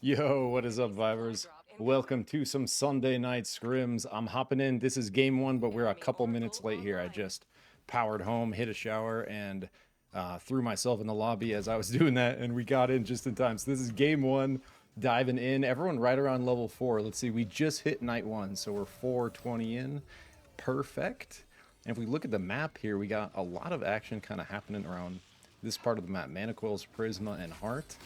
Yo, what is up, Vibers? Welcome to some Sunday night scrims. I'm hopping in. This is game one, but we're a couple minutes late here. I just powered home, hit a shower, and threw myself in the lobby as I was doing that, and we got in just in time. So this is game one, diving in. Everyone right around level 4. Let's see, we just hit night one, so we're 420 in. Perfect. And if we look at the map here, we got a lot of action kind of happening around this part of the map. Mana Coils, Prisma, and Heart.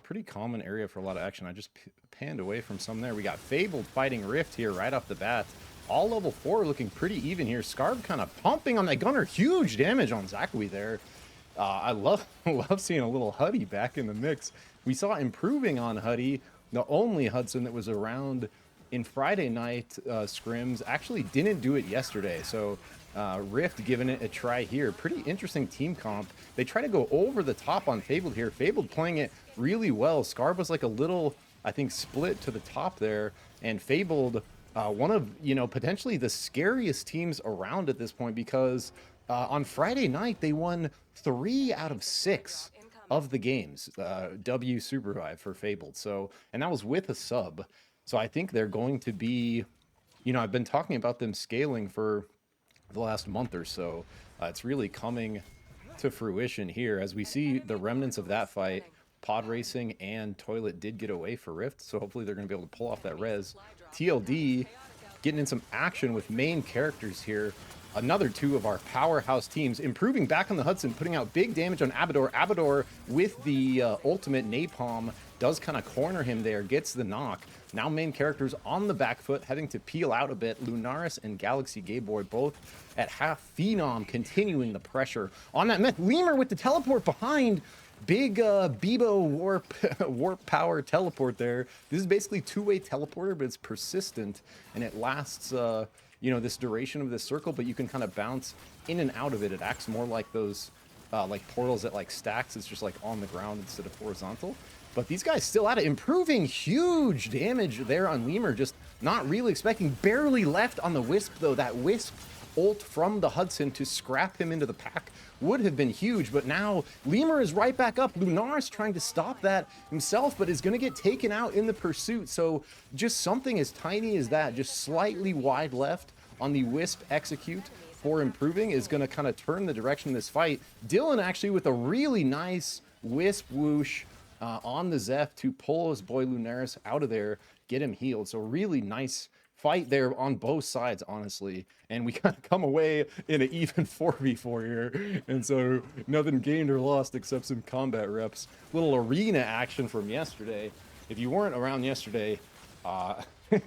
Pretty common area for a lot of action. I just panned away from some there. We got Fabled fighting Rift here right off the bat. All level 4 looking pretty even here. Scarb kind of pumping on that gunner. Huge damage on Zakui there. I love seeing a little Huddy back in the mix. We saw improving on Huddy. The only Hudson that was around in Friday night scrims actually didn't do it yesterday. So Rift giving it a try here. Pretty interesting team comp. They try to go over the top on Fabled here. Fabled playing it really well. Scarb was like a little, I think, split to the top there. And Fabled, one of, potentially the scariest teams around at this point because on Friday night, they won 3 out of 6 of the games. W SUPERVIVE for Fabled. So, and that was with a sub. So I think they're going to be, I've been talking about them scaling for the last month or so. It's really coming to fruition here as we see the remnants of that fight. Pod Racing and Toilet did get away for Rift, so hopefully they're going to be able to pull off that res. TLD getting in some action with main characters here. Another 2 of our powerhouse teams improving back on the Hudson, putting out big damage on Abador. Abador with the ultimate napalm does kind of corner him there, gets the knock. Now main characters on the back foot, heading to peel out a bit. Lunaris and Galaxy Gayboy both at half. Phenom continuing the pressure on that mech. Lemur with the teleport behind. Big Bebo warp power teleport there. This is basically 2-way teleporter, but it's persistent and it lasts this duration of this circle, but you can kind of bounce in and out of it. It acts more like those like portals that like stacks. It's just like on the ground instead of horizontal. But these guys still at it, improving huge damage there on Lemur. Just not really expecting. Barely left on the Wisp though. That Wisp ult from the Hudson to scrap him into the pack would have been huge, but now Lemur is right back up. Lunaris trying to stop that himself, but is going to get taken out in the pursuit. So just something as tiny as that, just slightly wide left on the Wisp execute for improving is going to kind of turn the direction of this fight. Dylan actually with a really nice Wisp whoosh on the Zeph to pull his boy Lunaris out of there, get him healed. So really nice fight there on both sides, honestly, and we kind of come away in an even 4v4 here, and so nothing gained or lost except some combat reps. Little arena action from yesterday. If you weren't around yesterday, yeah, I'm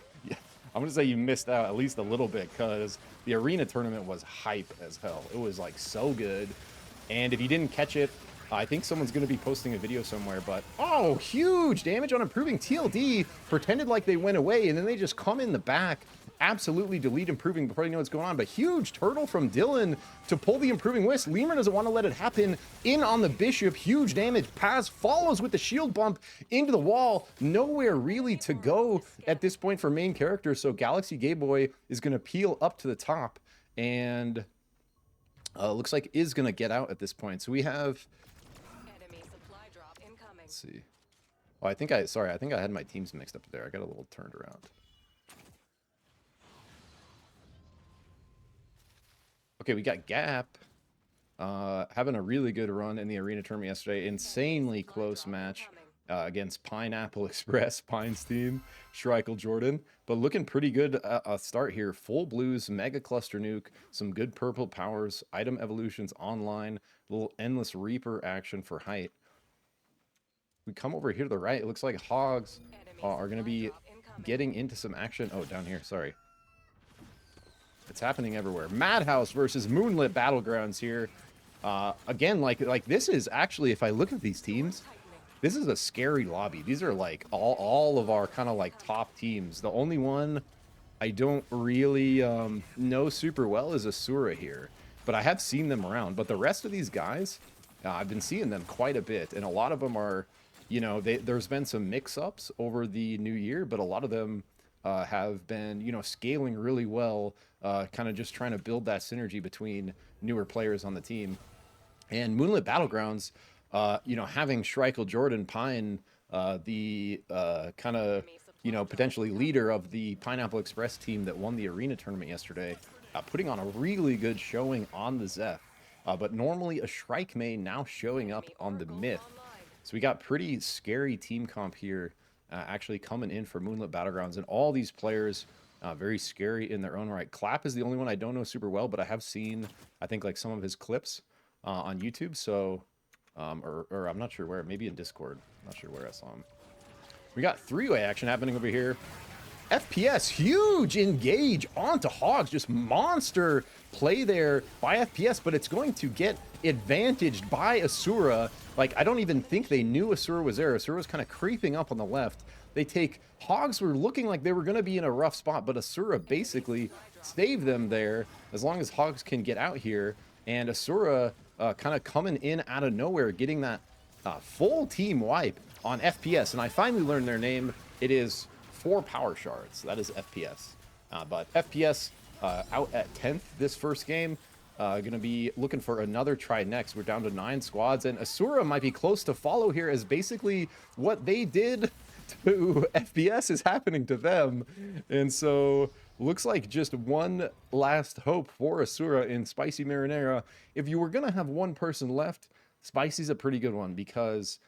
gonna say you missed out at least a little bit, because the arena tournament was hype as hell. It was like so good, and if you didn't catch it, I think someone's going to be posting a video somewhere, but oh, huge damage on improving. TLD pretended like they went away, and then they just come in the back, absolutely delete improving before they know what's going on. But huge turtle from Dylan to pull the improving Wisp. Lemur doesn't want to let it happen. In on the Bishop, huge damage. Paz follows with the shield bump into the wall. Nowhere really to go at this point for main character, so Galaxy Gayboy is going to peel up to the top, and looks like is going to get out at this point. So we have... Let's see. Oh, I think I had my teams mixed up there. I got a little turned around. Okay, we got Gap having a really good run in the arena tournament yesterday. Insanely close match against Pineapple Express, Pine's team, Schreikel Jordan. But looking pretty good start here. Full blues, mega cluster nuke, some good purple powers, item evolutions online, little endless reaper action for height. We come over here to the right. It looks like Hogs are going to be getting into some action. Oh, down here. Sorry. It's happening everywhere. Madhouse versus Moonlit Battlegrounds here. Again, like this is actually, if I look at these teams, this is a scary lobby. These are like all of our kind of like top teams. The only one I don't really know super well is Asura here, but I have seen them around. But the rest of these guys, I've been seeing them quite a bit, and a lot of them are... there's been some mix-ups over the new year, but a lot of them have been, scaling really well, kind of just trying to build that synergy between newer players on the team. And Moonlit Battlegrounds, having Schreikel, Jordan, Pine, the kind of, you know, potentially leader of the Pineapple Express team that won the arena tournament yesterday, putting on a really good showing on the Zeph. But normally a Shrike main now showing up on the Myth. So we got pretty scary team comp here actually coming in for Moonlit Battlegrounds. And all these players very scary in their own right. Clap is the only one I don't know super well, but I have seen, I think, like some of his clips on YouTube. So, or I'm not sure where, maybe in Discord. Not sure where I saw him. We got three-way action happening over here. FPS, huge engage onto Hogs, just monster play there by FPS, but it's going to get advantaged by Asura. Like, I don't even think they knew Asura was there. Asura was kind of creeping up on the left. They take, Hogs were looking like they were going to be in a rough spot, but Asura basically saved them there as long as Hogs can get out here. And Asura kind of coming in out of nowhere, getting that full team wipe on FPS. And I finally learned their name. It is 4 power shards. That is FPS. But FPS out at 10th this first game. Gonna be looking for another try next. We're down to 9 squads, and Asura might be close to follow here, as basically what they did to FPS is happening to them. And so looks like just one last hope for Asura in Spicy Marinara. If you were gonna have one person left, Spicy's a pretty good one, because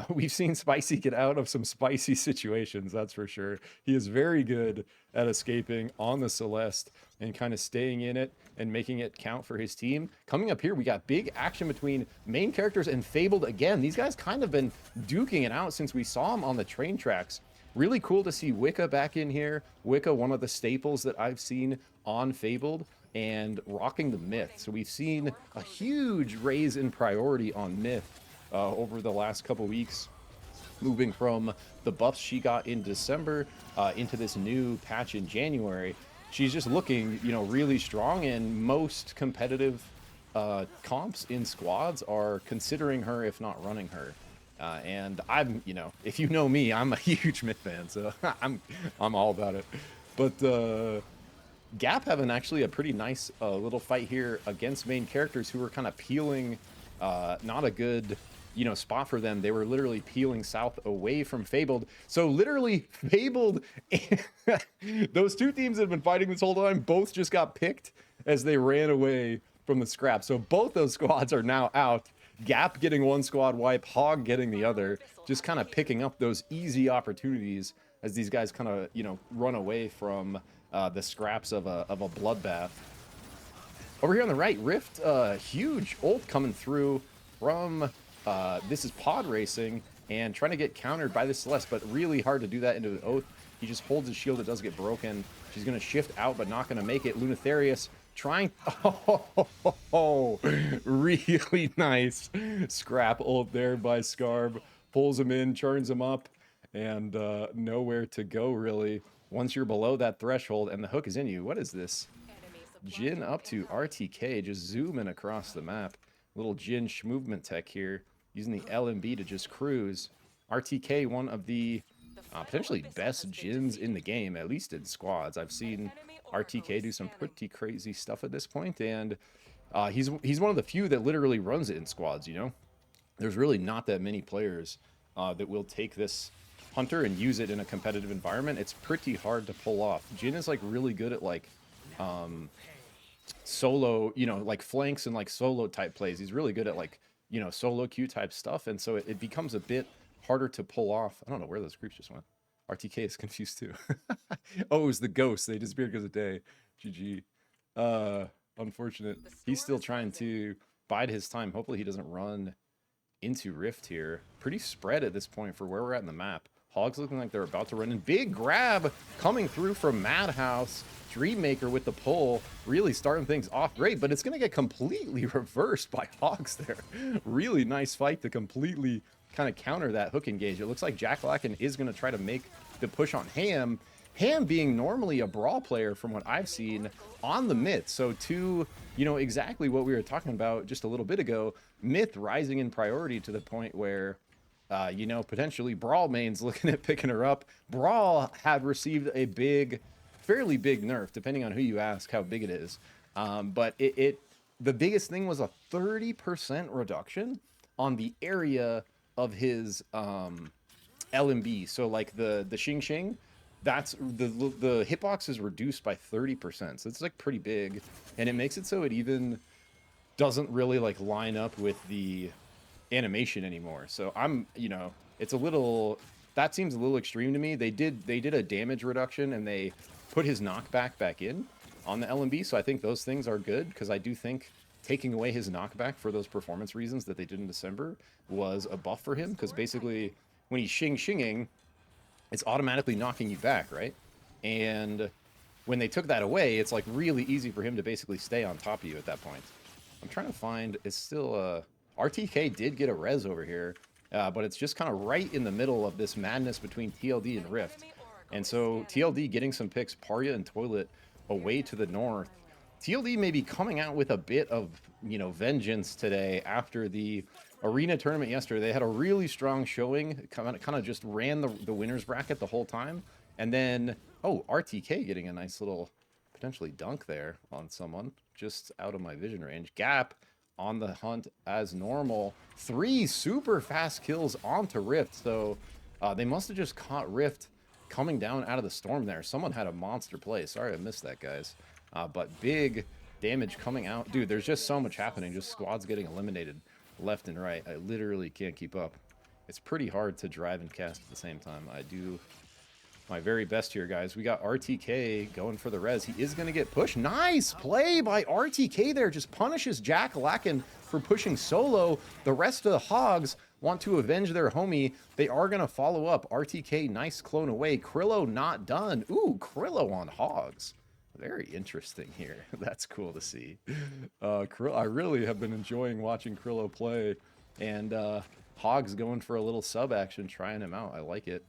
we've seen Spicy get out of some spicy situations, that's for sure. He is very good at escaping on the Celeste and kind of staying in it and making it count for his team. Coming up here, we got big action between main characters and Fabled again. These guys kind of been duking it out since we saw him on the train tracks. Really cool to see Wicca back in here. Wicca, one of the staples that I've seen on Fabled, and rocking the Myth. So we've seen a huge raise in priority on Myth over the last couple weeks, moving from the buffs she got in December into this new patch in January. She's just looking, you know, really strong, and most competitive comps in squads are considering her, if not running her. And I'm, you know, if you know me, I'm a huge Myth fan, so I'm all about it. But Gap having actually a pretty nice little fight here against main characters who were kind of peeling, not a good, you know, spot for them. They were literally peeling south away from Fabled. So literally Fabled, those two teams that have been fighting this whole time both just got picked as they ran away from the scrap. So both those squads are now out. Gap getting one squad wipe, Hog getting the other, just kind of picking up those easy opportunities as these guys kind of, you know, run away from the scraps of a bloodbath. Over here on the right, Rift, huge ult coming through from this is pod racing and trying to get countered by the Celeste, but really hard to do that into the Oath. He just holds his shield. It does get broken. She's going to shift out, but not going to make it. Lunatherius trying. Oh, really nice scrap ult there by Scarb. Pulls him in, churns him up, and nowhere to go, really. Once you're below that threshold and the hook is in you. What is this? Jin up to RTK, just zooming across the map. Little Jin movement tech here, using the LMB to just cruise. RTK, one of the potentially best Jins in the game, at least in squads. I've seen RTK do some pretty crazy stuff at this point, and he's one of the few that literally runs it in squads, you know? There's really not that many players that will take this Hunter and use it in a competitive environment. It's pretty hard to pull off. Jin is like really good at like solo, you know, like flanks and like solo type plays. He's really good at like, you know, solo queue type stuff, and so it becomes a bit harder to pull off. I don't know where those creeps just went. RTK is confused too. Oh, it was the ghosts. They disappeared because of day. GG. Unfortunate. He's still trying to bide his time. Hopefully he doesn't run into Rift here. Pretty spread at this point for where we're at in the map. Hogs looking like they're about to run in. Big grab coming through from Madhouse. Dreammaker with the pull, really starting things off great, but it's going to get completely reversed by Hogs there. Really nice fight to completely kind of counter that hook engage. It looks like Jack Lacken is going to try to make the push on Ham. Ham being normally a brawl player from what I've seen on the Myth. So to, you know, exactly what we were talking about just a little bit ago, Myth rising in priority to the point where you know, potentially Brawl main's looking at picking her up. Brawl had received a fairly big nerf, depending on who you ask how big it is. But the biggest thing was a 30% reduction on the area of his LMB. So like the Xing Xing, that's the hitbox is reduced by 30%. So it's like pretty big, and it makes it so it even doesn't really like line up with the animation anymore. So I'm, it's a little, that seems a little extreme to me. They did a damage reduction and they put his knockback back in on the LMB. So I think those things are good, because I do think taking away his knockback for those performance reasons that they did in December was a buff for him, because basically when he's shinging, it's automatically knocking you back, right? And when they took that away, it's like really easy for him to basically stay on top of you at that point. I'm trying to find, it's still RTK did get a res over here, but it's just kind of right in the middle of this madness between TLD and Rift. And so TLD getting some picks, Parya and Toilet away to the north. TLD may be coming out with a bit of, vengeance today after the arena tournament yesterday. They had a really strong showing, kind of just ran the winner's bracket the whole time. And then, RTK getting a nice little potentially dunk there on someone just out of my vision range. Gap on the hunt as normal. 3 super fast kills onto Rift. So they must have just caught Rift coming down out of the storm there. Someone had a monster play. Sorry I missed that, guys. But big damage coming out. Dude, there's just so much happening. Just squads getting eliminated left and right. I literally can't keep up. It's pretty hard to drive and cast at the same time. I do my very best here, guys. We got RTK going for the res. He is going to get pushed. Nice play by RTK there. Just punishes Jack Lacken for pushing solo. The rest of the Hogs want to avenge their homie. They are going to follow up. RTK, nice clone away. Krillo not done. Ooh, Krillo on Hogs. Very interesting here. That's cool to see. I really have been enjoying watching Krillo play. And Hogs going for a little sub action, trying him out. I like it.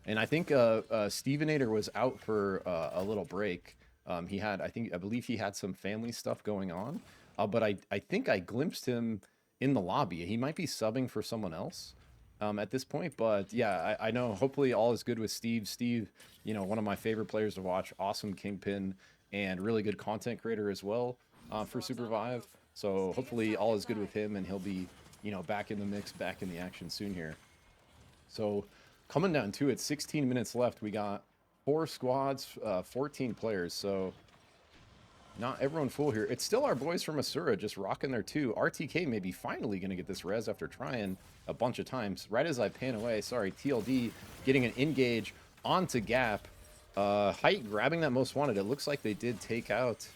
And I think Stevenator was out for a little break. I believe he had some family stuff going on. But I think I glimpsed him in the lobby. He might be subbing for someone else at this point. But yeah, I know hopefully all is good with Steve. Steve, one of my favorite players to watch. Awesome Kingpin and really good content creator as well for SUPERVIVE. So hopefully all is good with him and he'll be, back in the mix, back in the action soon here. So coming down to it, 16 minutes left. We got 4 squads, 14 players. So not everyone full here. It's still our boys from Asura just rocking their 2. RTK may be finally going to get this res after trying a bunch of times. Right as I pan away, sorry, TLD getting an engage onto Gap. Height grabbing that most wanted. It looks like they did take out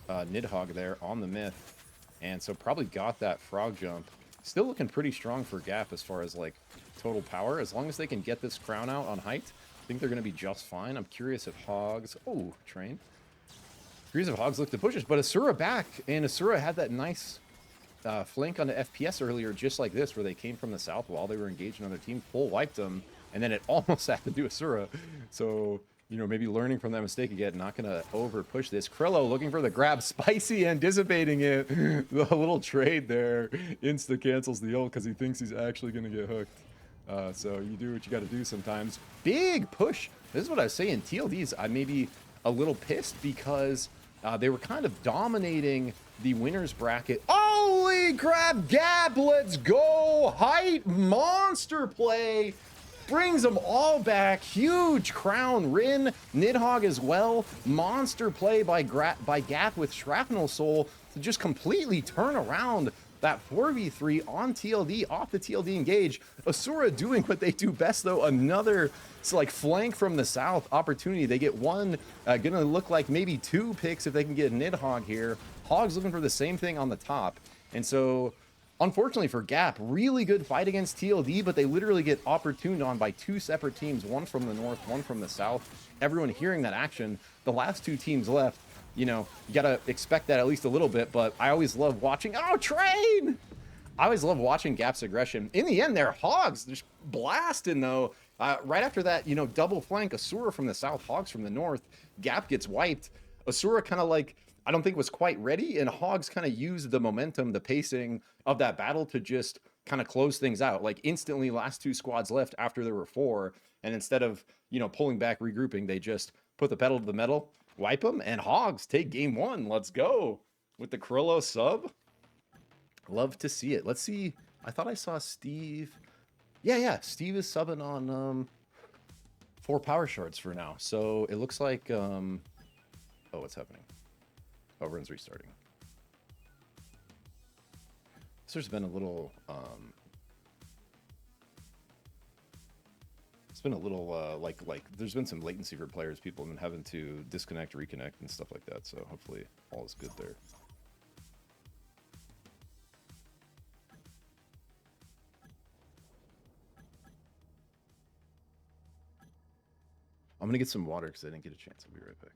Nidhogg there on the myth. And so probably got that frog jump. Still looking pretty strong for Gap as far as like total power. As long as they can get this crown out on height, I think they're going to be just fine. I'm curious if Hogs... Oh, train. Curious if Hogs look to pushes, but Asura back. And Asura had that nice flank onto FPS earlier, just like this, where they came from the south while they were engaged in another team. Full wiped them, and then it almost had to do Asura. So, maybe learning from that mistake again, not going to over push this. Krillo looking for the grab. Spicy anticipating it. The little trade there insta cancels the ult because he thinks he's actually going to get hooked. So you do what you got to do sometimes. Big push. This is what I was saying. TLD's maybe a little pissed because they were kind of dominating the winner's bracket. Holy crap, Gap, let's go. Height, monster play. Brings them all back. Huge crown. Rin, Nidhogg as well. Monster play by Gap with Shrapnel Soul to just completely turn around that 4v3 on TLD, off the TLD engage. Asura doing what they do best, though. Another flank from the south opportunity. They get one, gonna look like maybe 2 picks if they can get Nidhogg here. Hogs looking for the same thing on the top. And so, unfortunately for Gap, really good fight against TLD, but they literally get opportuned on by 2 separate teams, one from the north, one from the south. Everyone hearing that action. The last 2 teams left, you gotta expect that at least a little bit, but I always love watching... Oh, train! I always love watching Gap's aggression. In the end, they're Hogs just blasting, though. Right after that, double flank, Asura from the south, Hogs from the north. Gap gets wiped. Asura kind of I don't think was quite ready, and Hogs kind of used the momentum, the pacing of that battle to just kind of close things out. Instantly, last 2 squads left after there were 4, and instead of, pulling back, regrouping, they just put the pedal to the metal, wipe them, and Hogs take game 1. Let's go with the Krillo sub. Love to see it. Let's see. I thought I saw Steve Yeah. Steve is subbing on 4 power shards for now. So it looks like oh, what's happening? Oh, run's restarting. So there's been a little it's been a little like there's been some latency for players. People have been having to disconnect, reconnect, and stuff like that. So hopefully all is good there. I'm gonna get some water because I didn't get a chance. I'll be right back.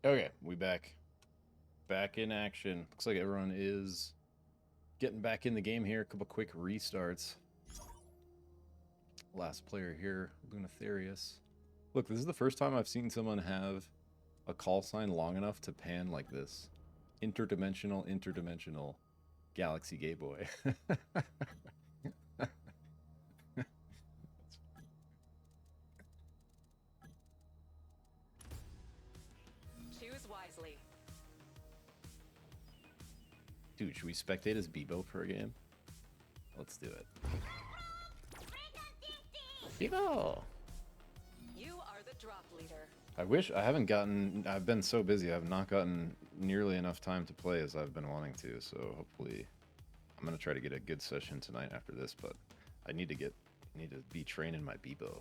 Okay, we back. Back in action. Looks like everyone is getting back in the game here. A couple quick restarts. Last player here, Lunatherius. Look, this is the first time I've seen someone have a call sign long enough to pan like this. Interdimensional Galaxy Gay Boy. Choose wisely. Dude, should we spectate as Bebo for a game? Let's do it. Bebo! You are the drop leader. I wish I haven't gotten. I've been so busy. I've not gotten nearly enough time to play as I've been wanting to. So hopefully, I'm gonna try to get a good session tonight after this. But I need to be training my Bebo.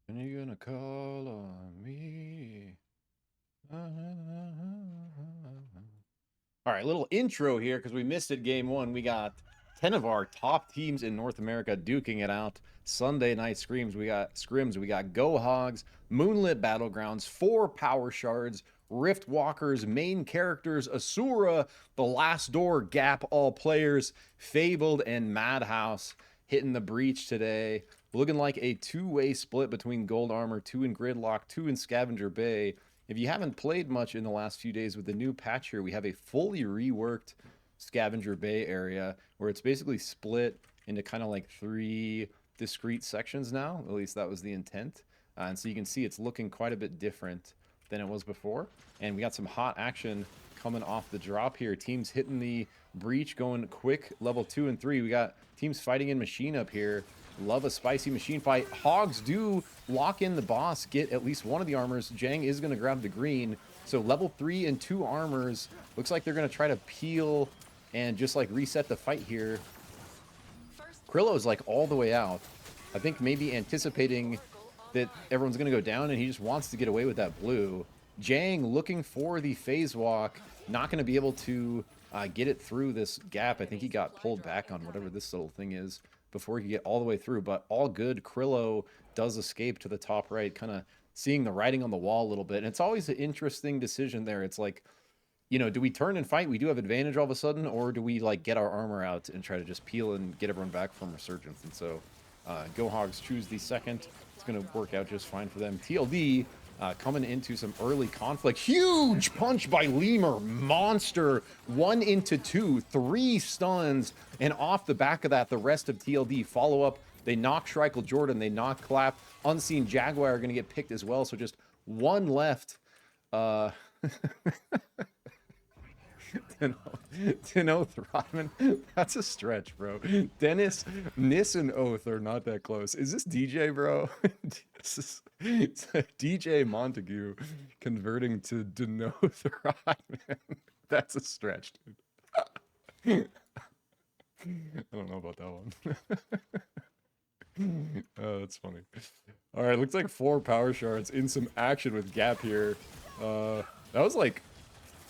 When are you gonna call on me? All right, little intro here because we missed it game one. We got 10 of our top teams in North America duking it out. Sunday night Scrims. We got Go Hogs, Moonlit Battlegrounds, 4 Power Shards, Rift Walkers, main characters, Asura, The Last Door, Gap, all players, Fabled, and Madhouse hitting the breach today. Looking like a two-way split between Gold Armor, 2 in Gridlock, 2 in Scavenger Bay. If you haven't played much in the last few days with the new patch here, we have a fully reworked Scavenger Bay area where it's basically split into kind of like 3 discrete sections now. At least that was the intent. And so you can see it's looking quite a bit different than it was before. And we got some hot action coming off the drop here. Teams hitting the breach, going quick, level 2 and 3. We got teams fighting in machine up here. Love a spicy machine fight. Hogs do lock in the boss, get at least one of the armors. Jang is going to grab the green. So level 3 and 2 armors. Looks like they're going to try to peel and just like reset the fight here. Krillo is like all the way out. I think maybe anticipating that everyone's going to go down and he just wants to get away with that blue. Jang looking for the phase walk. Not going to be able to get it through this gap. I think he got pulled back on whatever this little thing is before he could get all the way through. But all good. Krillo does escape to the top right, kind of seeing the writing on the wall a little bit. And it's always an interesting decision there. It's like, you know, do we turn and fight? We do have advantage all of a sudden, or do we like get our armor out and try to just peel and get everyone back from Resurgence? And so Go Hogs choose the second. It's going to work out just fine for them. TLD coming into some early conflict. Huge punch by Lemur. Monster. 1 into 2. 3 stuns. And off the back of that, the rest of TLD follow up. They knock Shrike Jordan. They knock Clap. Unseen Jaguar are going to get picked as well. So just 1 left. Ten Oath Rodman. That's a stretch, bro. Dennis, Nis, and Oath are not that close. Is this DJ, bro? It's DJ Montague converting to Denoth Rodman. That's a stretch, dude. I don't know about that one. Oh, that's funny. All right, looks like 4 power shards in some action with Gap here. That was like,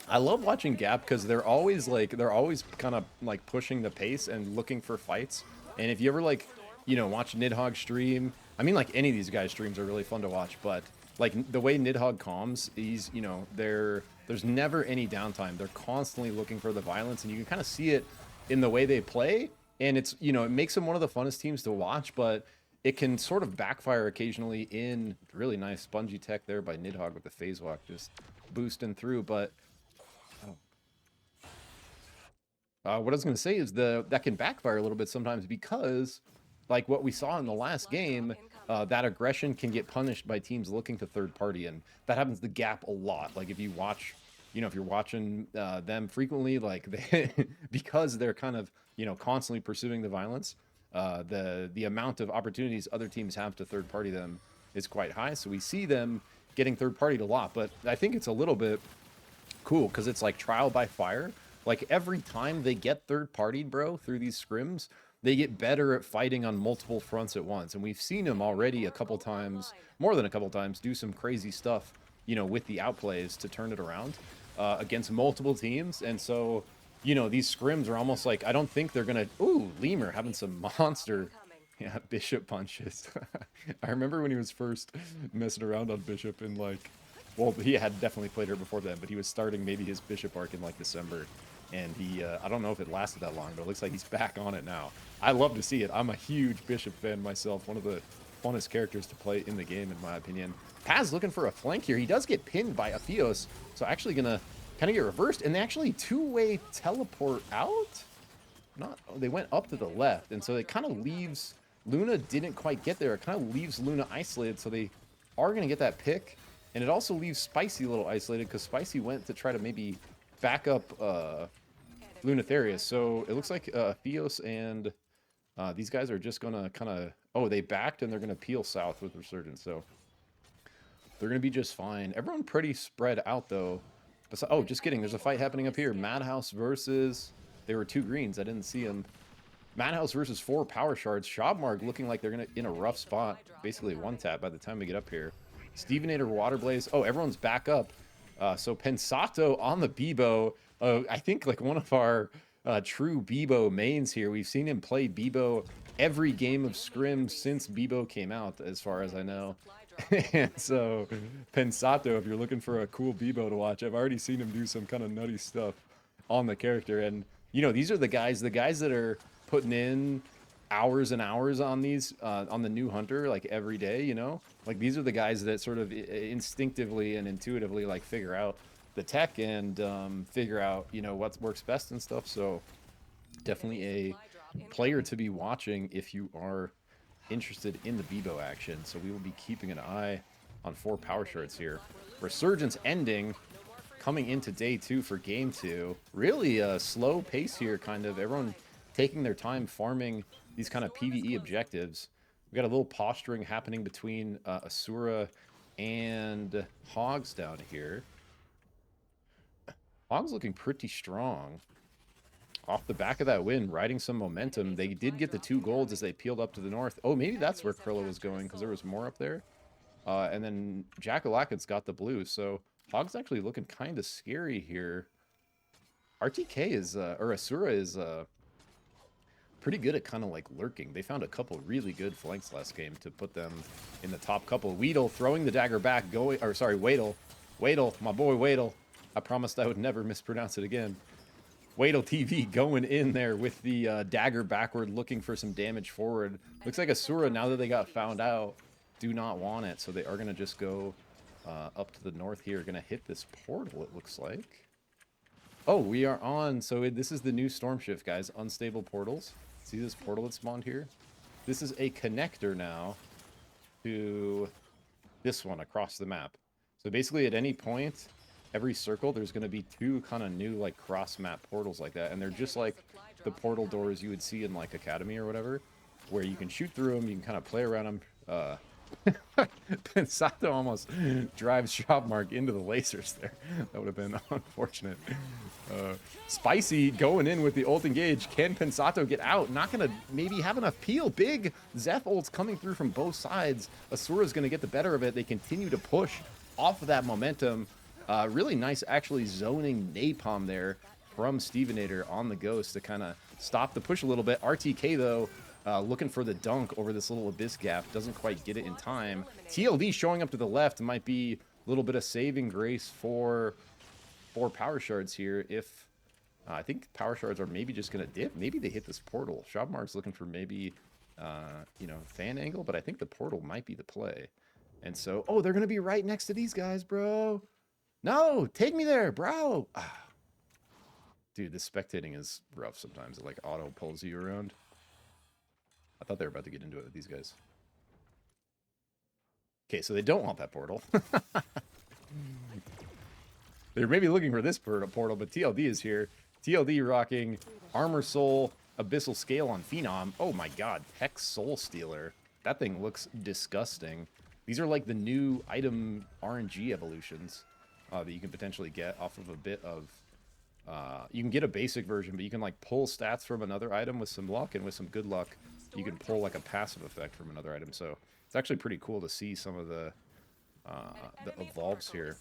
I love watching Gap because they're always kind of like pushing the pace and looking for fights. And if you ever like, you know, watch Nidhogg stream, I mean, like any of these guys' streams are really fun to watch, but like the way Nidhogg comms, he's, you know, there's never any downtime. They're constantly looking for the violence, and you can kind of see it in the way they play. And it's, you know, it makes them one of the funnest teams to watch, but it can sort of backfire occasionally in really nice spongy tech there by Nidhogg with the phase walk just boosting through. But what I was going to say is that can backfire a little bit sometimes because, like what we saw in the last game, that aggression can get punished by teams looking to third party, and that happens to Gap a lot. Like if you watch, you know, if you're watching them frequently, like because they're kind of, you know, constantly pursuing the violence, the amount of opportunities other teams have to third party them is quite high. So we see them getting third partied a lot, but I think it's a little bit cool because it's like trial by fire. Like every time they get third partied, bro, through these scrims, they get better at fighting on multiple fronts at once. And we've seen them already a couple times, more than a couple times, do some crazy stuff, you know, with the outplays to turn it around against multiple teams. And so, you know, these scrims are almost like, I don't think they're going to, ooh, Lemur having some monster, yeah, Bishop punches. I remember when he was first messing around on Bishop and like, well, he had definitely played her before then, but he was starting maybe his Bishop arc in like December. And he, I don't know if it lasted that long, but it looks like he's back on it now. I love to see it. I'm a huge Bishop fan myself. One of the funnest characters to play in the game, in my opinion. Paz looking for a flank here. He does get pinned by Atheos, so actually going to kind of get reversed. And they actually two-way teleport out? Not, they went up to the left, and so it kind of leaves... Luna didn't quite get there. It kind of leaves Luna isolated, so they are going to get that pick. And it also leaves Spicy a little isolated, because Spicy went to try to maybe back up... Lunatherius. So it looks like Theos and these guys are just gonna kind of, oh, they backed and they're gonna peel south with Resurgence, so they're gonna be just fine. Everyone pretty spread out though. Oh, just kidding, there's a fight happening up here. Madhouse versus, there were 2 greens, I didn't see them. Madhouse versus 4 power shards. Shobmarg looking like they're gonna in a rough spot, basically 1-tap by the time we get up here. Stevenator, Waterblaze, oh, everyone's back up. So Pensato on the Bebo. I think like one of our true Bebo mains here. We've seen him play Bebo every game of Scrims since Bebo came out, as far as I know. And so Pensato, if you're looking for a cool Bebo to watch, I've already seen him do some kind of nutty stuff on the character. And you know, these are the guys that are putting in hours and hours on these on the new hunter like every day, you know? Like these are the guys that sort of instinctively and intuitively like figure out the tech and figure out, you know, what works best and stuff. So definitely a player to be watching if you are interested in the Bebo action. So we will be keeping an eye on 4 power shards here. Resurgence ending, coming into day 2 for game 2. Really a slow pace here, kind of. Everyone taking their time farming these kind of PvE objectives. We got a little posturing happening between Asura and Hogs down here. Hogs looking pretty strong. Off the back of that win, riding some momentum. They did get the 2 golds as they peeled up to the north. Oh, maybe that's where Krilla was going because there was more up there. And then Jackalakid's got the blue. So Hog's actually looking kind of scary here. RTK is, or Asura is pretty good at kind of like lurking. They found a couple really good flanks last game to put them in the top couple. Weedle throwing the dagger back, going, or sorry, Wadle, my boy Wadle. I promised I would never mispronounce it again. Wadle TV going in there with the dagger backward, looking for some damage forward. Looks like Asura, now that they got found out, do not want it. So they are going to just go up to the north here. Going to hit this portal, it looks like. Oh, we are on. So this is the new Storm Shift, guys. Unstable portals. See this portal that spawned here? This is a connector now to this one across the map. So basically at any point, every circle, there's going to be 2 kind of new like cross map portals like that. And they're just like the portal doors you would see in like Academy or whatever, where you can shoot through them, you can kind of play around them. Pensato almost drives Shopmark into the lasers there. That would have been unfortunate. Spicy going in with the ult engage. Can Pensato get out? Not going to maybe have enough peel. Big Zeph ults coming through from both sides. Asura's going to get the better of it. They continue to push off of that momentum. Really nice actually zoning napalm there from Stevenator on the Ghost to kind of stop the push a little bit. RTK though, looking for the dunk over this little abyss gap. Doesn't quite get it in time. TLD showing up to the left might be a little bit of saving grace for power shards here. If I think power shards are maybe just going to dip. Maybe they hit this portal. Shopmark's looking for maybe, you know, fan angle, but I think the portal might be the play. And so, oh, they're going to be right next to these guys, bro. No, take me there, bro. Ah. Dude, this spectating is rough sometimes. It like auto pulls you around. I thought they were about to get into it with these guys. Okay, so they don't want that portal. They're maybe looking for this portal, but TLD is here. TLD rocking Armor Soul, Abyssal Scale on Phenom. Oh my god, Hex Soul Stealer. That thing looks disgusting. These are like the new item RNG evolutions that you can potentially get off of a bit of... you can get a basic version, but you can like pull stats from another item with some luck, and with some good luck, you can pull like a passive effect from another item. So it's actually pretty cool to see some of the evolves here.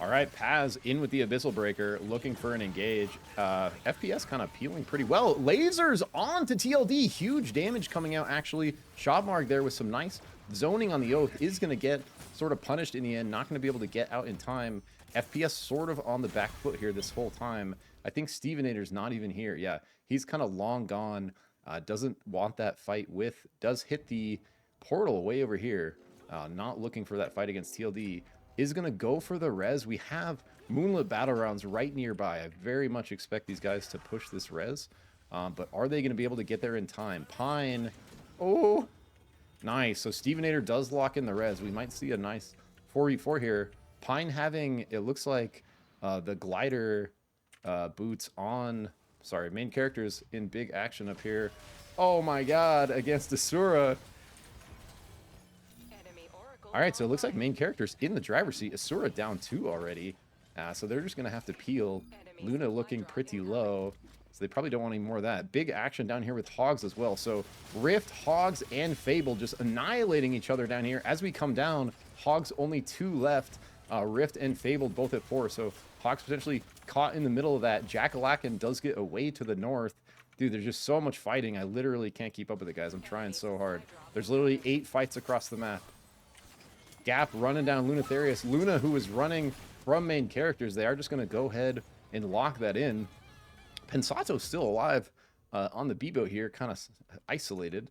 All right, Paz in with the Abyssal Breaker, looking for an engage. FPS kind of peeling pretty well. Lasers on to TLD. Huge damage coming out, actually. Shopmark there with some nice zoning on the Oath. Is going to get sort of punished in the end. Not going to be able to get out in time. FPS sort of on the back foot here this whole time. I think Stevenator's not even here. Yeah, he's kind of long gone. Doesn't want that fight with. Does hit the portal way over here. Not looking for that fight against TLD. Is going to go for the res. We have Moonlit Battle Rounds right nearby. I very much expect these guys to push this res. But are they going to be able to get there in time? Pine. Oh, nice. So Stevenator does lock in the res. We might see a nice 4v4 here. Pine having, it looks like, the glider boots on. Sorry, main characters in big action up here. Oh my god, against Asura. All right, so it looks like main characters in the driver's seat. Asura down 2 already. So they're just going to have to peel. Luna looking pretty low. So they probably don't want any more of that. Big action down here with Hogs as well. So Rift, Hogs, and Fable just annihilating each other down here. As we come down, Hogs only 2 left. Rift and Fable both at 4. So Hogs potentially caught in the middle of that. Jackalakan does get away to the north. Dude, there's just so much fighting. I literally can't keep up with it, guys. I'm trying so hard. There's literally 8 fights across the map. Gap running down Lunatherius. Luna, who is running from main characters, they are just going to go ahead and lock that in. Pensato's still alive on the B-boat here, kind of isolated,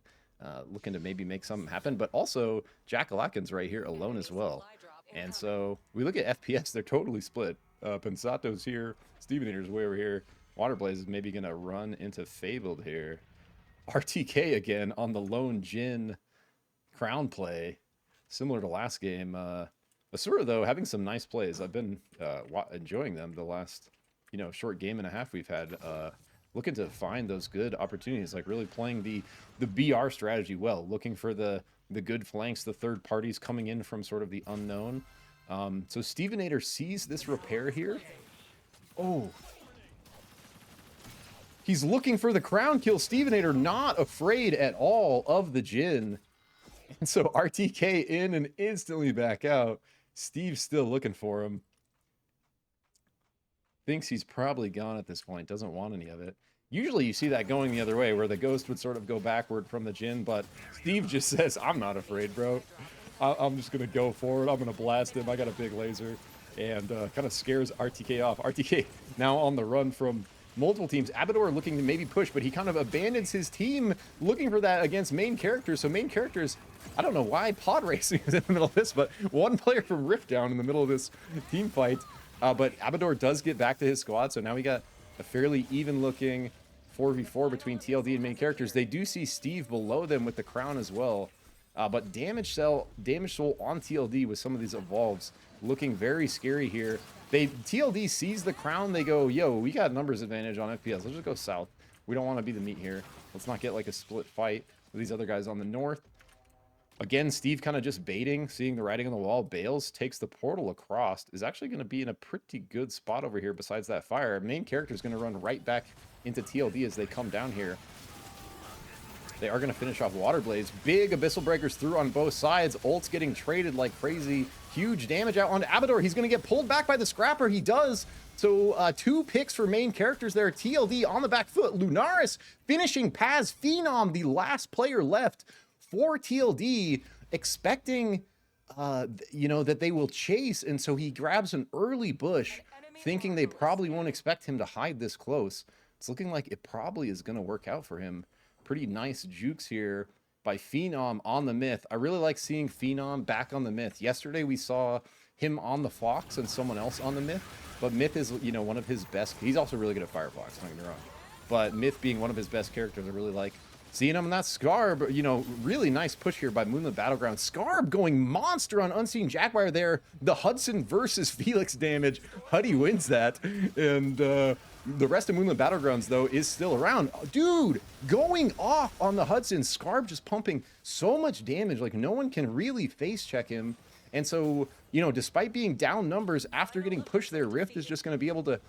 looking to maybe make something happen. But also, Jackalakin's right here alone as well. And so we look at FPS, they're totally split. Pensato's here, Stevenator's way over here. Waterblaze is maybe going to run into Fabled here. RTK again on the lone Jhin crown play, similar to last game. Asura, though, having some nice plays. I've been enjoying them the last, short game and a half we've had. Looking to find those good opportunities, like really playing the BR strategy well, looking for the good flanks, the third parties coming in from sort of the unknown. So Stevenator sees this repair here. Oh. He's looking for the crown kill. Stevenator not afraid at all of the Jhin. And so RTK in and instantly back out. Steve's still looking for him. Thinks he's probably gone at this point. Doesn't want any of it. Usually you see that going the other way, where the ghost would sort of go backward from the Jhin. But Steve just says, I'm not afraid, bro. I'm just going to go forward. I'm going to blast him. I got a big laser. And kind of scares RTK off. RTK now on the run from multiple teams. Abador looking to maybe push, but he kind of abandons his team looking for that against main characters. So main characters, I don't know why pod racing is in the middle of this, but one player from Rift down in the middle of this team fight. But Abador does get back to his squad, so now we got a fairly even looking 4v4 between TLD and main characters. They do see Steve below them with the crown as well. But Damage Soul on TLD with some of these evolves looking very scary here. TLD sees the crown, they go, yo, we got numbers advantage on FPS. Let's just go south. We don't want to be the meat here. Let's not get like a split fight with these other guys on the north. Again, Steve kind of just baiting, seeing the writing on the wall. Bales takes the portal across, is actually going to be in a pretty good spot over here besides that fire. Main character is going to run right back into TLD as they come down here. They are going to finish off Waterblaze. Big Abyssal Breakers through on both sides. Ult's getting traded like crazy. Huge damage out onto Abador. He's going to get pulled back by the Scrapper. He does. So 2 picks for main characters there. TLD on the back foot. Lunaris finishing Paz. Phenom, the last player left for TLD, expecting, that they will chase. And so he grabs an early bush, thinking they probably won't expect him to hide this close. It's looking like it probably is going to work out for him. Pretty nice jukes here by Phenom on the Myth. I really like seeing Phenom back on the Myth. Yesterday we saw him on the Fox and someone else on the Myth, but Myth is, one of his best. He's also really good at Firefox, don't get me wrong. But Myth being one of his best characters, I really like seeing him. And that Scarb, really nice push here by Moonlit Battleground. Scarb going monster on Unseen Jaguar there. The Hudson versus Felix damage. Huddy wins that. And the rest of Moonlit Battlegrounds, though, is still around. Dude, going off on the Hudson. Scarb just pumping so much damage. Like, no one can really face check him. And so, despite being down numbers after getting pushed there, Rift is just going to be able to,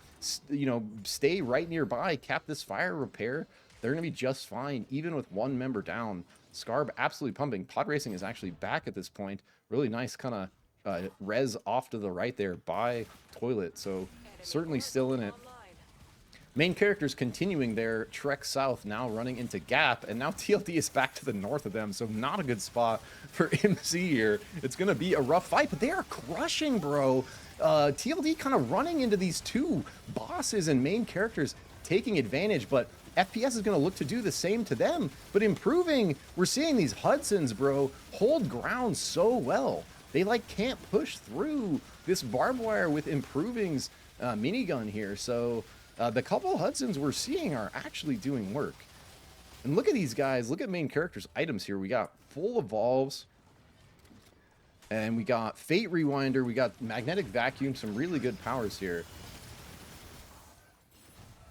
stay right nearby, cap this fire repair. They're going to be just fine, even with one member down. Scarb absolutely pumping. Pod Racing is actually back at this point. Really nice kind of res off to the right there by Toilet. So certainly still in it. Main characters continuing their trek south, now running into Gap, and now TLD is back to the north of them, so not a good spot for MC here. It's going to be a rough fight, but they are crushing, bro. TLD kind of running into these 2 bosses and main characters taking advantage, but FPS is going to look to do the same to them, but improving. We're seeing these Hudsons, bro, hold ground so well. They can't push through this barbed wire with Improving's minigun here, so the couple Hudsons we're seeing are actually doing work. And look at these guys. Look at main characters' items here. We got full evolves. And we got Fate Rewinder. We got Magnetic Vacuum. Some really good powers here.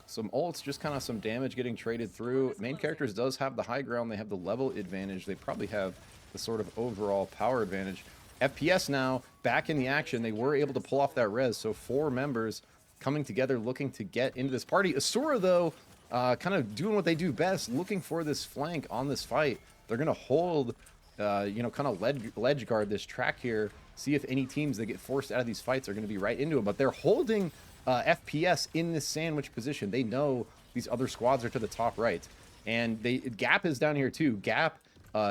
Some ults, just kind of some damage getting traded through. Main characters does have the high ground. They have the level advantage. They probably have the sort of overall power advantage. FPS now back in the action. They were able to pull off that res. So 4 members coming together, looking to get into this party. Asura, though, kind of doing what they do best, looking for this flank on this fight. They're going to hold, kind of ledge guard this track here, see if any teams that get forced out of these fights are going to be right into it. But they're holding FPS in this sandwich position. They know these other squads are to the top right. And Gap is down here too. Gap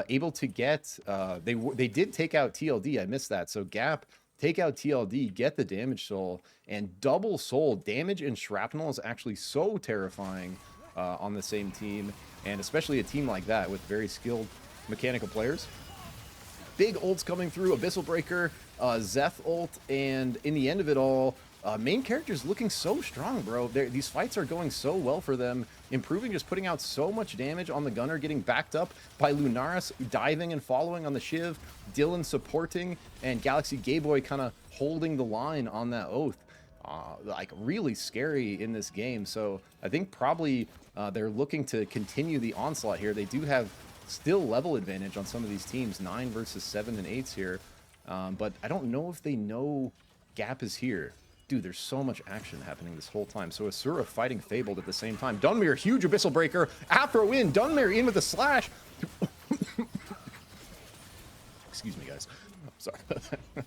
able to get, they did take out TLD. I missed that. So Gap take out TLD, get the damage soul, and double soul. Damage and shrapnel is actually so terrifying on the same team, and especially a team like that with very skilled mechanical players. Big ults coming through, Abyssal Breaker, Zeth ult, and in the end of it all, main characters looking so strong, bro. These fights are going so well for them. Improving, just putting out so much damage on the gunner, getting backed up by Lunaris, diving and following on the Shiv, Dylan supporting, and Galaxy Gayboy kind of holding the line on that oath. Like really scary in this game. So I think probably they're looking to continue the onslaught here. They do have still level advantage on some of these teams, 9 versus 7 and 8s here. But I don't know if they know Gap is here. Dude, there's so much action happening this whole time. So Asura fighting Fabled at the same time. Dunmere, huge Abyssal Breaker. Afro in. Dunmere in with a slash. Excuse me, guys. I'm sorry about that.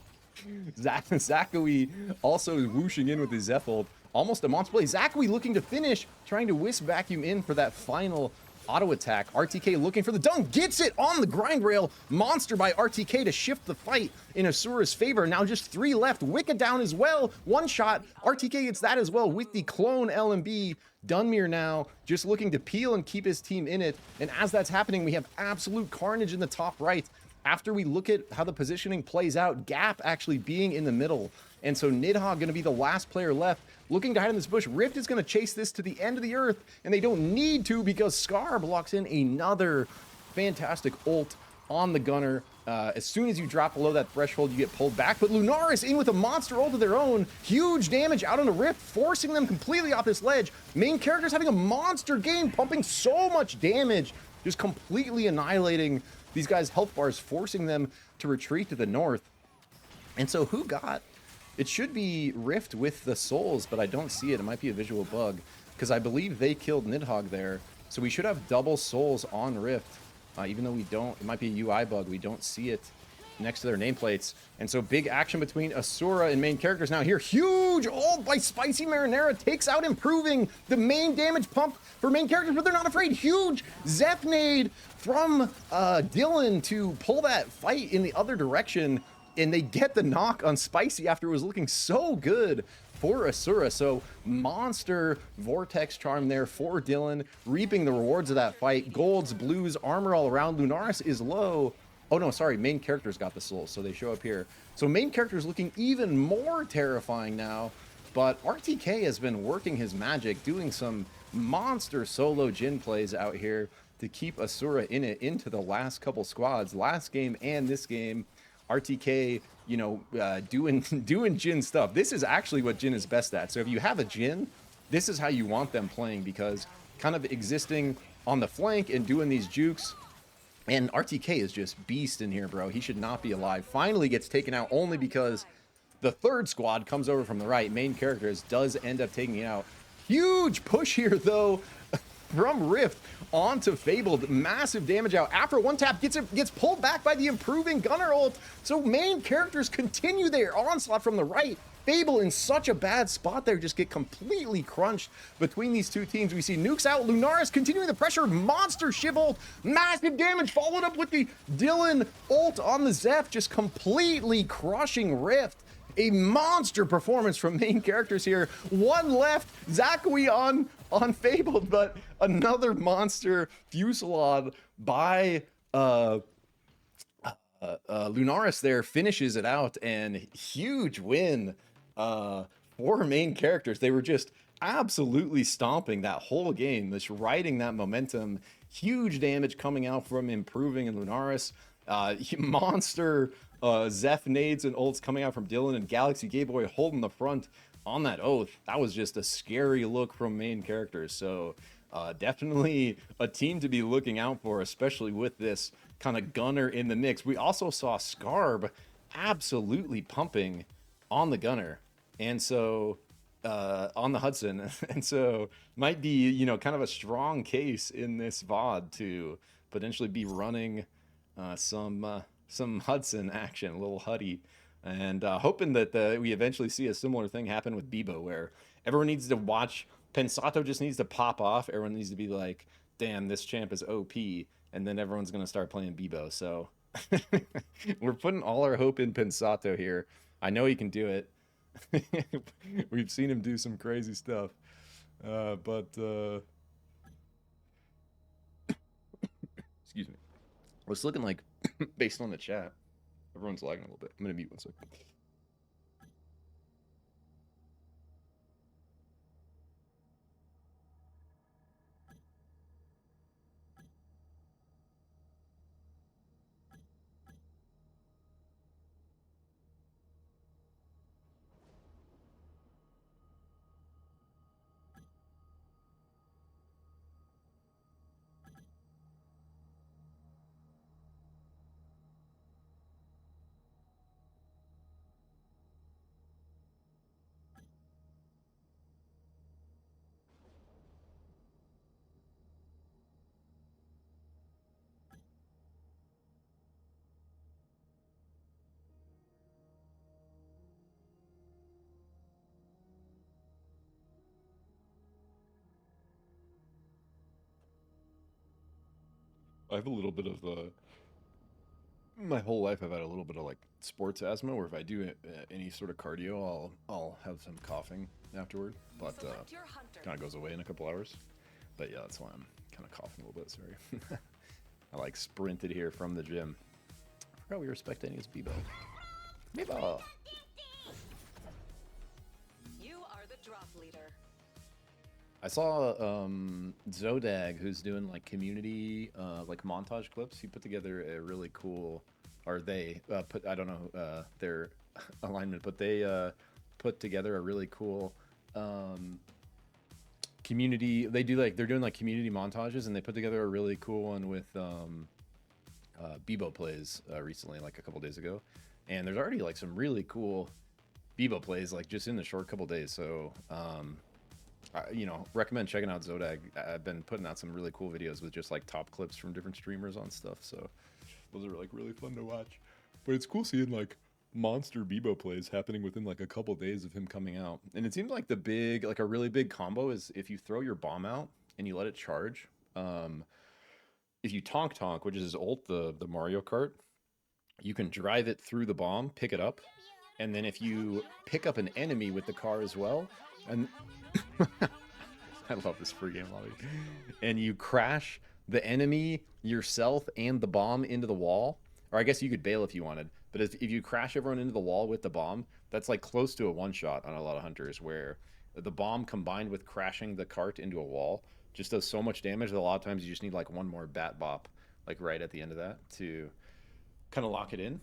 Zakawi also whooshing in with his Zeth ult. Almost a monster play. Zakawi looking to finish, trying to wisp vacuum in for that final auto attack. RTK looking for the dunk, gets it on the grind rail. Monster by RTK to shift the fight in Asura's favor. Now just 3 left. Wicked down as well. One shot. RTK gets that as well with the clone LMB. Dunmere now just looking to peel and keep his team in it. And as that's happening, we have absolute carnage in the top right. After we look at how the positioning plays out, Gap actually being in the middle. And so Nidhogg going to be the last player left, looking to hide in this bush. Rift is going to chase this to the end of the earth, and they don't need to because Scar blocks in another fantastic ult on the gunner. As soon as you drop below that threshold, you get pulled back. But Lunaris in with a monster ult of their own. Huge damage out on the Rift, forcing them completely off this ledge. Main characters having a monster game, pumping so much damage, just completely annihilating these guys' health bars, forcing them to retreat to the north. And so who got? It should be Rift with the souls, but I don't see it. It might be a visual bug, because I believe they killed Nidhogg there. So we should have double souls on Rift, even though we don't. It might be a UI bug. We don't see it next to their nameplates. And so big action between Asura and main characters now here. Huge ult by Spicy Marinara takes out Improving. The main damage pump for main characters, but they're not afraid. Huge Zeph nade from Dylan to pull that fight in the other direction. And they get the knock on Spicy after it was looking so good for Asura. So monster Vortex Charm there for Dylan, reaping the rewards of that fight. Golds, blues, armor all around. Lunaris is low. Oh no, sorry, main characters got the souls, so they show up here. So main characters looking even more terrifying now, but RTK has been working his magic, doing some monster solo Jhin plays out here to keep Asura in it into the last couple squads. Last game and this game, RTK, you know, doing Jhin stuff. This is actually what Jhin is best at. So if you have a Jhin, this is how you want them playing, because kind of existing on the flank and doing these jukes. And RTK is just beast in here, bro. He should not be alive. Finally gets taken out only because the third squad comes over from the right. Main characters does end up taking it out. Huge push here, though, from Rift onto Fabled. Massive damage out. After one tap, gets pulled back by the Improving Gunner ult. So main characters continue their onslaught from the right. Fable in such a bad spot there, just get completely crunched between these two teams. We see nukes out, Lunaris continuing the pressure, monster Shiv ult, massive damage, followed up with the Dylan ult on the Zeph, just completely crushing Rift. A monster performance from main characters here. One left, Zakawi on Fabled, but another monster Fusillade by Lunaris there finishes it out, and huge win for main characters. They were just absolutely stomping that whole game, just riding that momentum. Huge damage coming out from Improving and Lunaris. Monster Zeph nades and ults coming out from Dylan, and Galaxy Gayboy holding the front on that oath. That was just a scary look from main characters. So definitely a team to be looking out for, especially with this kind of gunner in the mix. We also saw Scarb absolutely pumping on the gunner, and so on the Hudson, and so might be, you know, kind of a strong case in this VOD to potentially be running some Hudson action, a little Huddy And hoping that we eventually see a similar thing happen with Bebo, where everyone needs to watch. Pensato just needs to pop off. Everyone needs to be like, damn, this champ is OP. And then everyone's going to start playing Bebo. So we're putting all our hope in Pensato here. I know he can do it. We've seen him do some crazy stuff. But excuse me. It's looking like, based on the chat, everyone's lagging a little bit. I'm going to mute one second. I have a little bit of my whole life I've had a little bit of like sports asthma, where if I do any sort of cardio, I'll have some coughing afterward, but kind of goes away in a couple hours. But yeah, that's why I'm kind of coughing a little bit. Sorry. I like sprinted here from the gym. I forgot we were spectating as Bebo. Bebo. You are the drop leader. I saw Zodag, who's doing like community like montage clips. He put together a really cool, or they put, I don't know their alignment, but they put together a really cool community. They're doing like community montages, and they put together a really cool one with Bebo plays recently, like a couple days ago. And there's already like some really cool Bebo plays like just in the short couple days. So you know, recommend checking out Zodag. I've been putting out some really cool videos with just like top clips from different streamers on stuff. So those are like really fun to watch. But it's cool seeing like monster Bebo plays happening within like a couple days of him coming out. And it seems like the big, like a really big combo is if you throw your bomb out and you let it charge. If you tonk, which is his ult, the Mario Kart, you can drive it through the bomb, pick it up, and then if you pick up an enemy with the car as well, and I love this free game lobby, and you crash the enemy, yourself, and the bomb into the wall, or I guess you could bail if you wanted, but if you crash everyone into the wall with the bomb, that's like close to a one-shot on a lot of hunters, where the bomb combined with crashing the cart into a wall just does so much damage that a lot of times you just need like one more bat bop, like right at the end of that to kind of lock it in.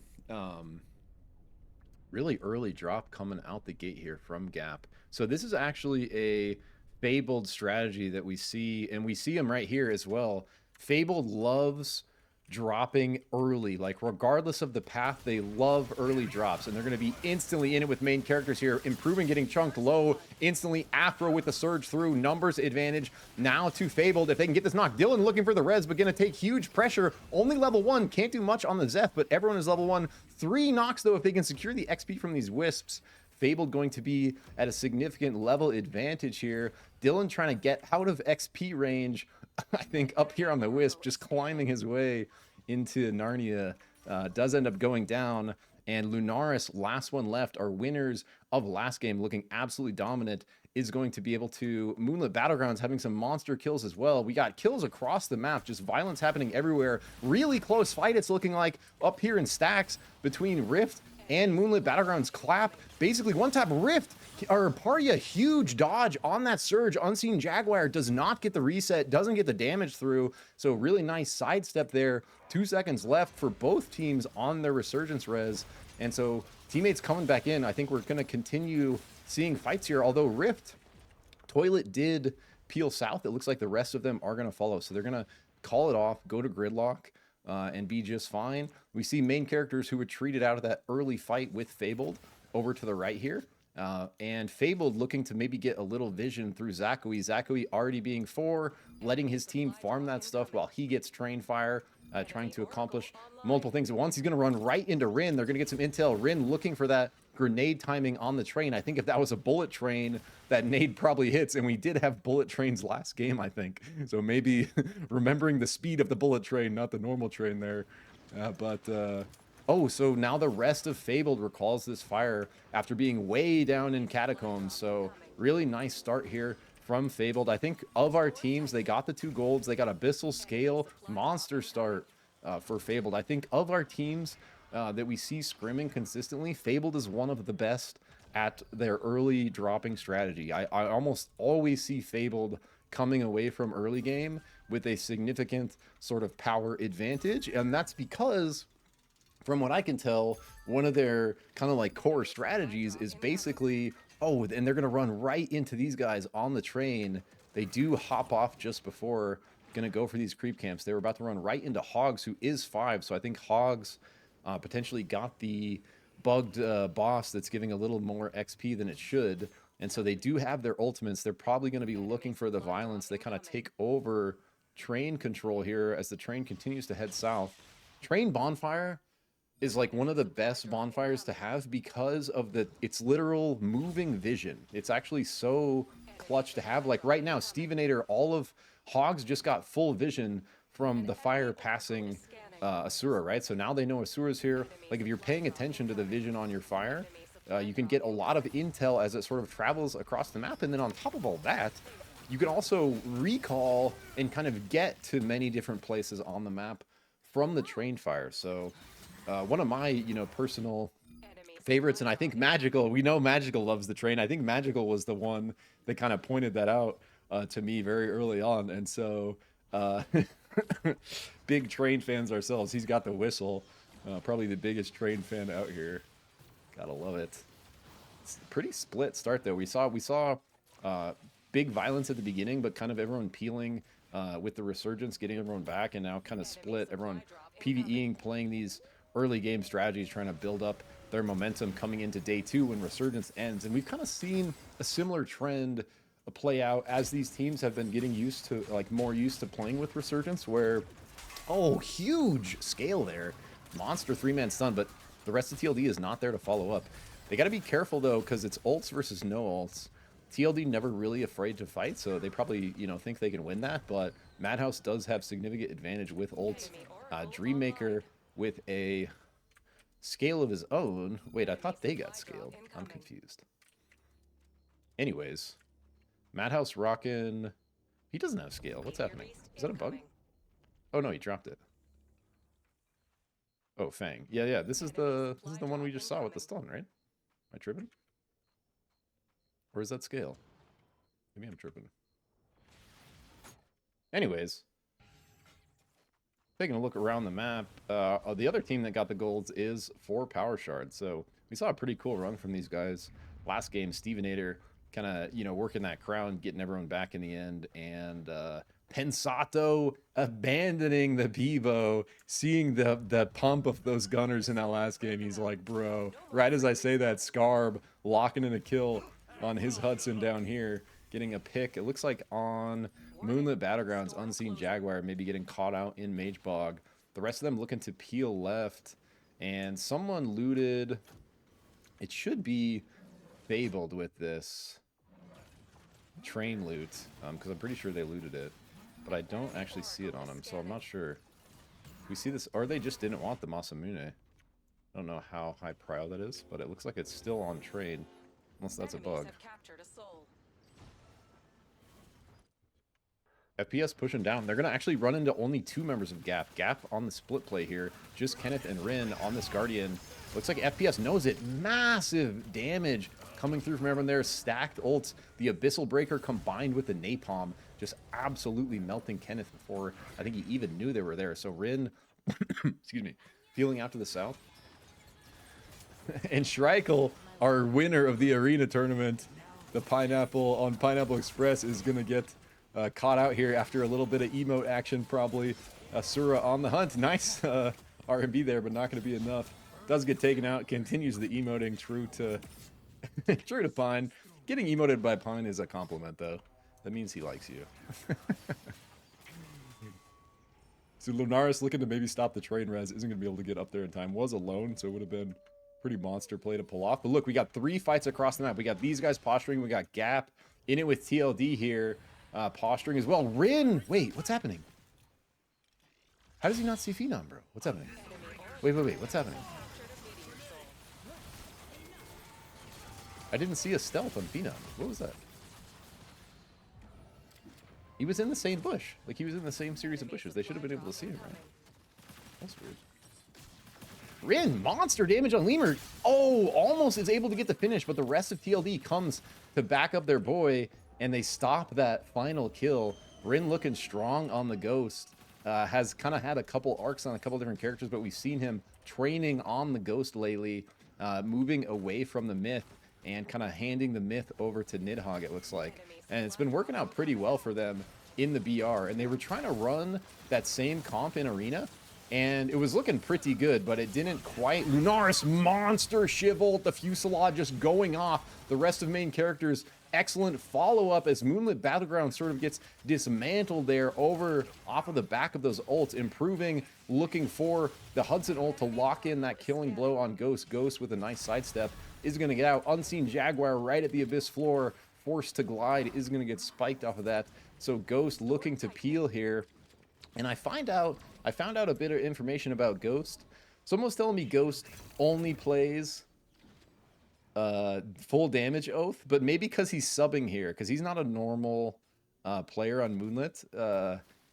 Really early drop coming out the gate here from Gap. So this is actually a Fabled strategy that we see, and we see him right here as well. Fabled loves dropping early, like regardless of the path, they love early drops, and they're going to be instantly in it with main characters here. Improving, getting chunked low instantly. Afro with the surge through, numbers advantage now to Fabled. If they can get this knock, Dylan looking for the res, but going to take huge pressure. Only level 1, can't do much on the Zeph, but everyone is level 1. 3 knocks though if they can secure the XP from these wisps. Fabled going to be at a significant level advantage here. Dylan trying to get out of XP range, I think up here on the Wisp, just climbing his way into Narnia, does end up going down. And Lunaris, last one left, our winners of last game, looking absolutely dominant, is going to be able to... Moonlit Battlegrounds having some monster kills as well. We got kills across the map, just violence happening everywhere. Really close fight, it's looking like, up here in stacks between Rift and Moonlit Battlegrounds. Clap, basically one tap Rift, or Parya, huge dodge on that surge. Unseen Jaguar does not get the reset, doesn't get the damage through, so really nice sidestep there. 2 seconds left for both teams on their resurgence res, and so teammates coming back in. I think we're going to continue seeing fights here, although Rift, Toilet did peel south. It looks like the rest of them are going to follow, so they're going to call it off, go to Gridlock, and be just fine. We see main characters who retreated out of that early fight with Fabled over to the right here. And Fabled looking to maybe get a little vision through Zakui. Zakui already being 4, letting his team farm that stuff while he gets train fire. trying to accomplish multiple things at once. He's going to run right into Rin. They're going to get some intel. Rin looking for that grenade timing on the train. I think if that was a bullet train, that nade probably hits, and we did have bullet trains last game, I think. So maybe remembering the speed of the bullet train, not the normal train there. Oh, so now the rest of Fabled recalls this fire after being way down in Catacombs. So really nice start here from Fabled. I think of our teams, they got the 2 golds. They got Abyssal, Scale, monster start for Fabled. I think of our teams that we see scrimming consistently, Fabled is one of the best at their early dropping strategy. I almost always see Fabled coming away from early game with a significant sort of power advantage. And that's because, from what I can tell, one of their kind of like core strategies is basically, oh, and they're going to run right into these guys on the train. They do hop off just before going to go for these creep camps. They were about to run right into Hogs, who is 5. So I think Hogs potentially got the bugged boss that's giving a little more XP than it should. And so they do have their ultimates. They're probably going to be looking for the violence. They kind of take over train control here as the train continues to head south. Train bonfire is like one of the best bonfires to have because of its literal moving vision. It's actually so clutch to have. Like right now, Stevenator, all of Hogs just got full vision from the fire passing Asura, right? So now they know Asura's here. Like if you're paying attention to the vision on your fire, you can get a lot of intel as it sort of travels across the map. And then on top of all that, you can also recall and kind of get to many different places on the map from the train fire. So one of my, personal favorites, and I think Magical, we know Magical loves the train. I think Magical was the one that kind of pointed that out to me very early on. And so big train fans ourselves. He's got the whistle. Probably the biggest train fan out here. Gotta love it. It's a pretty split start though. We saw big violence at the beginning, but kind of everyone peeling with the resurgence, getting everyone back, and now kind of split. Everyone PvEing, playing these early game strategies, trying to build up their momentum coming into day 2 when resurgence ends. And we've kind of seen a similar trend play out as these teams have been getting used to, like, more used to playing with resurgence, where, oh, huge scale there. Monster 3-man stun, but the rest of TLD is not there to follow up. They got to be careful though, because it's ults versus no ults. TLD never really afraid to fight, so they probably, think they can win that, but Madhouse does have significant advantage with ults. Dreammaker with a scale of his own. Wait, I thought they got scaled. I'm confused. Anyways, Madhouse rockin'. He doesn't have scale. What's happening? Is that a bug? Oh no, he dropped it. Oh, Fang. Yeah. This is the one we just saw with the stun, right? Am I tripping? Or is that scale? Maybe I'm tripping. Anyways, taking a look around the map, the other team that got the golds is 4 power shards. So we saw a pretty cool run from these guys last game. Stevenator kind of, working that crown, getting everyone back in the end, and Pensato abandoning the Pivo, seeing the pump of those gunners in that last game. He's like, bro, right as I say that, Scarb locking in a kill on his Hudson down here, getting a pick. It looks like on Moonlit Battlegrounds, Unseen Jaguar maybe getting caught out in Mage Bog. The rest of them looking to peel left, and someone looted. It should be Fabled with this train loot, because I'm pretty sure they looted it, but I don't actually see it on them, so I'm not sure. We see this, or they just didn't want the Masamune. I don't know how high prio that is, but it looks like it's still on train, unless that's a bug. FPS pushing down. They're going to actually run into only 2 members of Gap. Gap on the split play here. Just Kenneth and Rin on this Guardian. Looks like FPS knows it. Massive damage coming through from everyone there. Stacked ults. The Abyssal Breaker combined with the Napalm. Just absolutely melting Kenneth before I think he even knew they were there. So Rin, excuse me, feeling out to the south. And Schreikel, our winner of the arena tournament, the Pineapple on Pineapple Express, is going to get caught out here after a little bit of emote action, probably. Asura on the hunt. Nice R&B there, but not going to be enough. Does get taken out. Continues the emoting, true to true to Pine. Getting emoted by Pine is a compliment, though. That means he likes you. So Lunaris looking to maybe stop the train res, isn't going to be able to get up there in time. Was alone, so it would have been pretty monster play to pull off. But look, we got 3 fights across the map. We got these guys posturing. We got Gap in it with TLD here, posturing as well. Rin, wait, what's happening? How does he not see Phenom, bro? What's happening? Wait, what's happening? I didn't see a stealth on Phenom. What was that? He was in the same bush. Like, he was in the same series of bushes. They should have been able to see him, right? That's weird. Rin, monster damage on Lemur. Oh, almost is able to get the finish, but the rest of TLD comes to back up their boy, and they stop that final kill. Rin looking strong on the Ghost. Has kind of had a couple arcs on a couple different characters, but we've seen him training on the Ghost lately, moving away from the Myth and kind of handing the Myth over to Nidhogg, it looks like. And it's been working out pretty well for them in the BR. And they were trying to run that same comp in Arena, and it was looking pretty good, but it didn't quite. Lunaris, monster Shivolt, the Fusillade just going off. The rest of main characters, excellent follow-up as Moonlit Battleground sort of gets dismantled there over off of the back of those ults, improving, looking for the Hudson ult to lock in that killing blow on Ghost. Ghost with a nice sidestep is going to get out. Unseen Jaguar right at the Abyss floor, forced to glide, is going to get spiked off of that. So Ghost looking to peel here. And I found out a bit of information about Ghost. Someone's telling me Ghost only plays full damage oath, but maybe because he's subbing here, because he's not a normal player on Moonlit.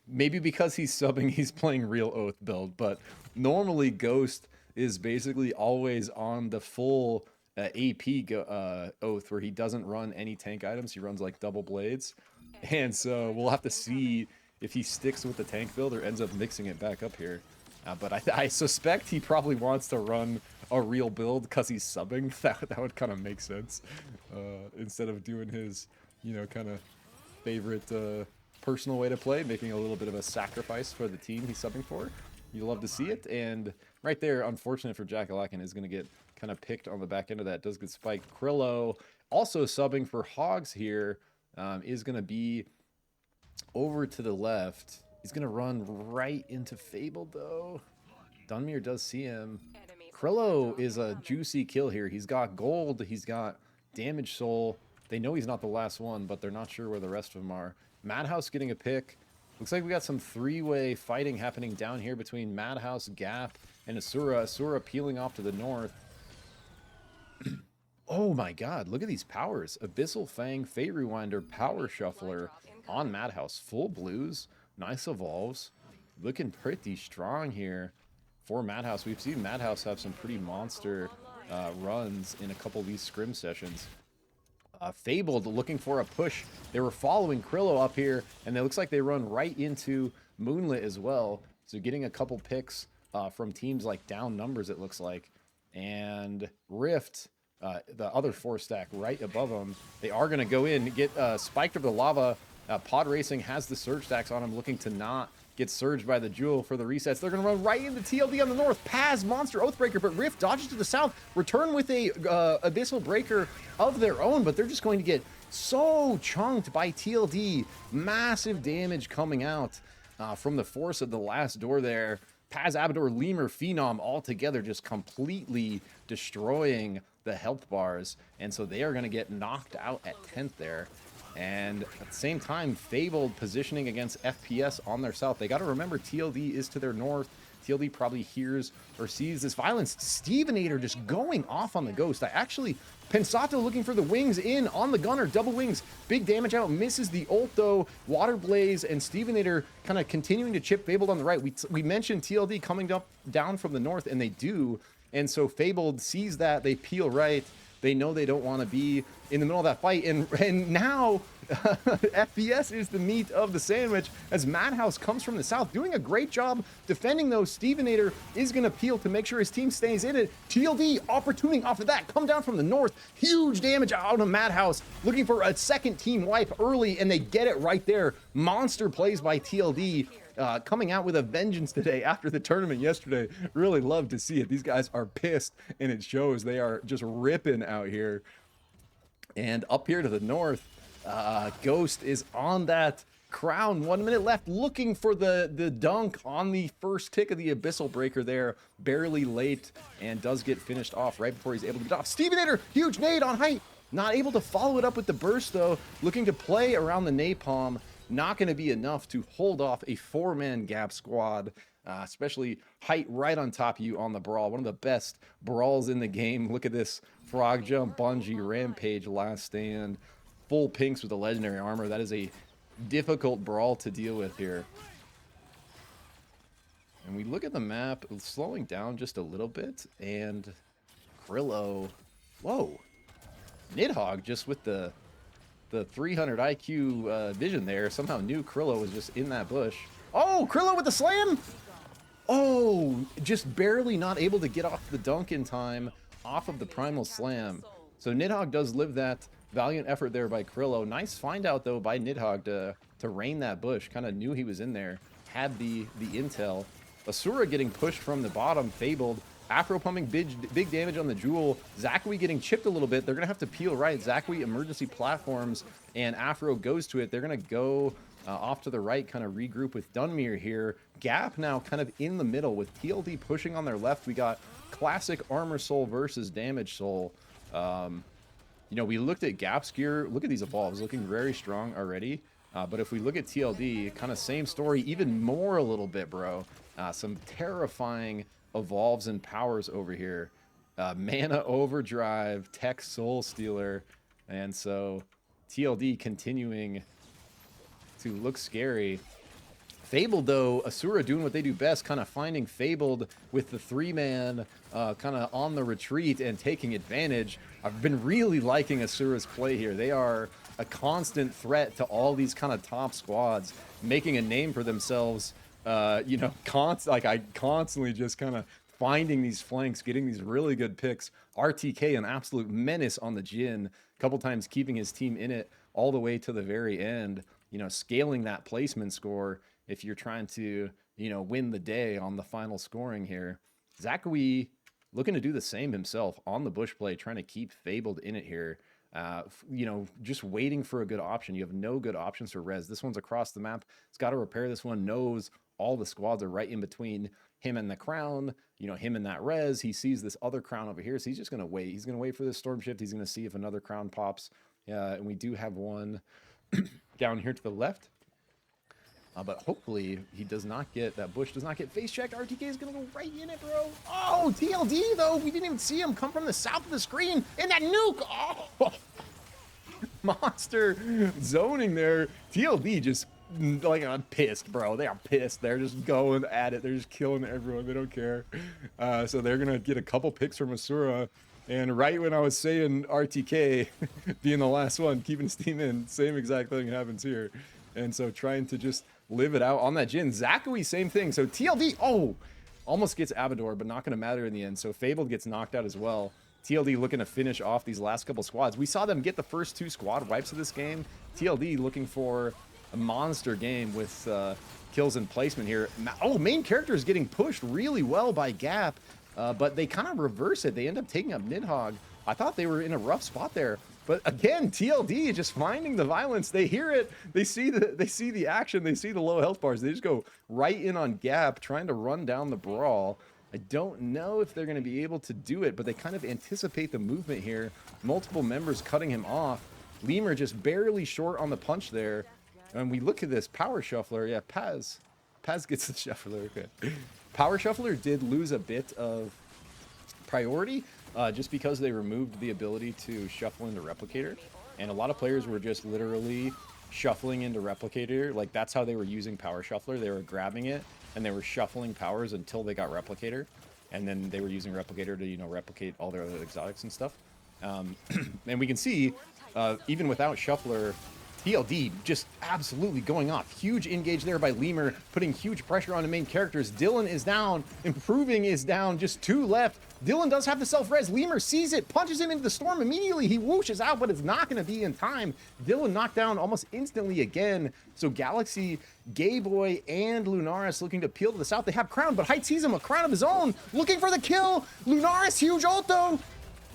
Maybe because he's subbing, he's playing real oath build, but normally Ghost is basically always on the full AP oath, where he doesn't run any tank items. He runs like double blades, and so we'll have to see if he sticks with the tank build or ends up mixing it back up here. But I suspect he probably wants to run a real build because he's subbing. That would kind of make sense, instead of doing his, you know, kind of favorite personal way to play, making a little bit of a sacrifice for the team he's subbing for. You love to see it. And right there, unfortunate for Jackalakan, is going to get kind of picked on the back end of that. Does get spiked. Krillo also subbing for Hogs here, is going to be over to the left. He's going to run right into Fabled, though. Dunmere does see him. Krillo is a juicy kill here. He's got gold. He's got damage soul. They know he's not the last one, but they're not sure where the rest of them are. Madhouse getting a pick. Looks like we got some 3-way fighting happening down here between Madhouse, Gap, and Asura. Asura peeling off to the north. Oh my god, look at these powers. Abyssal Fang, Fate Rewinder, Power Shuffler on Madhouse. Full blues. Nice evolves. Looking pretty strong here for Madhouse. We've seen Madhouse have some pretty monster runs in a couple of these scrim sessions. Fabled looking for a push. They were following Krillo up here, and it looks like they run right into Moonlit as well. So getting a couple picks from teams like down numbers, it looks like. And Rift, the other 4-stack right above them, they are going to go in, get spiked over the lava. Pod Racing has the surge stacks on him, looking to not get surged by the Jewel for the resets. They're going to run right into TLD on the north. Paz, Monster Oathbreaker, but Rift dodges to the south. Return with a Abyssal Breaker of their own, but they're just going to get so chunked by TLD. Massive damage coming out from the force of the last door there. Paz, Abador, Lemur, Phenom all together just completely destroying the health bars. And so they are going to get knocked out at 10th there. And at the same time, Fabled positioning against FPS on their south. They got to remember TLD is to their north. TLD probably hears or sees this violence. Stevenator just going off on the Ghost. Pensato looking for the wings in on the Gunner. Double wings. Big damage out. Misses the ult though. Water Blaze and Stevenator kind of continuing to chip Fabled on the right. We mentioned TLD coming up down from the north, and they do. And so Fabled sees that. They peel right. They know they don't want to be in the middle of that fight. And now FPS is the meat of the sandwich as Madhouse comes from the south, doing a great job defending those. Stevenator is going to peel to make sure his team stays in it. TLD opportunity off of that. Come down from the north. Huge damage out of Madhouse. Looking for a second team wipe early, and they get it right there. Monster plays by TLD. Coming out with a vengeance today after the tournament yesterday. Really love to see it. These guys are pissed, and it shows. They are just ripping out here. And up here to the north, Ghost is on that Crown, 1 minute left, looking for the dunk on the first tick of the Abyssal Breaker there. Barely late, and does get finished off right before he's able to get off. Stevenator, huge nade on height. Not able to follow it up with the burst, though. Looking to play around the napalm. Not going to be enough to hold off a 4-man gap squad. Especially height right on top of you on the brawl. One of the best brawls in the game. Look at this frog jump, bungee, rampage, last stand. Full pinks with the legendary armor. That is a difficult brawl to deal with here. And we look at the map, slowing down just a little bit. And Krillo, whoa. Nidhogg just with the 300 IQ vision there. Somehow knew Krillo was just in that bush. Oh, Krillo with the slam! Oh, just barely not able to get off the dunk in time off of the primal slam. So Nidhogg does live that. Valiant effort there by Krillo. Nice find out though by Nidhogg to rain that bush. Kind of knew he was in there. Had the intel. Asura getting pushed from the bottom. Fabled. Afro pumping big damage on the Jewel. Zakui getting chipped a little bit. They're going to have to peel right. Zakui emergency platforms and Afro goes to it. They're going to go off to the right, kind of regroup with Dunmere here. Gap now kind of in the middle with TLD pushing on their left. We got classic Armor Soul versus Damage Soul. You know, we looked at Gap's gear. Look at these evolves, looking very strong already. But if we look at TLD, kind of same story, even more a little bit, bro. Some terrifying evolves and powers over here. Mana Overdrive, Tech Soul Stealer. And so TLD continuing to look scary. Fabled, though, Asura doing what they do best, kind of finding Fabled with the 3-man kind of on the retreat and taking advantage. I've been really liking Asura's play here. They are a constant threat to all these kind of top squads, making a name for themselves. You know, constantly just kind of finding these flanks, getting these really good picks. RTK, an absolute menace on the Jhin, a couple times keeping his team in it all the way to the very end. You know, scaling that placement score if you're trying to, you know, win the day on the final scoring here. Zakui looking to do the same himself on the bush play, trying to keep Fabled in it here. You know, just waiting for a good option. You have no good options for res. This one's across the map. It's got to repair this one. Knows all the squads are right in between him and the crown, you know, him and that res. He sees this other crown over here, so he's just going to wait. He's going to wait for this storm shift. He's going to see if another crown pops. And we do have one down here to the left. But hopefully he does not get, that bush does not get face checked. RTK is going to go right in it, bro. Oh, TLD, though. We didn't even see him come from the south of the screen. And that nuke. Oh, monster zoning there. TLD just, like, I'm pissed, bro. They are pissed. They're just going at it. They're just killing everyone. They don't care. So they're going to get a couple picks from Asura. And right when I was saying RTK being the last one, keeping steam in, same exact thing happens here. And so trying to just live it out on that Jhin. Zakui, same thing. So TLD, oh, almost gets Abador, but not going to matter in the end. So Fabled gets knocked out as well. TLD looking to finish off these last couple squads. We saw them get the first 2 squad wipes of this game. TLD looking for a monster game with kills and placement here. Oh, main character is getting pushed really well by Gap, but they kind of reverse it. They end up taking up Nidhogg. I thought they were in a rough spot there. But again, TLD just finding the violence. They hear it. They see the action. They see the low health bars. They just go right in on Gap, trying to run down the brawl. I don't know if they're going to be able to do it, but they kind of anticipate the movement here. Multiple members cutting him off. Lemur just barely short on the punch there. And we look at this power shuffler. Yeah, Paz gets the shuffler. Okay. Power shuffler did lose a bit of priority. Just because they removed the ability to shuffle into Replicator. And a lot of players were just literally shuffling into Replicator. Like, that's how they were using Power Shuffler. They were grabbing it, and they were shuffling powers until they got Replicator. And then they were using Replicator to, you know, replicate all their other exotics and stuff. And we can see, even without Shuffler, TLD just absolutely going off. Huge engage there by Lemur, putting huge pressure on the main characters. Dylan is down. Improving is down. Just 2 left. Dylan does have the self-res. Lemur sees it, punches him into the storm immediately. He whooshes out, but it's not going to be in time. Dylan knocked down almost instantly again. So Galaxy, Gayboy, and Lunaris looking to peel to the south. They have Crown, but Height sees him, a Crown of his own, looking for the kill. Lunaris, huge ult though.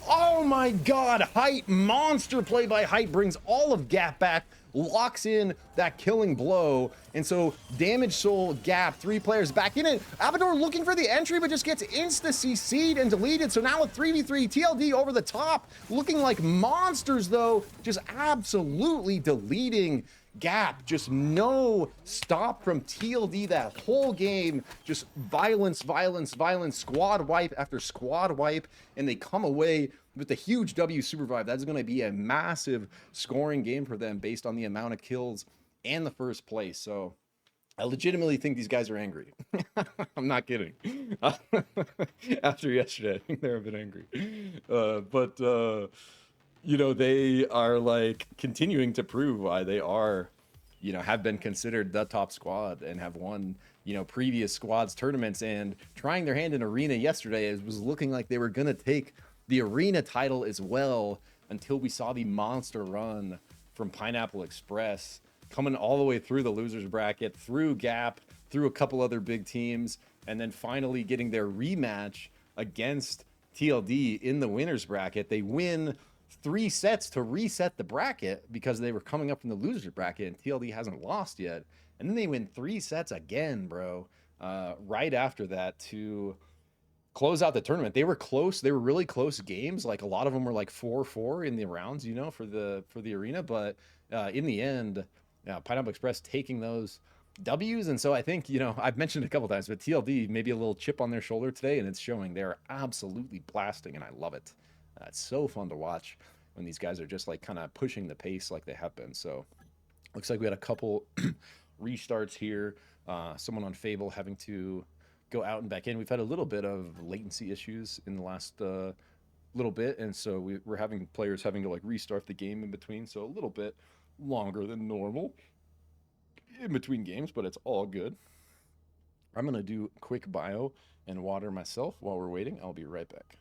Oh my god, Height, monster play by Height, brings all of Gap back, locks in that killing blow, and so Damage Soul, Gap, 3 players back in it. Abador looking for the entry, but just gets insta-CC'd and deleted, so now with 3v3, TLD over the top, looking like monsters though, just absolutely deleting Gap. Just no stop from TLD that whole game. Just violence, violence, violence, squad wipe after squad wipe, and they come away with a huge W. SUPERVIVE. That's going to be a massive scoring game for them based on the amount of kills and the first place. So I legitimately think these guys are angry. I'm not kidding. After yesterday, I think they're a bit angry. But you know, they are like continuing to prove why they are, you know, have been considered the top squad and have won, you know, previous squads tournaments, and trying their hand in arena yesterday. It was looking like they were going to take the arena title as well until we saw the monster run from Pineapple Express coming all the way through the losers bracket, through Gap, through a couple other big teams, and then finally getting their rematch against TLD in the winners bracket. They win 3 sets to reset the bracket because they were coming up from the loser bracket and TLD hasn't lost yet. And then they win 3 sets again, bro, right after that to close out the tournament. They were close. They were really close games. Like a lot of them were like 4-4 in the rounds, you know, for the arena. But in the end, Pineapple Express taking those W's. And so I think, you know, I've mentioned it a couple times, but TLD, maybe a little chip on their shoulder today, and it's showing. They're absolutely blasting, and I love it. It's so fun to watch when these guys are just like kind of pushing the pace like they have been. So looks like we had a couple restarts here. Someone on Fable having to go out and back in. We've had a little bit of latency issues in the last little bit, and so we're having players having to like restart the game in between, so a little bit longer than normal in between games, but it's all good. I'm gonna do a quick bio and water myself while we're waiting. I'll be right back.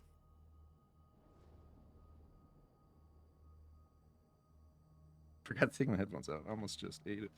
Forgot to take my headphones out. I almost just ate it.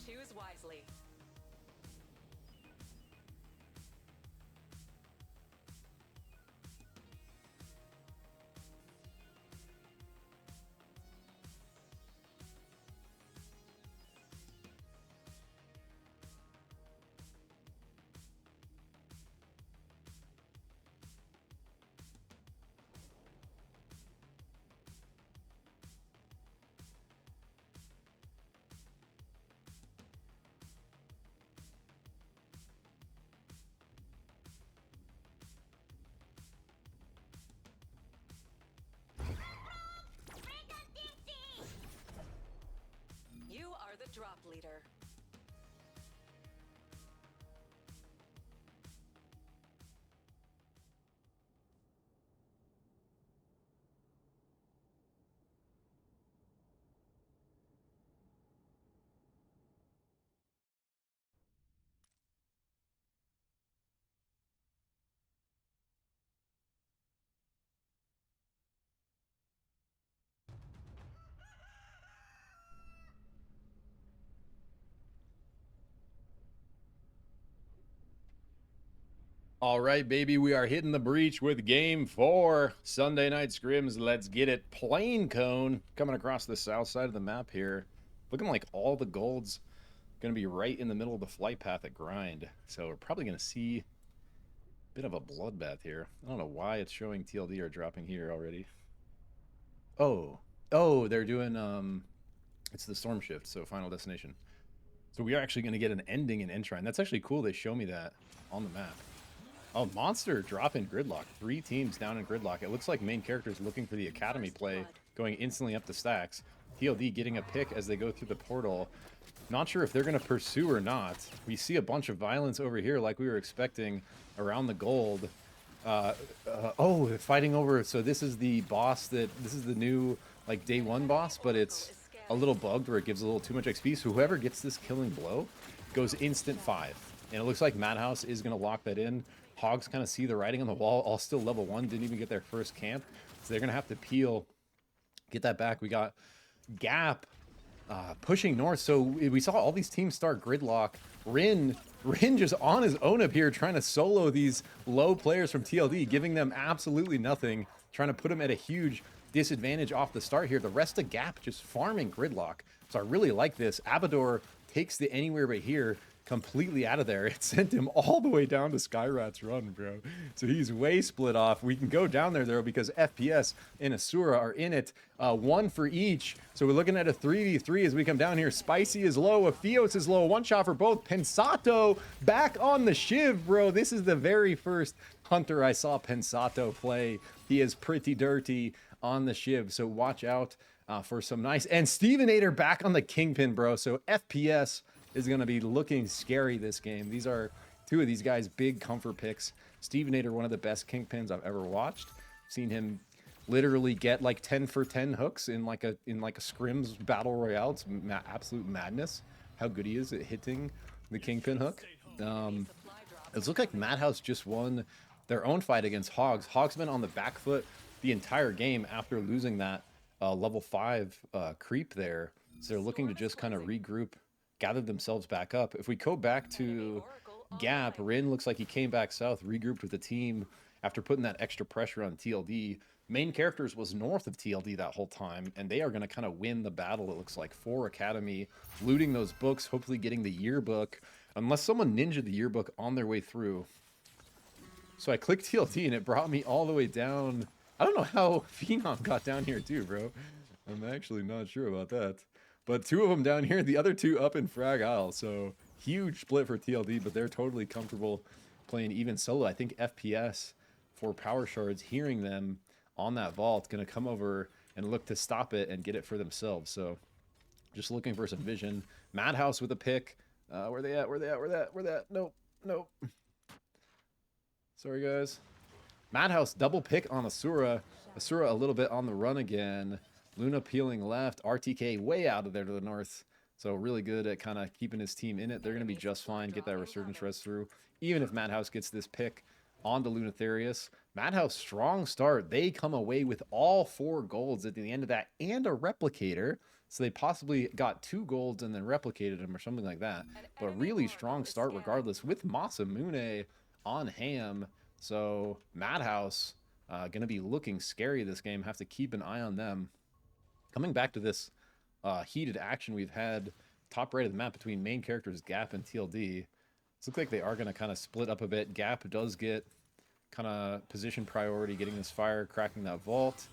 Choose wisely. You are the drop leader. All right, baby, we are hitting the breach with game 4. Sunday night scrims. Let's get it. Plane cone coming across the south side of the map here. Looking like all the gold's going to be right in the middle of the flight path at grind. So we're probably going to see a bit of a bloodbath here. I don't know why it's showing TLD are dropping here already. Oh, they're doing, it's the storm shift, so final destination. So we are actually going to get an ending in Entrine. That's actually cool. They show me that on the map. Oh, Monster drop in Gridlock. 3 teams down in Gridlock. It looks like main character is looking for the Academy play, going instantly up the stacks. TLD getting a pick as they go through the portal. Not sure if they're going to pursue or not. We see a bunch of violence over here like we were expecting around the gold. Oh, they're fighting over. So this is the boss this is the new like day 1 boss, but it's a little bugged where it gives a little too much XP. So whoever gets this killing blow goes instant 5. And it looks like Madhouse is going to lock that in. Hogs kind of see the writing on the wall, all still level 1, didn't even get their first camp. So they're going to have to peel, get that back. We got Gap pushing north. So we saw all these teams start gridlock. Rin just on his own up here trying to solo these low players from TLD, giving them absolutely nothing, trying to put them at a huge disadvantage off the start here. The rest of Gap just farming gridlock. So I really like this. Abador takes the anywhere but here completely out of there. It sent him all the way down to Skyrat's run, bro. So he's way split off. We can go down there though because FPS and Asura are in it, 1 for each. So we're looking at a 3v3 as we come down here. Spicy is low, Afios is low, 1 shot for both. Pensato back on the Shiv, bro. This is the very first Hunter I saw Pensato play. He is pretty dirty on the Shiv, so watch out for some nice. And Stevenator back on the Kingpin, bro. So FPS is going to be looking scary this game. These are 2 of these guys' big comfort picks. Stevenator, one of the best Kingpins I've ever watched. Seen him literally get like 10 for 10 hooks in like a Scrims battle royale. It's absolute madness how good he is at hitting the Kingpin hook. It looks like Madhouse just won their own fight against Hogs. Hogs been on the back foot the entire game after losing that level 5 creep there. So they're looking to just kind of regroup, gather themselves back up. If we go back to Gap, Rin looks like he came back south, regrouped with the team after putting that extra pressure on TLD. Main characters was north of TLD that whole time, and they are going to kind of win the battle, it looks like, for Academy, looting those books, hopefully getting the yearbook, unless someone ninja the yearbook on their way through. So I clicked TLD, and it brought me all the way down. I don't know how Phenom got down here too, bro. I'm actually not sure about that. But 2 of them down here, the other 2 up in Frag Isle. So huge split for TLD, but they're totally comfortable playing even solo. I think FPS for Power Shards, hearing them on that vault, going to come over and look to stop it and get it for themselves. So just looking for some vision. Madhouse with a pick. Where they at? Where they at? Where that? Where that? Nope. Nope. Sorry, guys. Madhouse double pick on Asura. Asura a little bit on the run again. Luna peeling left. RTK way out of there to the north. So really good at kind of keeping his team in it. They're going to be just fine. Get that Resurgence Res through. Even if Madhouse gets this pick onto Lunatherius. Madhouse, strong start. They come away with all 4 golds at the end of that and a replicator. So they possibly got 2 golds and then replicated them or something like that. But really strong start regardless with Masamune on Ham. So Madhouse going to be looking scary this game. Have to keep an eye on them. Coming back to this heated action we've had top right of the map between main characters Gap and TLD. It looks like they are going to kind of split up a bit. Gap does get kind of position priority, getting this fire, cracking that vault,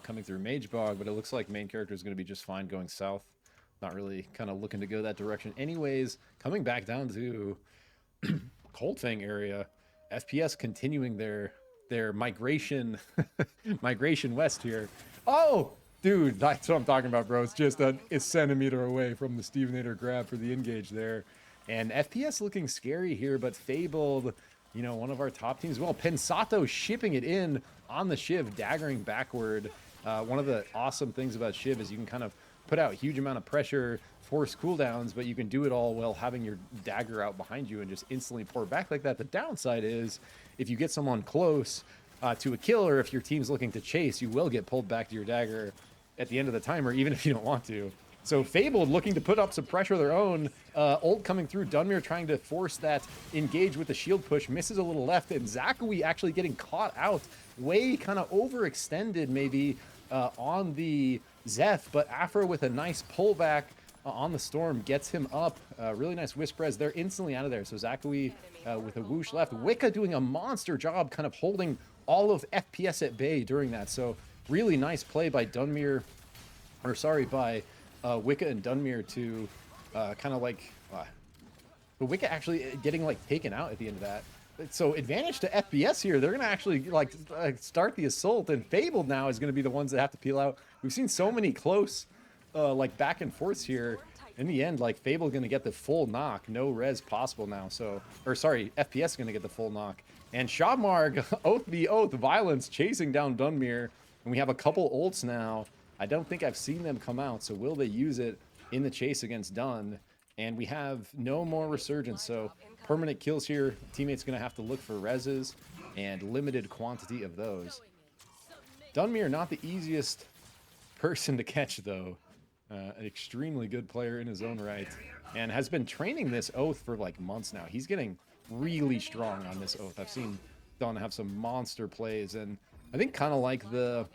coming through Mage Bog, but it looks like main character is going to be just fine going south. Not really kind of looking to go that direction. Anyways, coming back down to Cold Fang area, FPS continuing their migration migration west here. Oh! Dude, that's what I'm talking about, bro. It's just a centimeter away from the Stevenator grab for the engage there. And FPS looking scary here, but Fabled, you know, one of our top teams. Well, Pensato shipping it in on the Shiv, daggering backward. One of the awesome things about Shiv is you can kind of put out a huge amount of pressure, force cooldowns, but you can do it all while having your dagger out behind you and just instantly pour back like that. The downside is if you get someone close to a kill, or if your team's looking to chase, you will get pulled back to your dagger at the end of the timer, even if you don't want to. So Fabled looking to put up some pressure of their own. Ult coming through. Dunmere trying to force that engage with the shield push. Misses a little left. And Zakawi actually getting caught out. Way kind of overextended maybe on the Zeph. But Afro with a nice pullback on the Storm gets him up. Really nice Whispres. They're instantly out of there. So Zakawi with a whoosh left. Wicca doing a monster job kind of holding all of FPS at bay during that. So really nice play by Dunmere, or sorry, by Wicca and Dunmere to kind of like, but Wicca actually getting like taken out at the end of that. So advantage to FPS here. They're going to actually like start the assault, and Fabled now is going to be the ones that have to peel out. We've seen so many close like back and forth here. In the end, like Fable gonna get the full knock, no res possible now. So, or sorry, FPS gonna get the full knock, and Shotmarg, oath the oath, violence chasing down Dunmere, and we have a couple ults now. I don't think I've seen them come out, so will they use it in the chase against Dun? And we have no more resurgence, so permanent kills here. Teammates gonna have to look for reses and limited quantity of those. Dunmere not the easiest person to catch though. An extremely good player in his own right, and has been training this oath for like months now. He's getting really strong on this oath. I've seen Don have some monster plays, and I think kind of like the,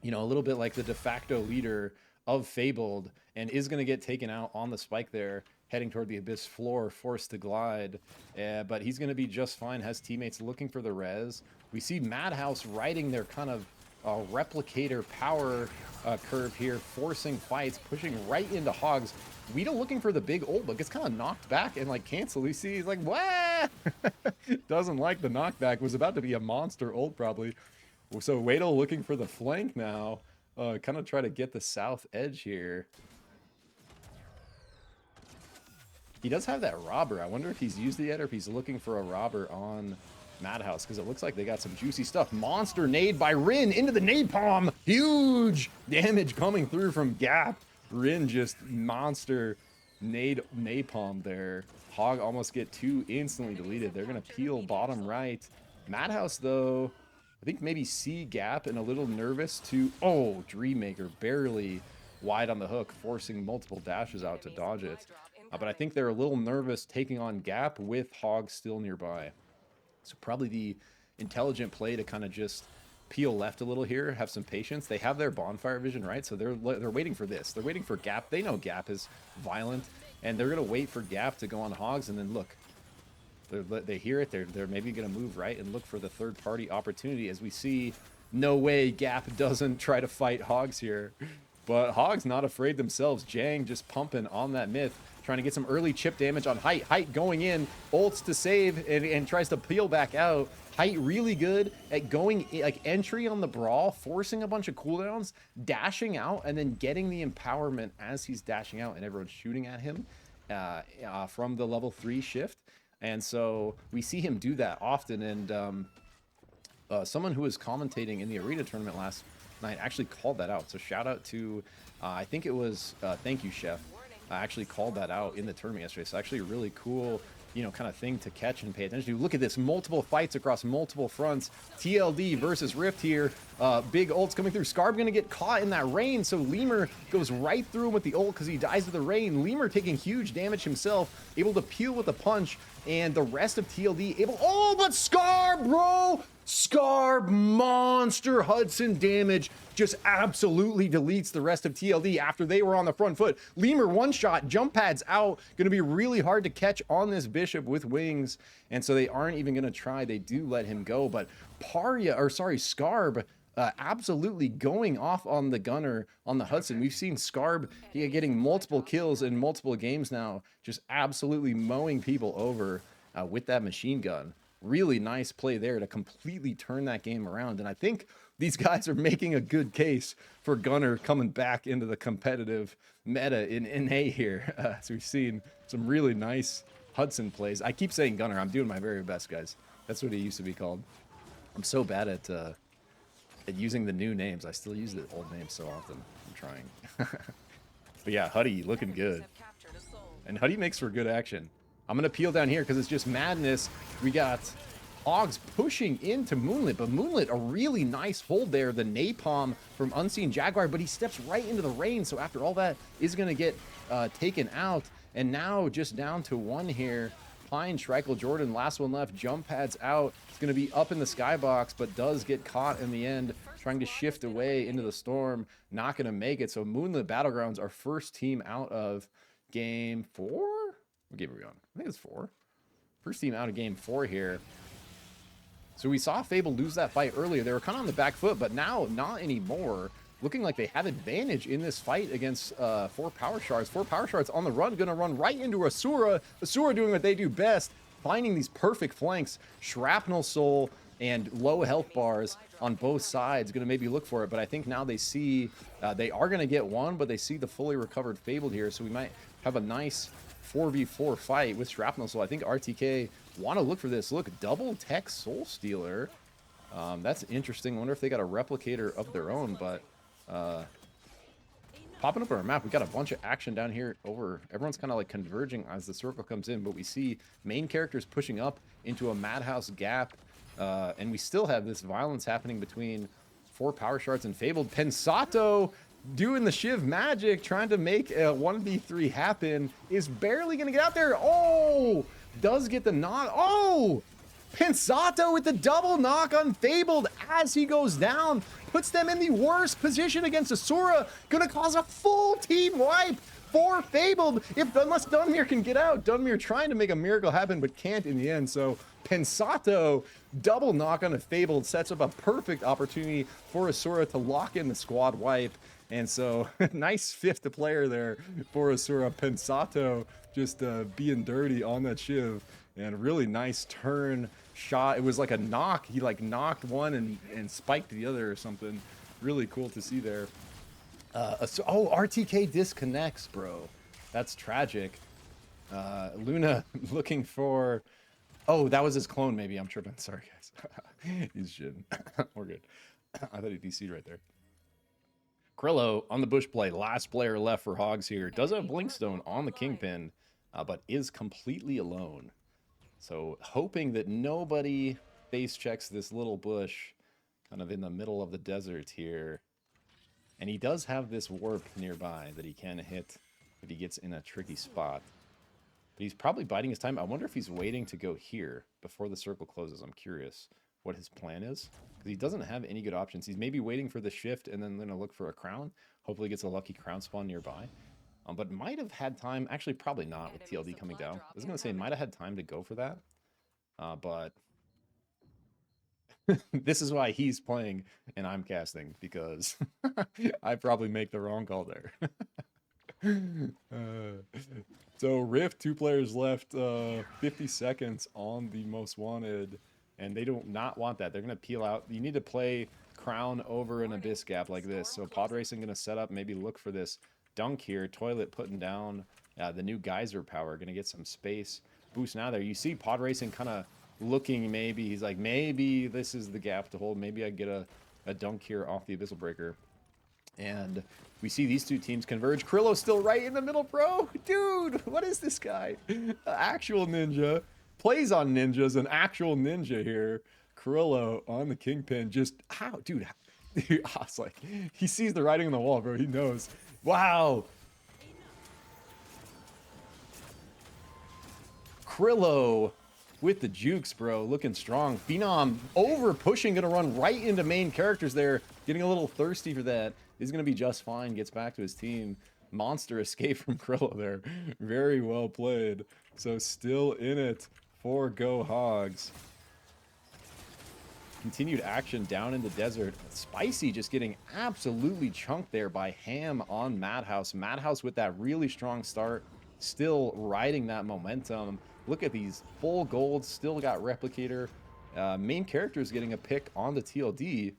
you know, a little bit like the de facto leader of Fabled, and is going to get taken out on the spike there, heading toward the Abyss floor, forced to glide. But he's going to be just fine, has teammates looking for the res. We see Madhouse riding their kind of replicator power curve here, forcing fights, pushing right into Hogs. Weedle looking for the big ult, but gets kind of knocked back and like canceled. You see, he's like, what? Doesn't like the knockback. Was about to be a monster ult probably. So Weidel looking for the flank now. Kind of try to get the south edge here. He does have that robber. I wonder if he's used it yet or if he's looking for a robber on Madhouse, because it looks like they got some juicy stuff. Monster nade by Rin into the napalm. Huge damage coming through from Gap. Rin just monster nade napalm there. Hog almost get 2 instantly deleted. They're going to peel bottom right. Madhouse, though, I think maybe see Gap and a little nervous to... Oh, Dreammaker barely wide on the hook, forcing multiple dashes out to dodge it. But I think they're a little nervous taking on Gap with Hog still nearby. So probably the intelligent play to kind of just peel left a little here, have some patience. They have their bonfire vision, right? So they're waiting for this. They're waiting for Gap. They know Gap is violent, and they're going to wait for Gap to go on Hogs, and then look. They hear it. They're maybe going to move right and look for the third-party opportunity, as we see no way Gap doesn't try to fight Hogs here. But Hogs not afraid themselves. Jang just pumping on that myth, trying to get some early chip damage on Height. Height going in, ults to save, and tries to peel back out. Height really good at going, like, entry on the brawl, forcing a bunch of cooldowns, dashing out, and then getting the empowerment as he's dashing out, and everyone's shooting at him from the level 3 shift. And so we see him do that often, and someone who was commentating in the arena tournament last night actually called that out. So shout out to, I think it was, thank you, Chef. I actually called that out in the tournament yesterday. So actually a really cool, you know, kind of thing to catch and pay attention to. Look at this, multiple fights across multiple fronts. TLD versus Rift here. Big ults coming through. Scarb gonna get caught in that rain, so Lemur goes right through him with the ult because he dies to the rain. Lemur taking huge damage himself, able to peel with a punch, and the rest of TLD able... Oh, but Scarb, bro! Scarb, monster Hudson damage, just absolutely deletes the rest of TLD after they were on the front foot. Lemur one shot, jump pads out, gonna be really hard to catch on this Bishop with wings, and so they aren't even gonna try. They do let him go, but Scarb absolutely going off on the gunner on the Hudson. We've seen Scarb getting multiple kills in multiple games now, just absolutely mowing people over with that machine gun. Really nice play there to completely turn that game around. And I think these guys are making a good case for Gunner coming back into the competitive meta in NA here. So we've seen some really nice Hudson plays. I keep saying Gunner. I'm doing my very best, guys. That's what he used to be called. I'm so bad at using the new names. I still use the old names so often. I'm trying. But yeah, Huddy looking good. And Huddy makes for good action. I'm going to peel down here because it's just madness. We got Hogs pushing into Moonlit, but Moonlit, a really nice hold there. The napalm from Unseen Jaguar, but he steps right into the rain. So after all that is going to get taken out. And now just down to 1 here. Pine, Shrikle, Jordan, last one left. Jump pads out. It's going to be up in the skybox, but does get caught in the end. Trying to shift away into the storm. Not going to make it. So Moonlit Battlegrounds, our first team out of game 4? What game are we on? I think it's 4. First team out of game 4 here. So we saw Fable lose that fight earlier. They were kind of on the back foot, but now not anymore. Looking like they have advantage in this fight against 4 Power Shards. 4 Power Shards on the run, gonna run right into Asura. Asura doing what they do best, finding these perfect flanks. Shrapnel Soul and low health bars on both sides. Going to maybe look for it, but I think now they see they are going to get one, but they see the fully recovered Fabled here, so we might have a nice 4v4 fight with Shrapnel. So I think RTK want to look for this. Look, double tech Soul Stealer. That's interesting. I wonder if they got a replicator of their own, but popping up on our map, we got a bunch of action down here over. Everyone's kind of like converging as the circle comes in, but we see main characters pushing up into a Madhouse gap, and we still have this violence happening between 4 Power Shards and Fabled. Pensato doing the Shiv magic, trying to make a 1v3 happen, is barely going to get out there. Oh, does get the knock. Oh, Pensato with the double knock on Fabled as he goes down, puts them in the worst position against Asura. Gonna cause a full team wipe for Fabled unless Dunmere can get out. Dunmere trying to make a miracle happen but can't in the end. So Pensato double knock on a Fabled sets up a perfect opportunity for Asura to lock in the squad wipe. And so nice 5th player there for Asura. Pensato just being dirty on that Shiv. And really nice turn shot. It was like a knock. He like knocked one and spiked the other or something. Really cool to see there. Oh, RTK disconnects, bro. That's tragic. Luna looking for... Oh, that was his clone maybe. I'm tripping. Sorry, guys. He's shitting. We're good. I thought he DC'd right there. Krillo on the bush play. Last player left for Hogs here. Does have Blinkstone on the Kingpin, but is completely alone. So hoping that nobody face checks this little bush kind of in the middle of the desert here. And he does have this warp nearby that he can hit if he gets in a tricky spot. But he's probably biding his time. I wonder if he's waiting to go here before the circle closes. I'm curious what his plan is, because he doesn't have any good options. He's maybe waiting for the shift and then going to look for a crown. Hopefully gets a lucky crown spawn nearby. But might have had time, actually probably not with TLD coming down. I was going to say might have had time to go for that, but this is why he's playing and I'm casting, because I probably make the wrong call there. So Rift, 2 players left, 50 seconds on the most wanted, and they do not want that. They're going to peel out. You need to play crown over an abyss gap like this. So Pod Racing going to set up, maybe look for this dunk here. Toilet putting down the new geyser power, gonna get some space boost now there. You see Pod Racing kind of looking, maybe he's like, maybe this is the gap to hold, maybe I get a dunk here off the Abyssal Breaker. And we see these 2 teams converge. Krillo's still right in the middle, bro. Dude, what is this guy? Actual ninja, plays on ninjas, an actual ninja here. Krillo on the Kingpin, just how, dude, I was like, he sees the writing on the wall, bro. He knows. Wow. Krillo with the jukes, bro. Looking strong. Phenom over pushing, gonna run right into main characters there. Getting a little thirsty for that. He's gonna be just fine. Gets back to his team. Monster escape from Krillo there. Very well played. So still in it for Go Hogs. Continued action down in the desert. Spicy just getting absolutely chunked there by Ham on Madhouse. Madhouse with that really strong start, still riding that momentum. Look at these full golds, still got replicator. Main characters getting a pick on the TLD.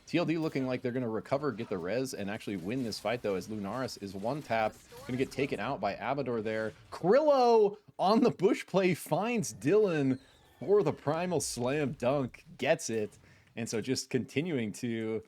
TLD looking like they're going to recover, get the res, and actually win this fight, though, as Lunaris is one tap. Going to get taken out by Abador there. Krillo on the bush play finds Dylan for the primal slam dunk, gets it. And so just continuing to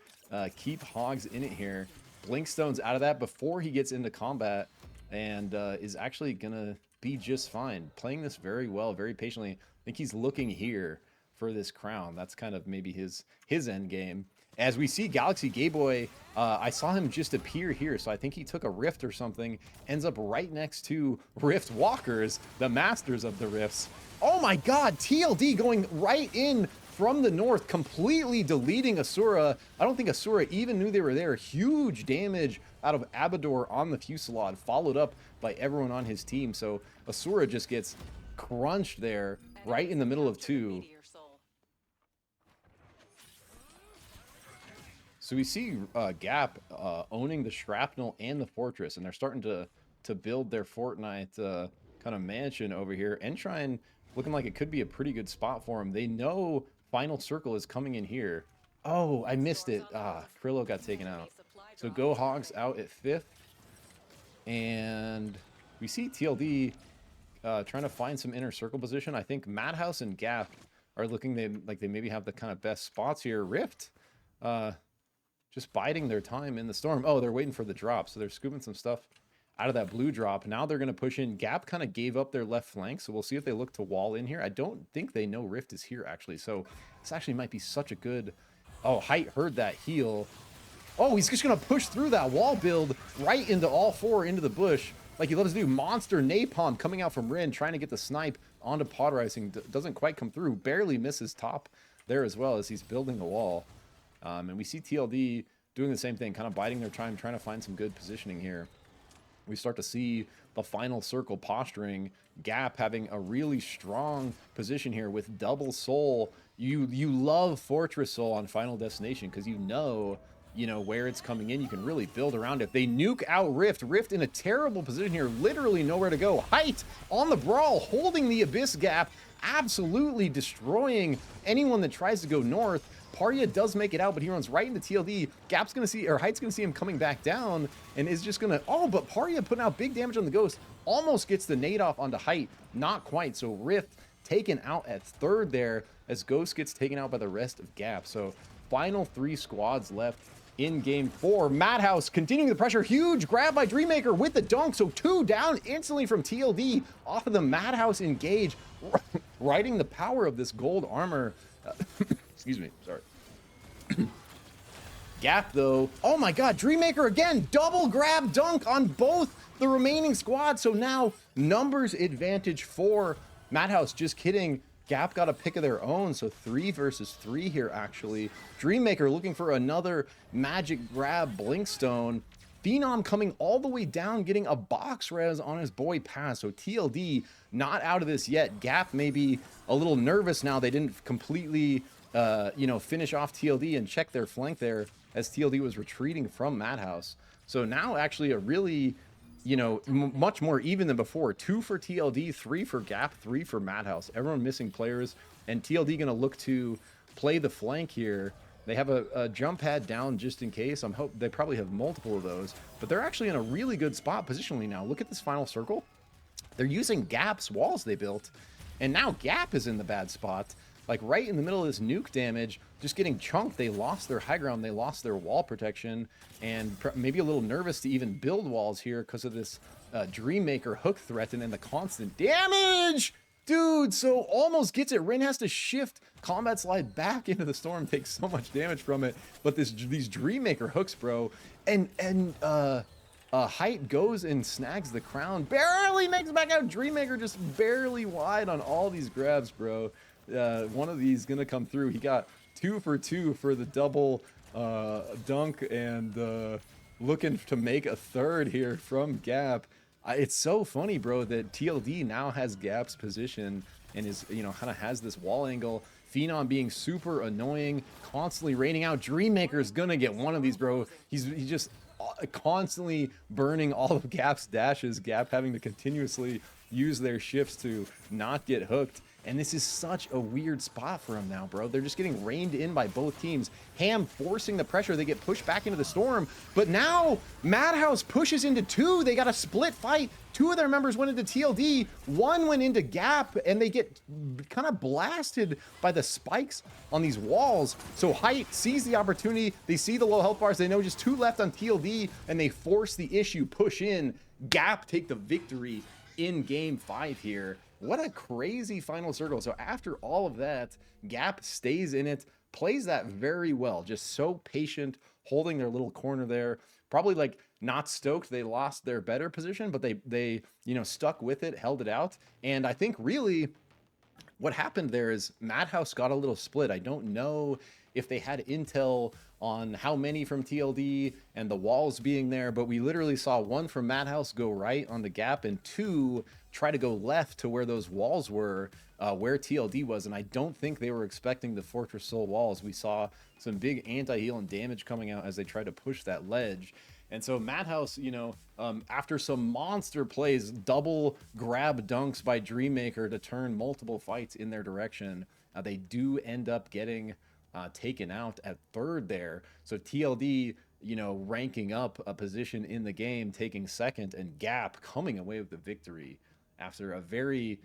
keep Hogs in it here. Blinkstone's out of that before he gets into combat, and is actually going to be just fine. Playing this very well, very patiently. I think he's looking here for this crown. That's kind of maybe his end game. As we see Galaxy Gayboy, I saw him just appear here, so I think he took a rift or something. Ends up right next to Rift Walkers, the masters of the rifts. Oh my god, TLD going right in from the north, completely deleting Asura. I don't think Asura even knew they were there. Huge damage out of Abador on the Fusillade, followed up by everyone on his team. So Asura just gets crunched there, right in the middle of 2. So we see Gap owning the Shrapnel and the Fortress, and they're starting to build their Fortnite kind kind of mansion over here. Enshrine looking like it could be a pretty good spot for him. They know final circle is coming in here. Oh, I missed it. Krillo got taken out. So Go Hogs out at 5th. And we see TLD trying to find some inner circle position. I think Madhouse and Gap are looking like they maybe have the kind of best spots here. Rift just biding their time in the storm. Oh, they're waiting for the drop. So they're scooping some stuff out of that blue drop. Now they're going to push in. Gap kind of gave up their left flank. So we'll see if they look to wall in here. I don't think they know Rift is here, actually. So this actually might be such a good... Oh, Height heard that heal. Oh, he's just going to push through that wall build right into all four, into the bush. Like he loves to do. Monster Napalm coming out from Rin, trying to get the snipe onto Podrising. Doesn't quite come through. Barely misses top there as well as he's building the wall. And we see TLD doing the same thing, kind of biding their time, trying to find some good positioning here. We start to see the final circle posturing. Gap having a really strong position here with double soul. You love Fortress Soul on Final Destination because you know where it's coming in. You can really build around it. They nuke out Rift. Rift in a terrible position here, literally nowhere to go. Height on the brawl, holding the Abyss Gap, absolutely destroying anyone that tries to go north. Parya does make it out, but he runs right into TLD. Gap's gonna see, or Height's gonna see him coming back down, and is just gonna, oh, but Parya putting out big damage on the Ghost, almost gets the nade off onto Height, not quite. So Rift taken out at 3rd there, as Ghost gets taken out by the rest of Gap. So final 3 squads left in game 4. Madhouse continuing the pressure, huge grab by Dreammaker with the dunk, so 2 down instantly from TLD off of the Madhouse engage, riding the power of this gold armor. Excuse me, sorry. Gap though, oh my god, Dreammaker again, double grab dunk on both the remaining squads. So now numbers advantage for Madhouse. Just kidding, Gap got a pick of their own, so 3 versus 3 here actually. Dreammaker looking for another magic grab Blinkstone. Phenom coming all the way down, getting a box res on his boy Pass. So TLD not out of this yet. Gap may be a little nervous now. They didn't completely finish off TLD and check their flank there as TLD was retreating from Madhouse. So now actually a really, much more even than before. 2 for TLD, 3 for Gap, 3 for Madhouse. Everyone missing players, and TLD gonna look to play the flank here. They have a jump pad down just in case. They probably have multiple of those, but they're actually in a really good spot positionally now. Look at this final circle. They're using Gap's walls they built, and now Gap is in the bad spot. Like right in the middle of this nuke damage, just getting chunked. They lost their high ground, they lost their wall protection, and maybe a little nervous to even build walls here because of this Dreammaker hook threat and then the constant damage. Dude, so almost gets it. Rin has to shift combat slide back into the storm, takes so much damage from it. But these Dreammaker hooks, bro, and Height goes and snags the crown, barely makes it back out. Dreammaker just barely wide on all these grabs, bro. One of these gonna come through. He got 2 for 2 for the double dunk, and looking to make a 3rd here from Gap. It's so funny, bro, that TLD now has Gap's position and is, kind of has this wall angle. Phenom being super annoying, constantly raining out. Dreammaker's gonna get one of these, bro. He's just constantly burning all of Gap's dashes. Gap having to continuously use their shifts to not get hooked. And this is such a weird spot for him now, bro. They're just getting reined in by both teams. Ham forcing the pressure. They get pushed back into the storm. But now Madhouse pushes into 2. They got a split fight. 2 of their members went into TLD. 1 went into Gap, and they get kind of blasted by the spikes on these walls. So Height sees the opportunity. They see the low health bars. They know just 2 left on TLD, and they force the issue, push in. Gap take the victory in game 5 here. What a crazy final circle. So after all of that, Gap stays in it, plays that very well. Just so patient, holding their little corner there. Probably like not stoked they lost their better position, but they stuck with it, held it out. And I think really what happened there is Madhouse got a little split. I don't know if they had intel on how many from TLD and the walls being there, but we literally saw 1 from Madhouse go right on the Gap, and 2 try to go left to where those walls were, where TLD was. And I don't think they were expecting the Fortress Soul walls. We saw some big anti-heal and damage coming out as they tried to push that ledge. And so Madhouse, after some monster plays, double grab dunks by Dreammaker to turn multiple fights in their direction, they do end up getting taken out at third there. So TLD, ranking up a position in the game, taking second, and Gap coming away with the victory after a very,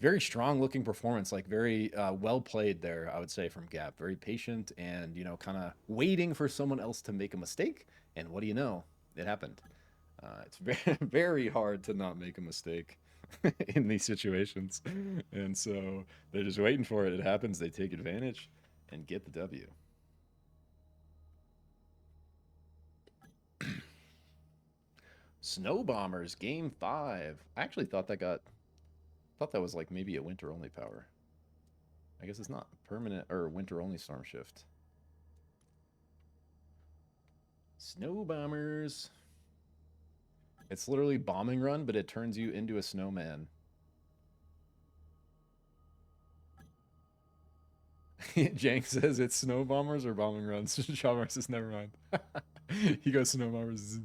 very strong looking performance, like very well played there, I would say, from Gap. Very patient and, kind of waiting for someone else to make a mistake. And what do you know? It happened. It's very, very hard to not make a mistake in these situations. And so they're just waiting for it. It happens. They take advantage and get the W. Snow Bombers, game 5. I actually thought that was like maybe a winter only power. I guess it's not permanent or winter only storm shift. Snow Bombers. It's literally bombing run, but it turns you into a snowman. Jank says it's snow bombers or bombing runs. Chalmers says never mind. He goes snow bombers.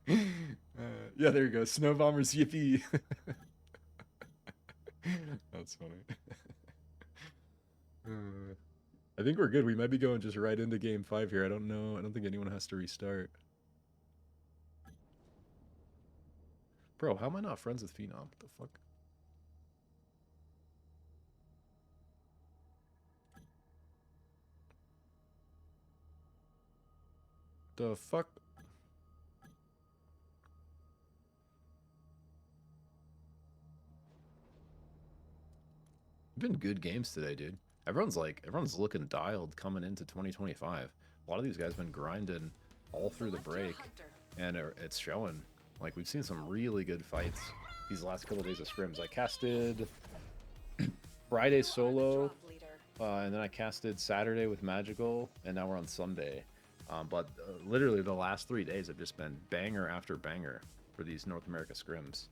Yeah, there you go. Snow bombers, yippee. That's funny. I think we're good. We might be going just right into game 5 here. I don't know. I don't think anyone has to restart. Bro, how am I not friends with Phenom? What the fuck? The fuck? Been good games today, dude. Everyone's looking dialed coming into 2025. A lot of these guys been grinding all through the break, and it's showing. Like, we've seen some really good fights these last couple of days of scrims. I casted Friday solo, and then I casted Saturday with Magical, and now we're on Sunday. But literally the last 3 days have just been banger after banger for these North America scrims.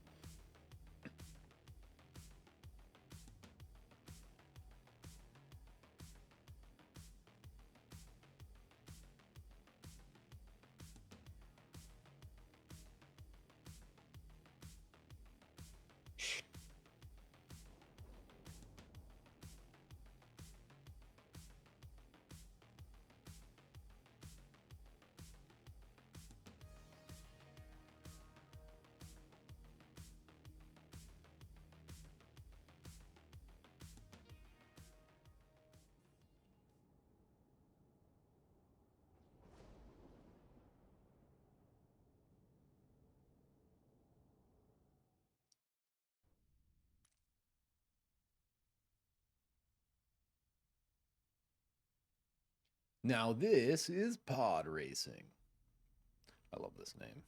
Now this is pod racing. I love this name.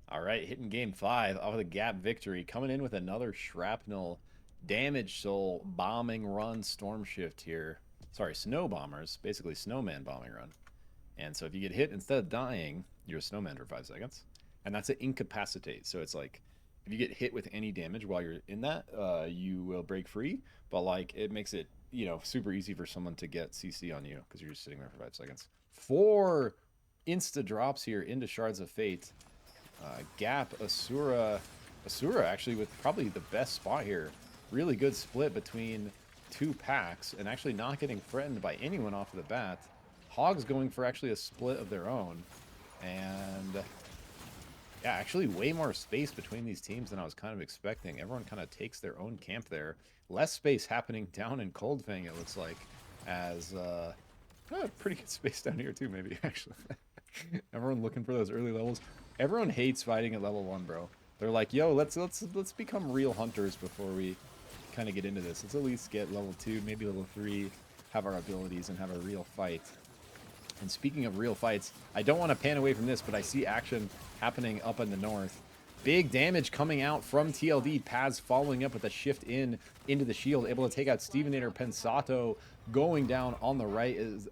All right, hitting game 5 off of the Gap victory, coming in with another Shrapnel Damage Soul bombing run storm shift here. Sorry, snow bombers, basically snowman bombing run. And so if you get hit, instead of dying, you're a snowman for 5 seconds. And that's an incapacitate. So it's like, if you get hit with any damage while you're in that, you will break free. But like, it makes it, super easy for someone to get CC on you because you're just sitting there for 5 seconds. 4 insta drops here into Shards of Fate. Gap, Asura actually with probably the best spot here. Really good split between 2 packs and actually not getting threatened by anyone off of the bat. Hogs going for actually a split of their own. And yeah, actually way more space between these teams than I was kind of expecting. Everyone kind of takes their own camp there. Less space happening down in Coldfang, it looks like, as pretty good space down here too, maybe, actually. Everyone looking for those early levels. Everyone hates fighting at level 1, bro. They're like, yo, let's become real hunters before we kind of get into this. Let's at least get level 2, maybe level 3, have our abilities, and have a real fight. And speaking of real fights, I don't want to pan away from this, but I see action happening up in the north. Big damage coming out from TLD. Paz following up with a shift into the shield, able to take out Stevenator. Pensato going down on the right is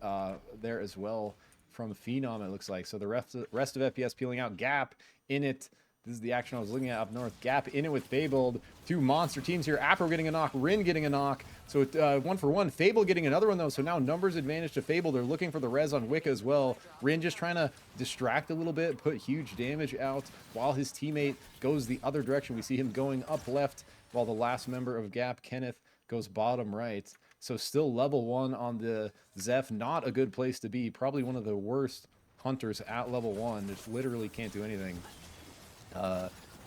there as well from Phenom, it looks like. So the rest of FPS peeling out. Gap in it. This is the action I was looking at up north. Gap in it with Fabled. Two monster teams here. Apro getting a knock. Rin getting a knock. So 1-for-1. Fable getting another one, though. So now numbers advantage to Fable. They're looking for the res on Wicca as well. Rin just trying to distract a little bit, put huge damage out while his teammate goes the other direction. We see him going up left while the last member of Gap, Kenneth, goes bottom right. So still level 1 on the Zeph. Not a good place to be. Probably one of the worst hunters at level 1. Just literally can't do anything.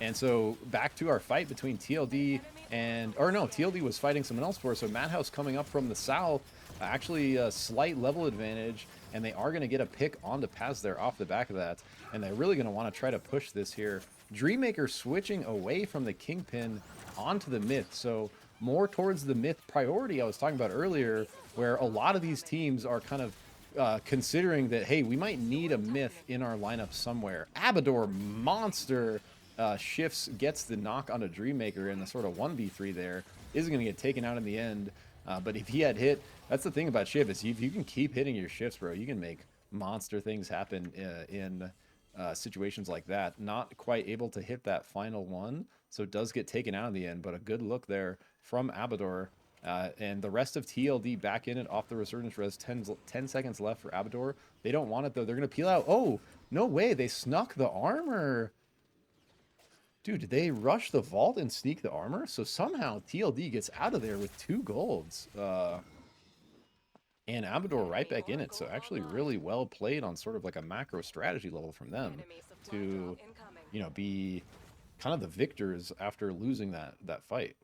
And so back to our fight between TLD and, or no, TLD was fighting someone else for us. So Madhouse coming up from the south, actually a slight level advantage, and they are going to get a pick onto Paz there off the back of that. And they're really going to want to try to push this here. Dreammaker switching away from the Kingpin onto the Myth. So more towards the Myth priority I was talking about earlier, where a lot of these teams are kind of considering that, hey, we might need a Myth in our lineup somewhere. Abador, monster, shifts, gets the knock on a Dreammaker in the sort of 1v3 there. Isn't going to get taken out in the end. But if he had hit, that's the thing about Shift, is if you can keep hitting your shifts, bro, you can make monster things happen in situations like that. Not quite able to hit that final one, so it does get taken out in the end, but a good look there from Abador. And the rest of TLD back in it off the Resurgence res. 10 seconds left for Abador. They don't want it, though. They're going to peel out. Oh, no way. They snuck the armor. Dude, did they rush the vault and sneak the armor? So somehow TLD gets out of there with 2 golds. And Abador right back in it. So actually really well played on sort of like a macro strategy level from them to, you know, be kind of the victors after losing that fight.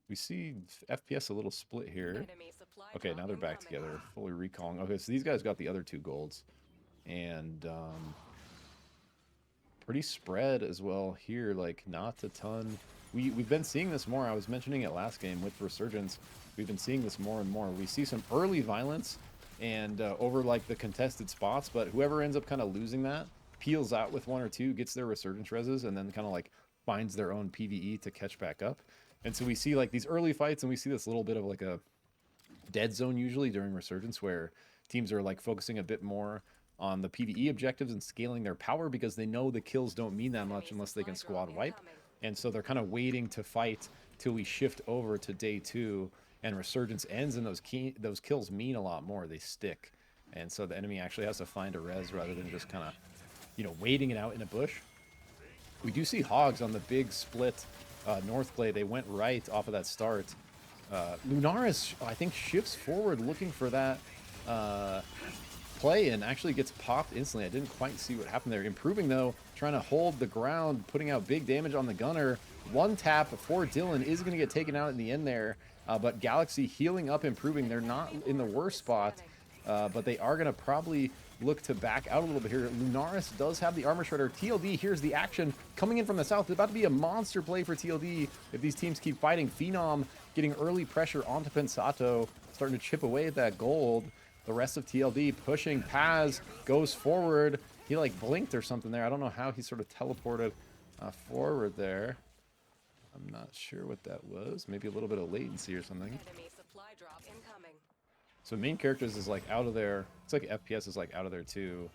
We see FPS a little split here. Okay, now they're back together, fully recalling. Okay, so these guys got the other 2 golds. And pretty spread as well here, like not a ton. We've been seeing this more. I was mentioning it last game with Resurgence. We've been seeing this more and more. We see some early violence and over like the contested spots, but whoever ends up kind of losing that peels out with 1 or 2, gets their Resurgence reses, and then kind of like finds their own PvE to catch back up. And so we see like these early fights, and we see this little bit of like a dead zone usually during Resurgence, where teams are like focusing a bit more on the PvE objectives and scaling their power, because they know the kills don't mean that much unless they can squad wipe. And so they're kind of waiting to fight till we shift over to day 2 and Resurgence ends, and those kills mean a lot more. They stick. And so the enemy actually has to find a res rather than just kind of, you know, waiting it out in a bush. We do see Hogs on the big split north play. They went right off of that start. Lunaris, I think, shifts forward looking for that play and actually gets popped instantly. I didn't quite see what happened there. Improving, though, trying to hold the ground, putting out big damage on the gunner. 1 tap for Dylan is going to get taken out in the end there. But Galaxy healing up, improving. They're not in the worst spot, but they are going to probably look to back out a little bit here. Lunaris does have the armor shredder. TLD, here's the action coming in from the south. It's about to be a monster play for TLD if these teams keep fighting. Phenom getting early pressure onto Pensato, starting to chip away at that gold. The rest of TLD pushing. Paz goes forward. He like blinked or something there. I don't know how he sort of teleported forward there. I'm not sure what that was. Maybe a little bit of latency or something. Enemy supply drop incoming. So main characters is like out of there. It's like FPS is like out of there too.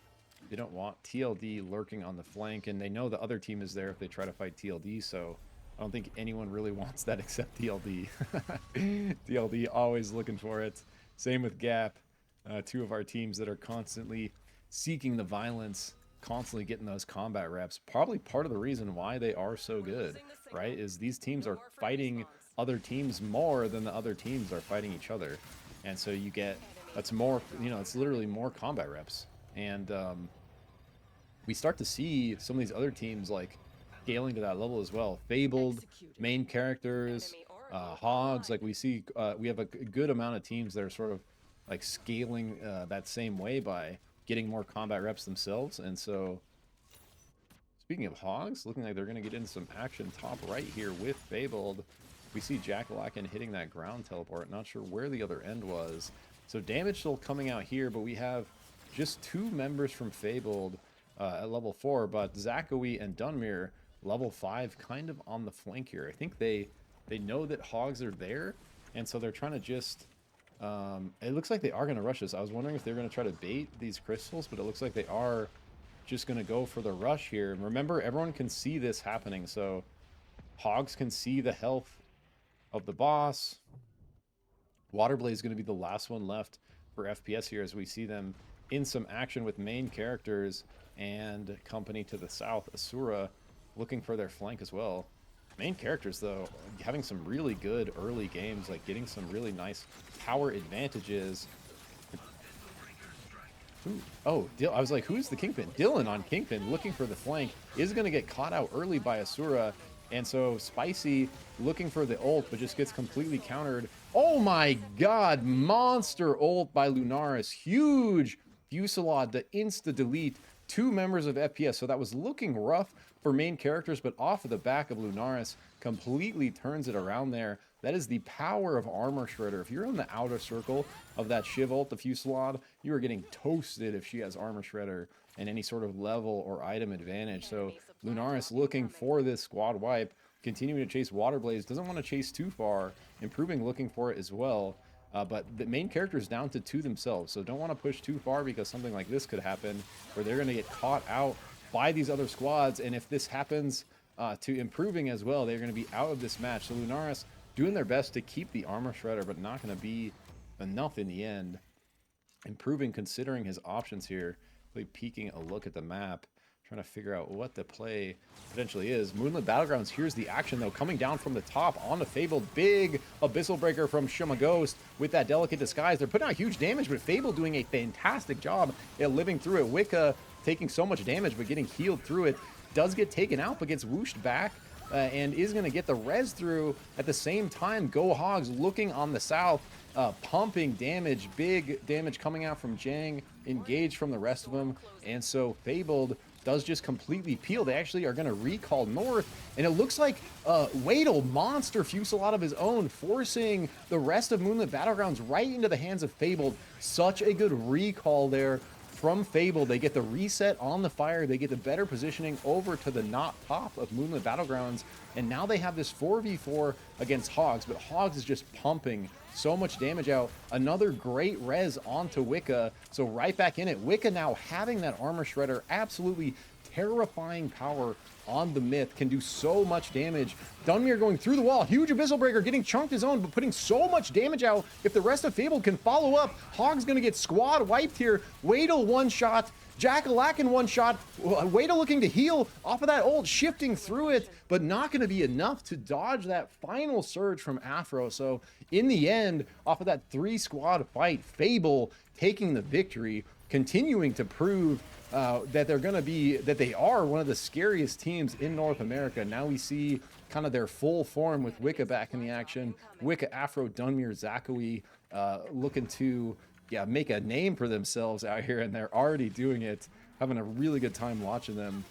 They don't want TLD lurking on the flank, and they know the other team is there if they try to fight TLD, so I don't think anyone really wants that except TLD. TLD always looking for it. Same with Gap. 2 of our teams that are constantly seeking the violence, constantly getting those combat reps. Probably part of the reason why they are so good, right, is these teams are fighting other teams more than the other teams are fighting each other. And so you get, that's more, you know, it's literally more combat reps. And we start to see some of these other teams like scaling to that level as well. Fabled, main characters, Hogs, like we see, we have a good amount of teams that are sort of like scaling that same way by getting more combat reps themselves. And so speaking of Hogs, looking like they're going to get into some action top right here with Fabled. We see Jackalakin hitting that ground teleport. Not sure where the other end was. So damage still coming out here, but we have just 2 members from Fabled at level 4, but Zakawi and Dunmere level 5 kind of on the flank here. I think they know that Hogs are there, and so they're trying to just it looks like they are going to rush this. I was wondering if they're going to try to bait these crystals, but it looks like they are just going to go for the rush here. And remember, everyone can see this happening, so Hogs can see the health of the boss. Waterblaze is going to be the last one left for FPS here as we see them in some action with main characters and company to the south. Asura looking for their flank as well. Main characters, though, having some really good early games, like getting some really nice power advantages. Ooh. Oh, I was like, who's the Kingpin? Dylan on Kingpin looking for the flank is going to get caught out early by Asura. And so Spicy looking for the ult, but just gets completely countered. Oh my god, monster ult by Lunaris. Huge Fusillade to insta-delete 2 members of FPS. So that was looking rough for main characters, but off of the back of Lunaris, completely turns it around there. That is the power of Armor Shredder. If you're on the outer circle of that Shiv ult, the Fusillade, you are getting toasted if she has Armor Shredder and any sort of level or item advantage. So Lunaris looking for this squad wipe, continuing to chase Waterblaze, doesn't want to chase too far, Improving looking for it as well. But the main character is down to 2 themselves, so don't want to push too far because something like this could happen where they're going to get caught out by these other squads. And if this happens to Improving as well, they're going to be out of this match. So Lunaris doing their best to keep the Armor Shredder, but not going to be enough in the end. Improving considering his options here, really peeking a look at the map, trying to figure out what the play potentially is. Moonlit Battlegrounds, here's the action though, coming down from the top on the Fabled. Big Abyssal Breaker from Shima Ghost with that delicate disguise. They're putting out huge damage, but Fable doing a fantastic job at living through it. Wicca taking so much damage, but getting healed through it. Does get taken out, but gets whooshed back. And is going to get the res through at the same time. Go Hogs looking on the south, pumping damage, big damage coming out from Jang, engaged from the rest of them. And so Fabled does just completely peel. They actually are going to recall north, and it looks like Wadel monster Fusillade of his own, forcing the rest of Moonlit Battlegrounds right into the hands of Fabled. Such a good recall there from Fable. They get the reset on the fire, they get the better positioning over to the not top of Moonlit Battlegrounds, and now they have this 4v4 against Hogs, but Hogs is just pumping so much damage out. Another great res onto Wicca, so right back in it. Wicca now having that Armor Shredder, absolutely terrifying power on the Myth, can do so much damage. Dunmere going through the wall, huge Abyssal Breaker, getting chunked his own, but putting so much damage out. If the rest of Fable can follow up, Hog's gonna get squad wiped here. Wadel one shot, Jackalakin one shot. Wadel looking to heal off of that ult, shifting through it, but not gonna be enough to dodge that final surge from Afro. So in the end, off of that 3 squad fight, Fable taking the victory, continuing to prove that they are one of the scariest teams in North America. Now we see kind of their full form with Wicca back in the action. Wicca, Afro, Dunmere, Zakawi looking to make a name for themselves out here, and they're already doing it. Having a really good time watching them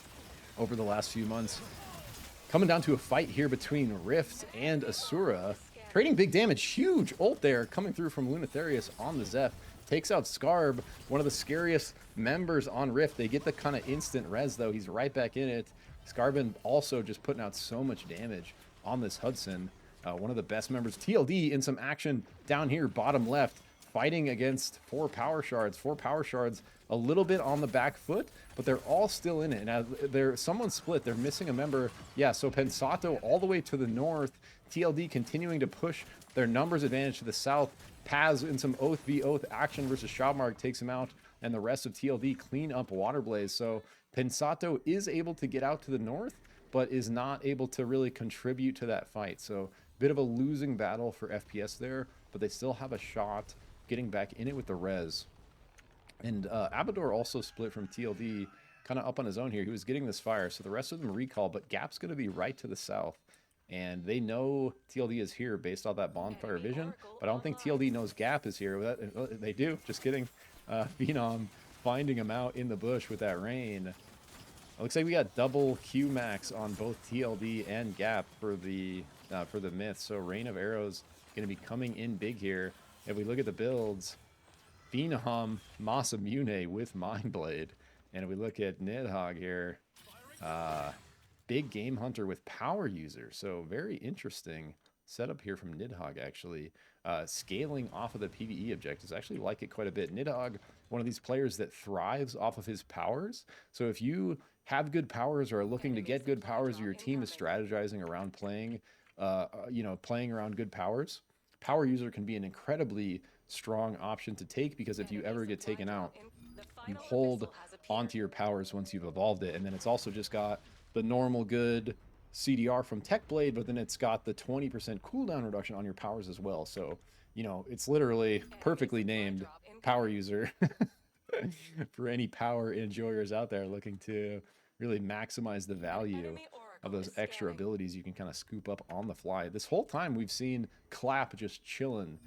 over the last few months. Coming down to a fight here between Rift and Asura. Trading big damage, huge ult there coming through from Lunatherius on the Zeph. Takes out Scarb, one of the scariest members on Rift. They get the kind of instant res though. He's right back in it. Scarbin also just putting out so much damage on this Hudson. One of the best members. TLD in some action down here, bottom left, fighting against 4 power shards. 4 power shards a little bit on the back foot, but they're all still in it. And someone split. They're missing a member. Yeah, so Pensato all the way to the north. TLD continuing to push their numbers advantage to the south. Paz in some Oath v Oath action versus Shopmark takes him out, and the rest of TLD clean up Waterblaze. So Pensato is able to get out to the north, but is not able to really contribute to that fight. So bit of a losing battle for FPS there, but they still have a shot getting back in it with the res. And Abador also split from TLD, kind of up on his own here. He was getting this fire, so the rest of them recall, but Gap's going to be right to the south. And they know TLD is here based on that bonfire vision, but I don't think TLD knows Gap is here. They do, just kidding. Phenom finding him out in the bush with that rain. It looks like we got double Q max on both TLD and Gap for the Myth. So Rain of Arrows going to be coming in big here. If we look at the builds, Phenom, Masamune with Mindblade. And if we look at Nidhogg here, big Game Hunter with Power User. So very interesting setup here from Nidhogg, actually. Scaling off of the PvE objectives. I actually like it quite a bit. Nidhogg, one of these players that thrives off of his powers. So if you have good powers or are looking to get good powers, or your team is strategizing around playing, playing around good powers, power user can be an incredibly strong option to take, because if you ever get taken out, you hold onto your powers once you've evolved it. And then it's also just got the normal good CDR from Tech Blade, but then it's got the 20% cooldown reduction on your powers as well. So, you know, it's literally perfectly named power user for any power enjoyers out there looking to really maximize the value of those extra abilities you can kind of scoop up on the fly. This whole time we've seen Clap just chilling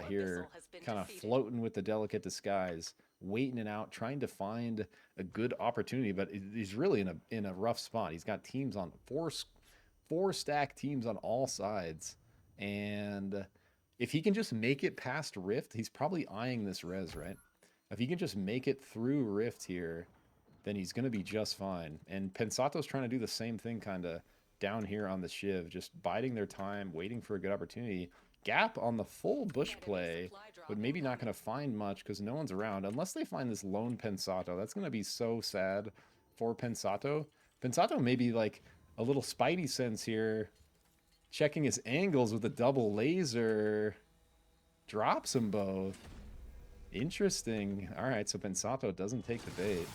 here, kind of floating with the delicate disguise, waiting it out, trying to find a good opportunity, but he's really in a rough spot. He's got teams on four stack teams on all sides, and if he can just make it past Rift, he's probably eyeing this res, right? If he can just make it through Rift here, then he's going to be just fine. And Pensato's trying to do the same thing kind of down here on the Shiv, just biding their time, waiting for a good opportunity. Gap on the full bush play, but maybe not going to find much because no one's around, unless they find this lone Pensato. That's going to be so sad for Pensato. Pensato maybe like a little spidey sense here, checking his angles with a double laser. Drops them both. Interesting. All right, so Pensato doesn't take the bait.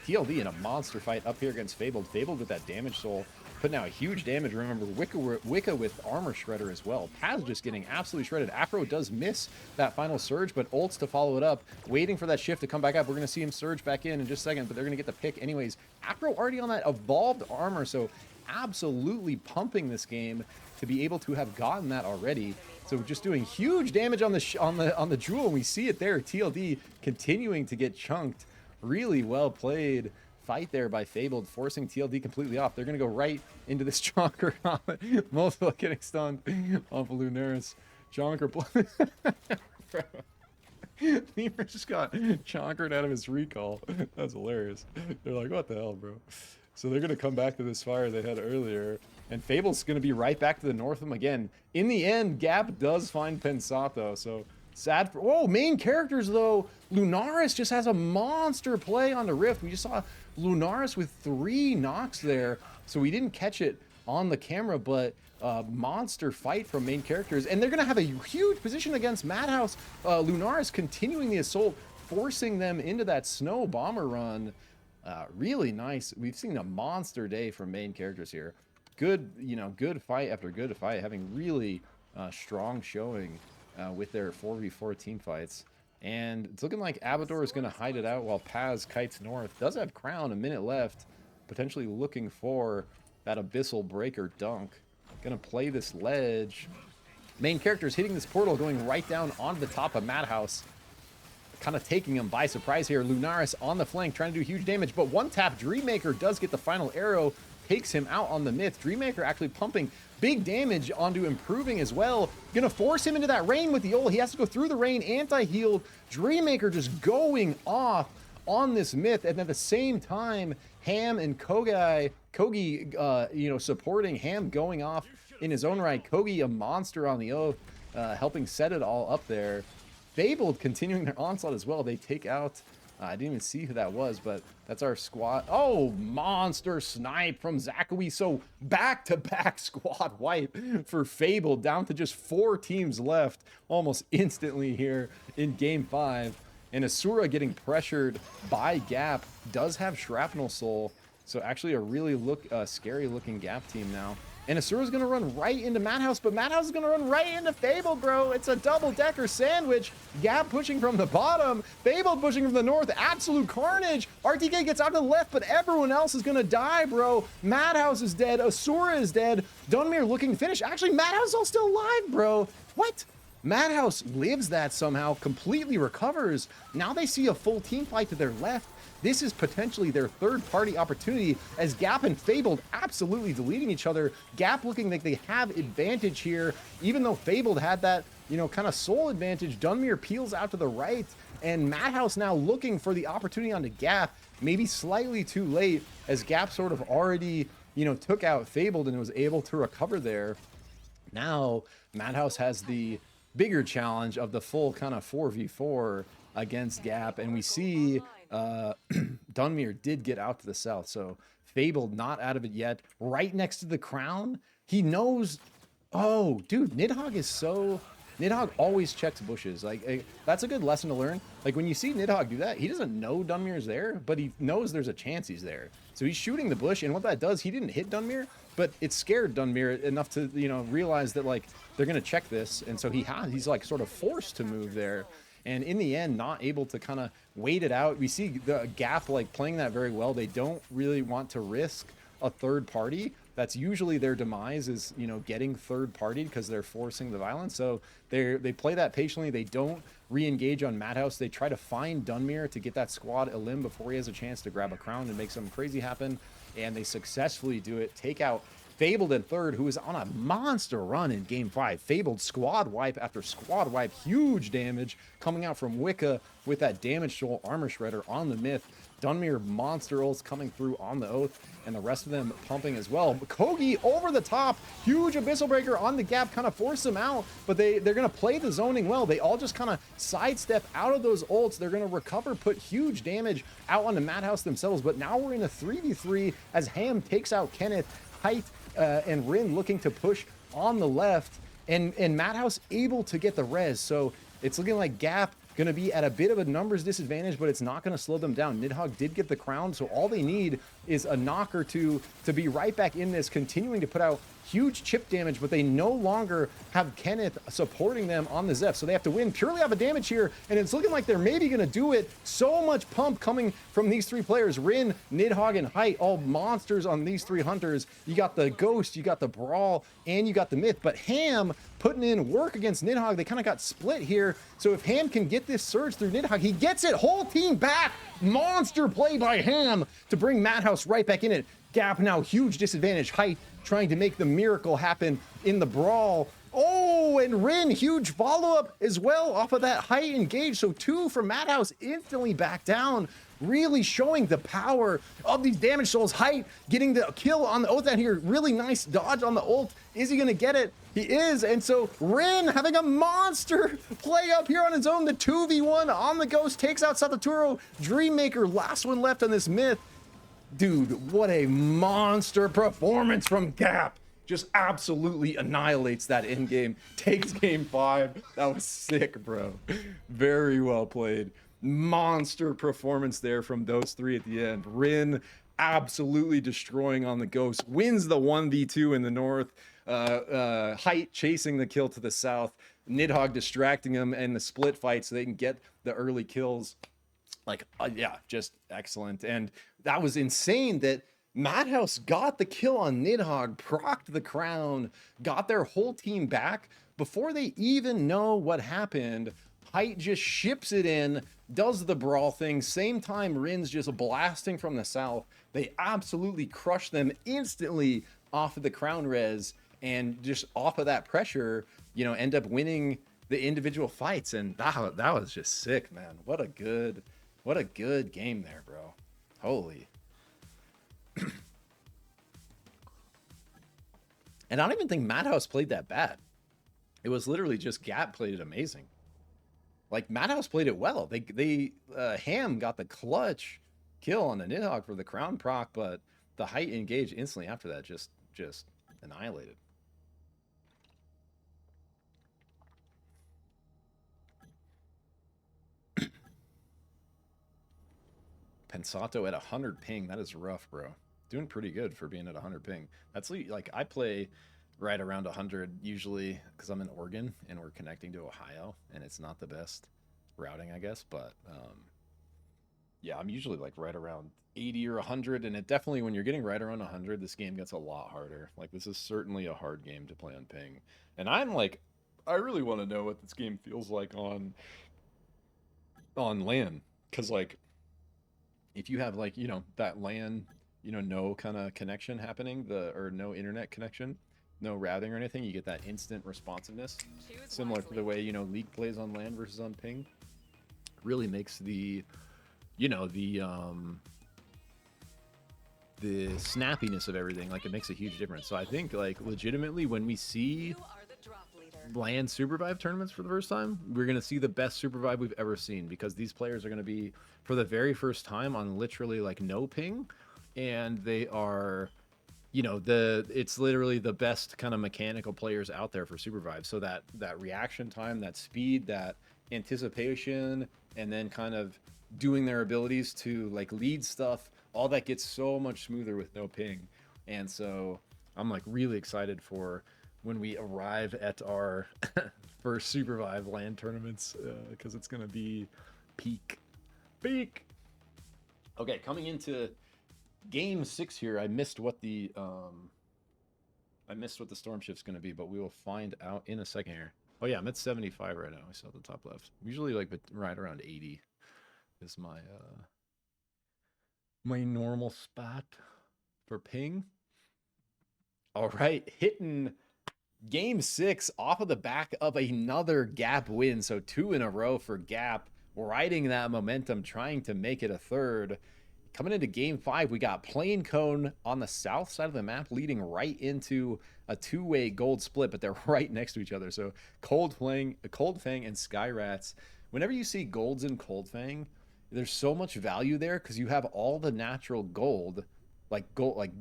TLD in a monster fight up here against Fabled. Fabled with that damage soul, putting out huge damage. Remember, Wicca with armor shredder as well. Paz just getting absolutely shredded. Afro does miss that final surge, but ults to follow it up, waiting for that shift to come back up. We're going to see him surge back in just a second, but they're going to get the pick anyways. Afro already on that evolved armor, so absolutely pumping this game to be able to have gotten that already. So just doing huge damage on the Jewel, and we see it there. TLD continuing to get chunked. Really well played fight there by Fabled, forcing TLD completely off. They're going to go right into this Chonker comment. Multiple getting stunned off of Lunaris. Chonker. Lemur just got chonkered out of his recall. That's hilarious. They're like, what the hell, bro? So they're going to come back to this fire they had earlier. And Fable's going to be right back to the north of them again. In the end, Gap does find Pensato. So sad for... Whoa, main characters, though. Lunaris just has a monster play on the Rift. We just saw Lunaris with 3 knocks there. So we didn't catch it on the camera, but monster fight from main characters. And they're going to have a huge position against Madhouse. Lunaris continuing the assault, forcing them into that snow bomber run. Really nice. We've seen a monster day from main characters here. Good, good fight after good fight, having really strong showing with their 4v4 team fights. And it's looking like Abador is going to hide it out while Paz kites north. Does have Crown, a minute left, potentially looking for that Abyssal Breaker dunk. Going to play this ledge. Main characters hitting this portal, going right down onto the top of Madhouse. Kind of taking him by surprise here. Lunaris on the flank, trying to do huge damage, but one tap Dreammaker does get the final arrow, takes him out on the myth. Dreammaker actually pumping big damage onto Improving as well. Gonna force him into that rain with the ult. He has to go through the rain, anti-healed. Dreammaker just going off on this myth, and at the same time, Ham and Kogi, supporting. Ham going off in his own right. Kogi, a monster on the oath, helping set it all up there. Fabled continuing their onslaught as well. They take out, I didn't even see who that was, but that's our squad. Oh, monster snipe from Zakawi. So back-to-back squad wipe for Fabled, down to just 4 teams left almost instantly here in Game 5. And Asura getting pressured by Gap, does have Shrapnel Soul. So actually a really scary-looking Gap team now. And Asura's going to run right into Madhouse, but Madhouse is going to run right into Fabled, bro. It's a double-decker sandwich. Gap pushing from the bottom. Fabled pushing from the north. Absolute carnage. RTK gets out to the left, but everyone else is going to die, bro. Madhouse is dead. Asura is dead. Dunmere looking to finish. Actually, Madhouse is all still alive, bro. What? Madhouse lives that somehow, completely recovers. Now they see a full team fight to their left. This is potentially their third-party opportunity as Gap and Fabled absolutely deleting each other. Gap looking like they have advantage here, even though Fabled had that, kind of soul advantage. Dunmere peels out to the right, and Madhouse now looking for the opportunity onto Gap. Maybe slightly too late, as Gap sort of already, took out Fabled and was able to recover there. Now, Madhouse has the bigger challenge of the full kind of 4v4 against Gap, and we see Dunmere did get out to the south, so Fabled not out of it yet. Right next to the crown, he knows. Oh, dude, Nidhogg is so. Nidhogg always checks bushes. Like, that's a good lesson to learn. Like, when you see Nidhogg do that, he doesn't know Dunmere's there, but he knows there's a chance he's there. So he's shooting the bush, and what that does, he didn't hit Dunmere, but it scared Dunmere enough to, you know, realize that, like, they're going to check this, and so he's, like, sort of forced to move there. And in the end, not able to kind of wait it out. We see the Gap, like, playing that very well. They don't really want to risk a third party. That's usually their demise, is, you know, getting third party because they're forcing the violence. So they play that patiently. They don't re-engage on Madhouse. They try to find Dunmere to get that squad elim before he has a chance to grab a crown and make something crazy happen. And they successfully do it. Take out Fabled in third, who is on a monster run in game 5. Fabled squad wipe after squad wipe. Huge damage coming out from Wicca with that damage soul armor shredder on the Myth. Dunmere monster ults coming through on the Oath, and the rest of them pumping as well. Kogi over the top, huge Abyssal Breaker on the Gap, kind of force them out, but they're going to play the zoning well. They all just kind of sidestep out of those ults. They're going to recover, put huge damage out onto Madhouse themselves, but now we're in a 3v3 as Ham takes out Kenneth. Height and Rin looking to push on the left, and Madhouse able to get the res. So it's looking like Gap going to be at a bit of a numbers disadvantage, but it's not going to slow them down. Nidhogg did get the crown, so all they need is a knock or two to be right back in this, continuing to put out huge chip damage, but they no longer have Kenneth supporting them on the Zeph, so they have to win purely off of damage here, and it's looking like they're maybe going to do it. So much pump coming from these three players. Rin, Nidhogg, and Height, all monsters on these three hunters. You got the Ghost, you got the Brawl, and you got the Myth, but Ham putting in work against Nidhogg. They kind of got split here, so if Ham can get this surge through Nidhogg, he gets it. Whole team back. Monster play by Ham to bring Madhouse right back in it. Gap now huge disadvantage. Height trying to make the miracle happen in the brawl. Oh, and Rin, huge follow-up as well off of that Height engage. So 2 from Madhouse instantly back down, really showing the power of these damage souls. Height getting the kill on the Oath out here. Really nice dodge on the ult. Is he going to get it? He is, and so Rin having a monster play up here on his own. The 2v1 on the Ghost takes out Sataturo. Dreammaker, last one left on this Myth. Dude, what a monster performance from Gap. Just absolutely annihilates that end game. Takes game 5. That was sick, bro. Very well played. Monster performance there from those three at the end. Rin absolutely destroying on the Ghost. Wins the 1v2 in the north. Height chasing the kill to the south. Nidhogg distracting him and the split fight so they can get the early kills. Like, yeah, just excellent. And that was insane that Madhouse got the kill on Nidhogg, procced the crown, got their whole team back before they even know what happened. Height just ships it in, does the brawl thing. Same time, Rin's just blasting from the south. They absolutely crush them instantly off of the crown res, and just off of that pressure, you know, end up winning the individual fights. And that was just sick, man. What a good game there, bro. Holy. And I don't even think Madhouse played that bad. It was literally just Gap played it amazing. Like, Madhouse played it well. They Ham got the clutch kill on the Nidhogg for the crown proc, but the Height engaged instantly after that, just annihilated. Pensato at 100 ping. That is rough, bro. Doing pretty good for being at 100 ping. That's like, I play right around 100 usually because I'm in Oregon and we're connecting to Ohio, and it's not the best routing, I guess, but yeah, I'm usually like right around 80 or 100, and it definitely, when you're getting right around 100, this game gets a lot harder. Like, this is certainly a hard game to play on ping, and I'm like, I really want to know what this game feels like on LAN, because like, if you have like, you know, that LAN, you know, no kind of connection happening, or no internet connection, no routing or anything, you get that instant responsiveness, similar to the way, you know, League plays on LAN versus on ping. Really makes the, you know, the snappiness of everything, like, it makes a huge difference. So I think, like, legitimately, when we see land SUPERVIVE tournaments for the first time. We're going to see the best SUPERVIVE we've ever seen because these players are going to be for the very first time on literally like no ping, and they are, you know, it's literally the best kind of mechanical players out there for SUPERVIVE. So that reaction time, that speed, that anticipation, and then kind of doing their abilities to like lead stuff, all that gets so much smoother with no ping. And so I'm like really excited for when we arrive at our first SUPERVIVE land tournaments, because it's gonna be peak. Okay, coming into game 6 here, I missed what the storm shift's gonna be, but we will find out in a second here. Oh yeah, I'm at 75 right now. I saw the top left. Usually like right around 80 is my my normal spot for ping. All right, hitting game 6 off of the back of another Gap win. So 2 in a row for Gap, riding that momentum, trying to make it a third. Coming into game 5, we got Plain Cone on the south side of the map, leading right into a 2-way gold split, but they're right next to each other. So Cold Fang and Sky Rats. Whenever you see golds in Cold Fang, there's so much value there because you have all the natural gold, like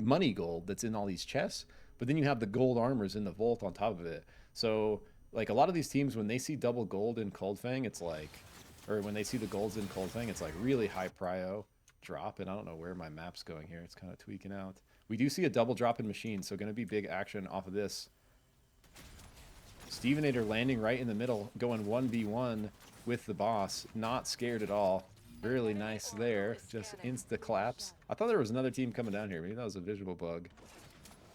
money gold that's in all these chests, but then you have the gold armors in the vault on top of it. So like a lot of these teams, when they see double gold in Cold Fang, it's like, or when they see the golds in Cold Fang, it's like really high prio drop. And I don't know where my map's going here. It's kind of tweaking out. We do see a double drop in machine, so going to be big action off of this. Stevenator landing right in the middle, going 1v1 with the boss. Not scared at all. Really nice there. Just insta claps. I thought there was another team coming down here. Maybe that was a visual bug.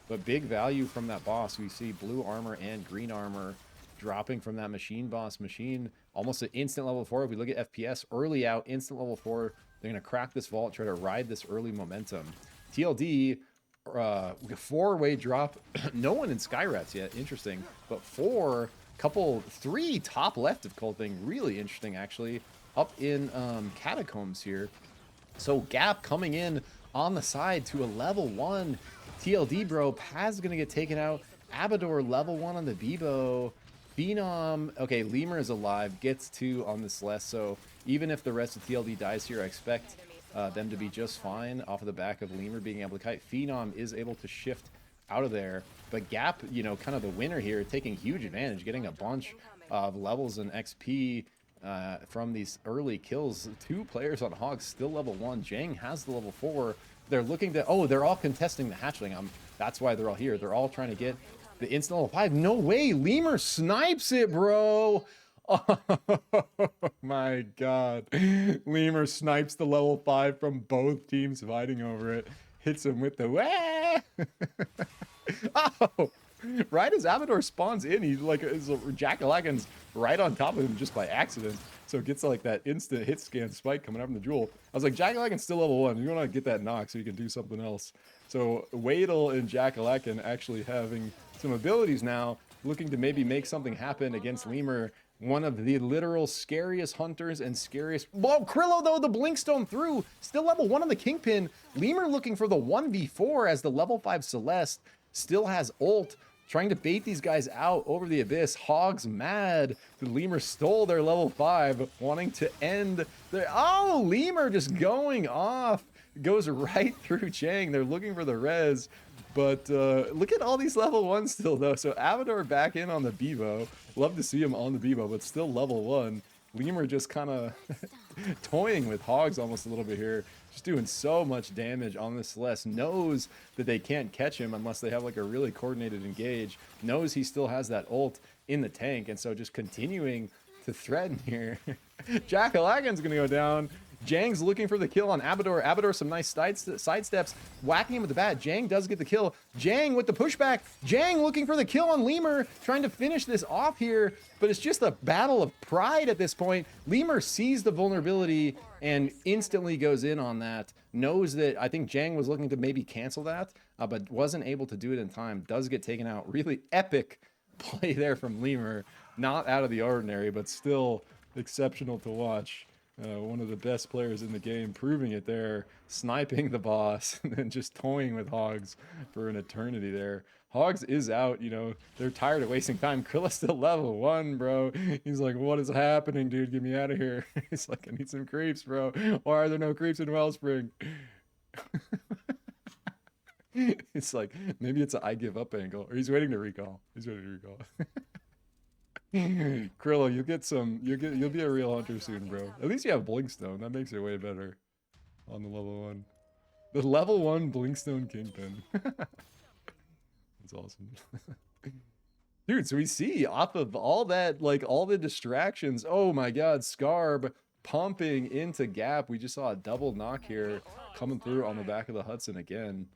But big value from that boss. We see blue armor and green armor dropping from that machine boss. Machine almost an instant level 4. If we look at FPS, early out, instant level 4. They're going to crack this vault, try to ride this early momentum. TLD, 4-way drop. No one in Skyrats yet. Interesting. But 3 top left of Cold Thing. Really interesting, actually. Up in Catacombs here. So Gap coming in on the side to a level 1. TLD, bro. Paz going to get taken out. Abador, level 1 on the Bebo. Phenom, okay, Lemur is alive, gets 2 on the Celeste, so even if the rest of TLD dies here, I expect them to be just fine off of the back of Lemur being able to kite. Phenom is able to shift out of there, but Gap, you know, kind of the winner here, taking huge advantage, getting a bunch of levels and XP from these early kills. 2 players on Hogs, still level 1. Jang has the level 4. They're looking to, oh, they're all contesting the hatchling. That's why they're all here. They're all trying to get the instant level 5. No way. Lemur snipes it, bro. Oh my god. Lemur snipes the level 5 from both teams fighting over it. Hits him with the oh, right as Amador spawns in, he's like Jack-o'-lanterns right on top of him just by accident. So it gets like that instant hit scan spike coming up from the jewel. I was like, Jack-o'-lantern's still level 1. You want to get that knock so you can do something else. So Wadle and Jack-o'-lantern actually having some abilities now, looking to maybe make something happen against Lemur. One of the literal scariest hunters and scariest. Whoa, Krillo though, the Blinkstone through. Still level 1 on the Kingpin. Lemur looking for the 1v4 as the level 5 Celeste still has ult. Trying to bait these guys out over the abyss. Hogs mad. The Lemur stole their level 5, wanting to end their. Oh, Lemur just going off. Goes right through Chang. They're looking for the res. But look at all these level 1s still, though. So Avador back in on the Bebo. Love to see him on the Bebo, but still level 1. Lemur just kind of toying with Hogs almost a little bit here. Just doing so much damage on this Celeste. Knows that they can't catch him unless they have like a really coordinated engage. Knows he still has that ult in the tank. And so just continuing to threaten here. Jack-o'-lantern's going to go down. Jang's looking for the kill on Abador. Abador some nice sidesteps, whacking him with the bat. Jang does get the kill. Jang with the pushback. Jang looking for the kill on Lemur, trying to finish this off here, but it's just a battle of pride at this point. Lemur sees the vulnerability and instantly goes in on that. Knows that, I think Jang was looking to maybe cancel that, but wasn't able to do it in time. Does get taken out. Really epic play there from Lemur. Not out of the ordinary, but still exceptional to watch. One of the best players in the game, proving it there, sniping the boss, and then just toying with Hogs for an eternity there. Hogs is out, you know, they're tired of wasting time. Krilla's still level 1, bro. He's like, what is happening, dude? Get me out of here. He's like, I need some creeps, bro. Why are there no creeps in Wellspring? It's like, maybe it's an I give up angle. Or he's waiting to recall. He's waiting to recall. Krilla, you'll be a real hunter soon, bro. At least you have Blinkstone. That makes it way better on the level 1. The level 1 Blinkstone Kingpin. That's awesome. Dude, so we see off of all that, like all the distractions. Oh my god, Scarb pumping into Gap. We just saw a double knock here coming through on the back of the Hudson again.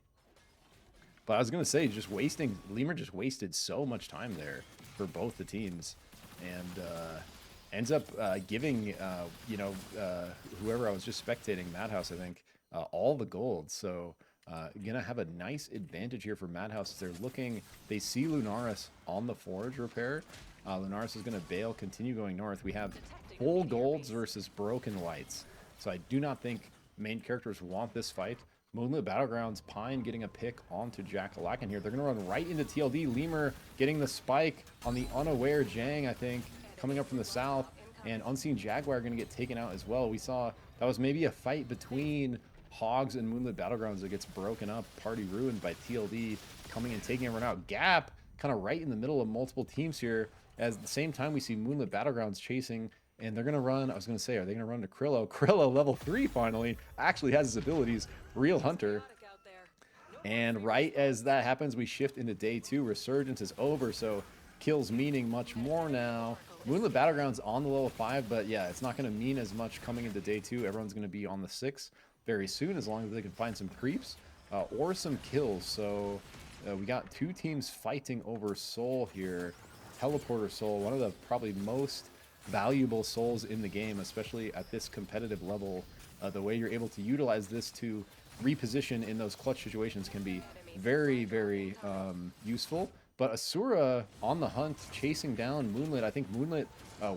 But I was going to say, Lemur just wasted so much time there for both the teams. And ends up giving, whoever I was just spectating, Madhouse, I think, all the gold. So going to have a nice advantage here for Madhouse. They see Lunaris on the Forge repair. Lunaris is going to bail, continue going north. We have full golds versus broken whites. So I do not think main characters want this fight. Moonlit Battlegrounds, Pine getting a pick onto Jack-a-Lacan here. They're going to run right into TLD. Lemur getting the spike on the unaware Jang, I think, coming up from the south. And Unseen Jaguar going to get taken out as well. We saw that was maybe a fight between Hogs and Moonlit Battlegrounds that gets broken up. Party ruined by TLD coming and taking everyone out. Gap kind of right in the middle of multiple teams here. As at the same time, we see Moonlit Battlegrounds chasing. And they're going to run, I was going to say, are they going to run to Krillo? Krillo, level 3 finally, actually has his abilities. Real hunter. And right as that happens, we shift into day 2. Resurgence is over, so kills meaning much more now. Moonlit Battlegrounds on the level 5, but yeah, it's not going to mean as much coming into day 2. Everyone's going to be on the 6 very soon, as long as they can find some creeps or some kills. So we got 2 teams fighting over Soul here. Teleporter Soul, one of the probably most valuable souls in the game, especially at this competitive level. The way you're able to utilize this to reposition in those clutch situations can be very, very useful. But Asura on the hunt, chasing down Moonlit. I think Moonlit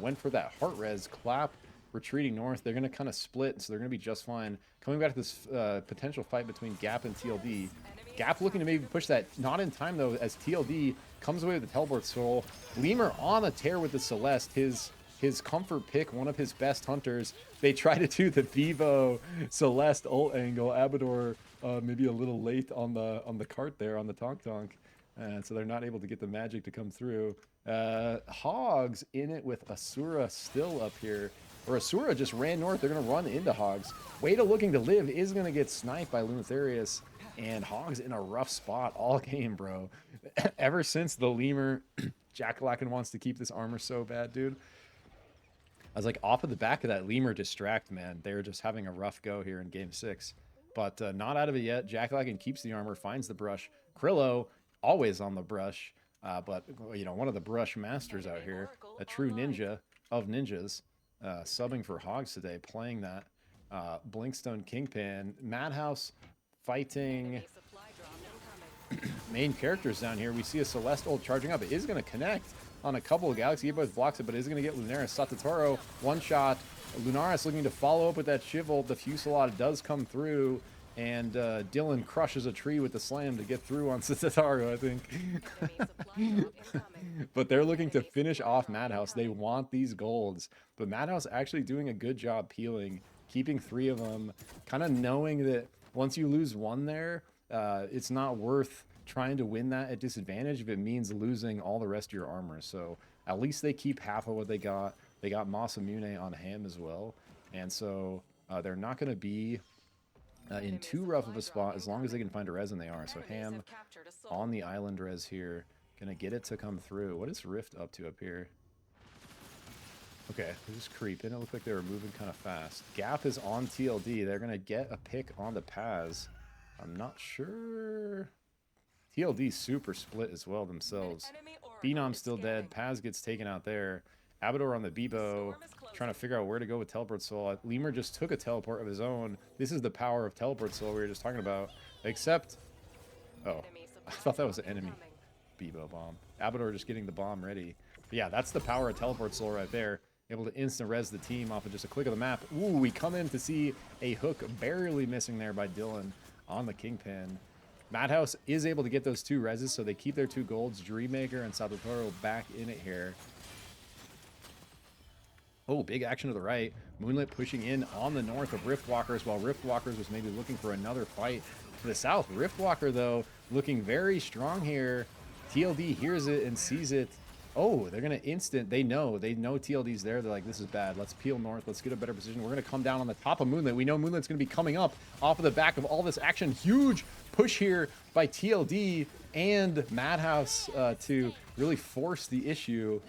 went for that heart res. Clap retreating north. They're going to kind of split, so they're going to be just fine. Coming back to this potential fight between Gap and TLD. Gap looking to maybe push that. Not in time, though, as TLD comes away with the Teleport Soul. Lemur on a tear with the Celeste. His comfort pick, one of his best hunters. They try to do the Vivo Celeste ult angle. Abador maybe a little late on the cart there, on the Tonk. So they're not able to get the magic to come through. Hogs in it with Asura still up here. Or Asura just ran north. They're going to run into Hogs. Wada looking to live is going to get sniped by Lunatherius. And Hogs in a rough spot all game, bro. Ever since the Lemur, Jack-a-Lacan wants to keep this armor so bad, dude. I was like, off of the back of that Lemur distract, man. They're just having a rough go here in game 6. But not out of it yet. Jack-a-Lacan keeps the armor, finds the brush. Krillo, always on the brush. But, you know, one of the brush masters out here. A true ninja of ninjas. Subbing for Hogs today, playing that Blinkstone Kingpin. Madhouse fighting main characters down here. We see a Celeste ult charging up. It is going to connect on a couple of Galaxy. Both blocks it, but is going to get Lunaris. Satatoro, one shot. Lunaris looking to follow up with that Shiv ult. The Fusillade does come through, and Dylan crushes a tree with the slam to get through on Satatoro, I think. But they're looking to finish off Madhouse. They want these golds. But Madhouse actually doing a good job peeling, keeping 3 of them, kind of knowing that once you lose 1 there, it's not worth trying to win that at disadvantage if it means losing all the rest of your armor. So at least they keep half of what they got. They got Masamune on Ham as well. And so they're not going to be in too rough of a spot as long as they can find a res, and they are. So Ham on the island res here. Going to get it to come through. What is Rift up to up here? Okay, they're just creeping. It looked like they were moving kind of fast. Gap is on TLD. They're going to get a pick on the Paz. I'm not sure. TLD super split as well themselves. Phenom's still dead. Paz gets taken out there. Abador on the Bebo, trying to figure out where to go with Teleport Soul. Lemur just took a teleport of his own. This is the power of Teleport Soul we were just talking about. Except, oh, I thought that was an enemy Bebo bomb. Abador just getting the bomb ready. But yeah, that's the power of Teleport Soul right there. able to instant res the team off of just a click of the map. Ooh, we come in to see a hook barely missing there by Dylan on the Kingpin. Madhouse is able to get those 2 reses, so they keep their 2 golds. Dreammaker and Satoru back in it here. Oh, big action to the right. Moonlit pushing in on the north of Riftwalkers, while Riftwalkers was maybe looking for another fight to the south. Riftwalker, though, looking very strong here. TLD hears it and sees it. Oh, they're going to instant. They know TLD's there. They're like, this is bad. Let's peel north. Let's get a better position. We're going to come down on the top of Moonlit. We know Moonlit's going to be coming up off of the back of all this action. Huge push here by TLD and Madhouse to really force the issue.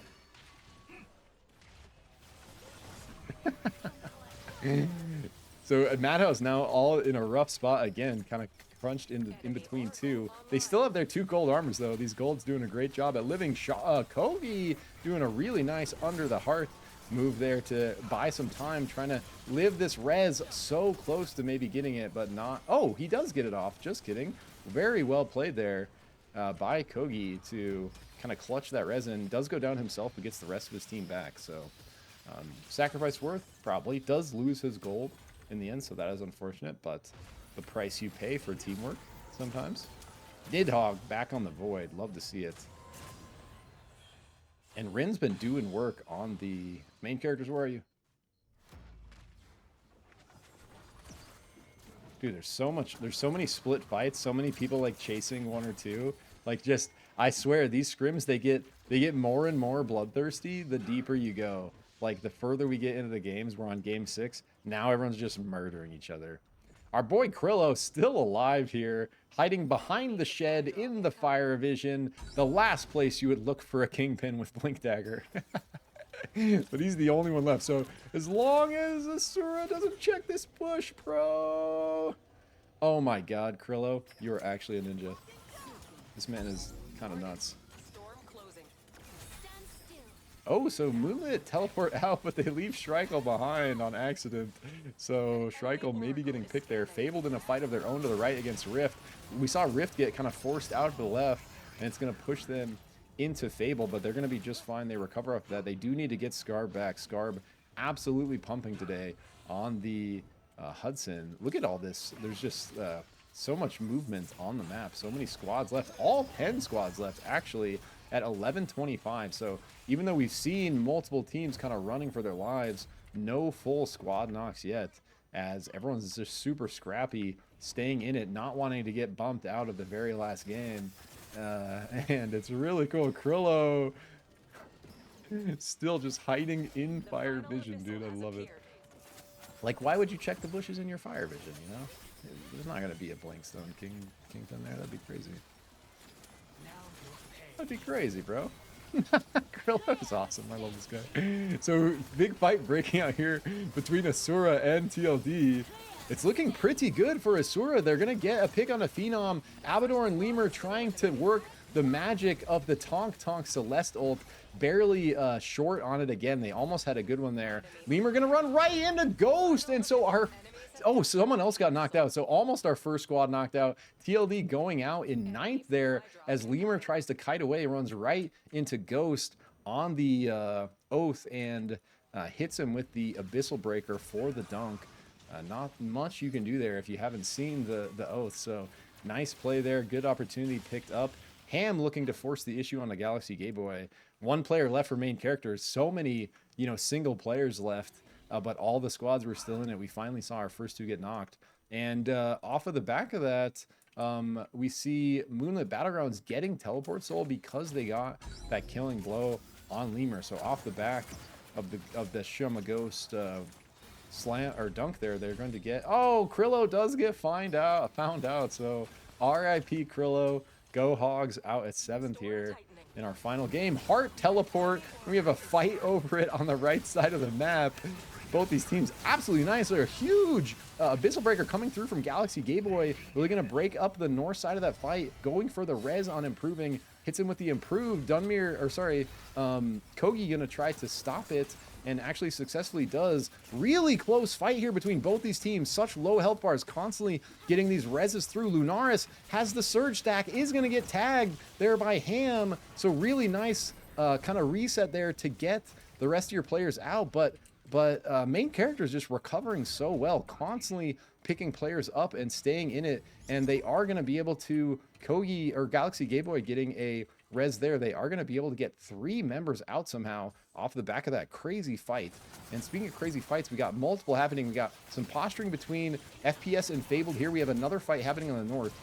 So Madhouse now all in a rough spot again, kind of crunched in between 2. They still have their 2 gold armors though. These golds doing a great job at living. Kogi doing a really nice under the hearth move there to buy some time, trying to live this res. So close to maybe getting it, but not. Oh, he does get it off. Just kidding. Very well played there by Kogi to kind of clutch that res, and does go down himself, but gets the rest of his team back. So sacrifice worth, probably. Does lose his gold in the end, so that is unfortunate, but the price you pay for teamwork sometimes. Nidhogg back on the Void. Love to see it. And Rin's been doing work on the main characters. Where are you? Dude, there's so many split fights, so many people like chasing 1 or 2. Like, just, I swear, these scrims, they get more and more bloodthirsty the deeper you go. Like, the further we get into the games, we're on game 6. Now everyone's just murdering each other. Our boy Krillo still alive here, hiding behind the shed in the fire vision. The last place you would look for a Kingpin with Blink Dagger. But he's the only one left. So as long as Asura doesn't check this bush, bro. Oh my god, Krillo, you are actually a ninja. This man is kind of nuts. Oh, so Moonlit teleport out, but they leave Schreikel behind on accident. So Schreikel maybe getting picked there. Fabled in a fight of their own to the right against Rift. We saw Rift get kind of forced out to the left, and it's going to push them into Fable, but they're going to be just fine. They recover off that. They do need to get Scarb back. Scarb absolutely pumping today on the Hudson. Look at all this. There's just so much movement on the map. So many squads left. All 10 squads left, actually, at 11:25. So even though we've seen multiple teams kind of running for their lives, no full squad knocks yet, as everyone's just super scrappy, staying in it, not wanting to get bumped out of the very last game. And it's really cool. Krillo still just hiding in fire vision, dude. I love it. Like, why would you check the bushes in your fire vision, you know? There's not going to be a Blinkstone Kingpin there. That'd be crazy. That'd be crazy, bro. Krillo is awesome. I love this guy. So, big fight breaking out here between Asura and TLD. It's looking pretty good for Asura. They're going to get a pick on a Phenom. Abador and Lemur trying to work the magic of the Tonk Celeste ult. Barely short on it again. They almost had a good one there. Lemur going to run right into Ghost. And so our... Oh, someone else got knocked out. So almost our first squad knocked out. TLD going out in 9th there as Lemur tries to kite away. Runs right into Ghost on the Oath and hits him with the Abyssal Breaker for the dunk. Not much you can do there if you haven't seen the Oath. So nice play there. Good opportunity picked up. Ham looking to force the issue on the Galaxy Gateway. One player left for main characters. So many, single players left. But all the squads were still in it. We finally saw our first 2 get knocked. And off of the back of that, we see Moonlit Battlegrounds getting Teleport Soul because they got that killing blow on Lemur. So off the back of the Shuma Ghost slant or dunk there, they're going to get... Oh, Krillo does get found out. So RIP Krillo. Go Hogs out at 7th here in our final game. Heart teleport. And we have a fight over it on the right side of the map. Both these teams absolutely nice. They're huge. Abyssal Breaker coming through from Galaxy Gateway. Really going to break up the north side of that fight. Going for the res on improving. Hits him with the improved. Kogi going to try to stop it. And actually successfully does. Really close fight here between both these teams. Such low health bars, constantly getting these reses through. Lunaris has the surge stack, is going to get tagged there by Ham. So really nice kind of reset there to get the rest of your players out, but main character is just recovering so well, constantly picking players up and staying in it, and they are going to be able to, Kogi or Galaxy Game Boy getting a res there, they are going to be able to get 3 members out somehow off the back of that crazy fight. And speaking of crazy fights, we got multiple happening. We got some posturing between FPS and Fabled here. We have another fight happening on the north,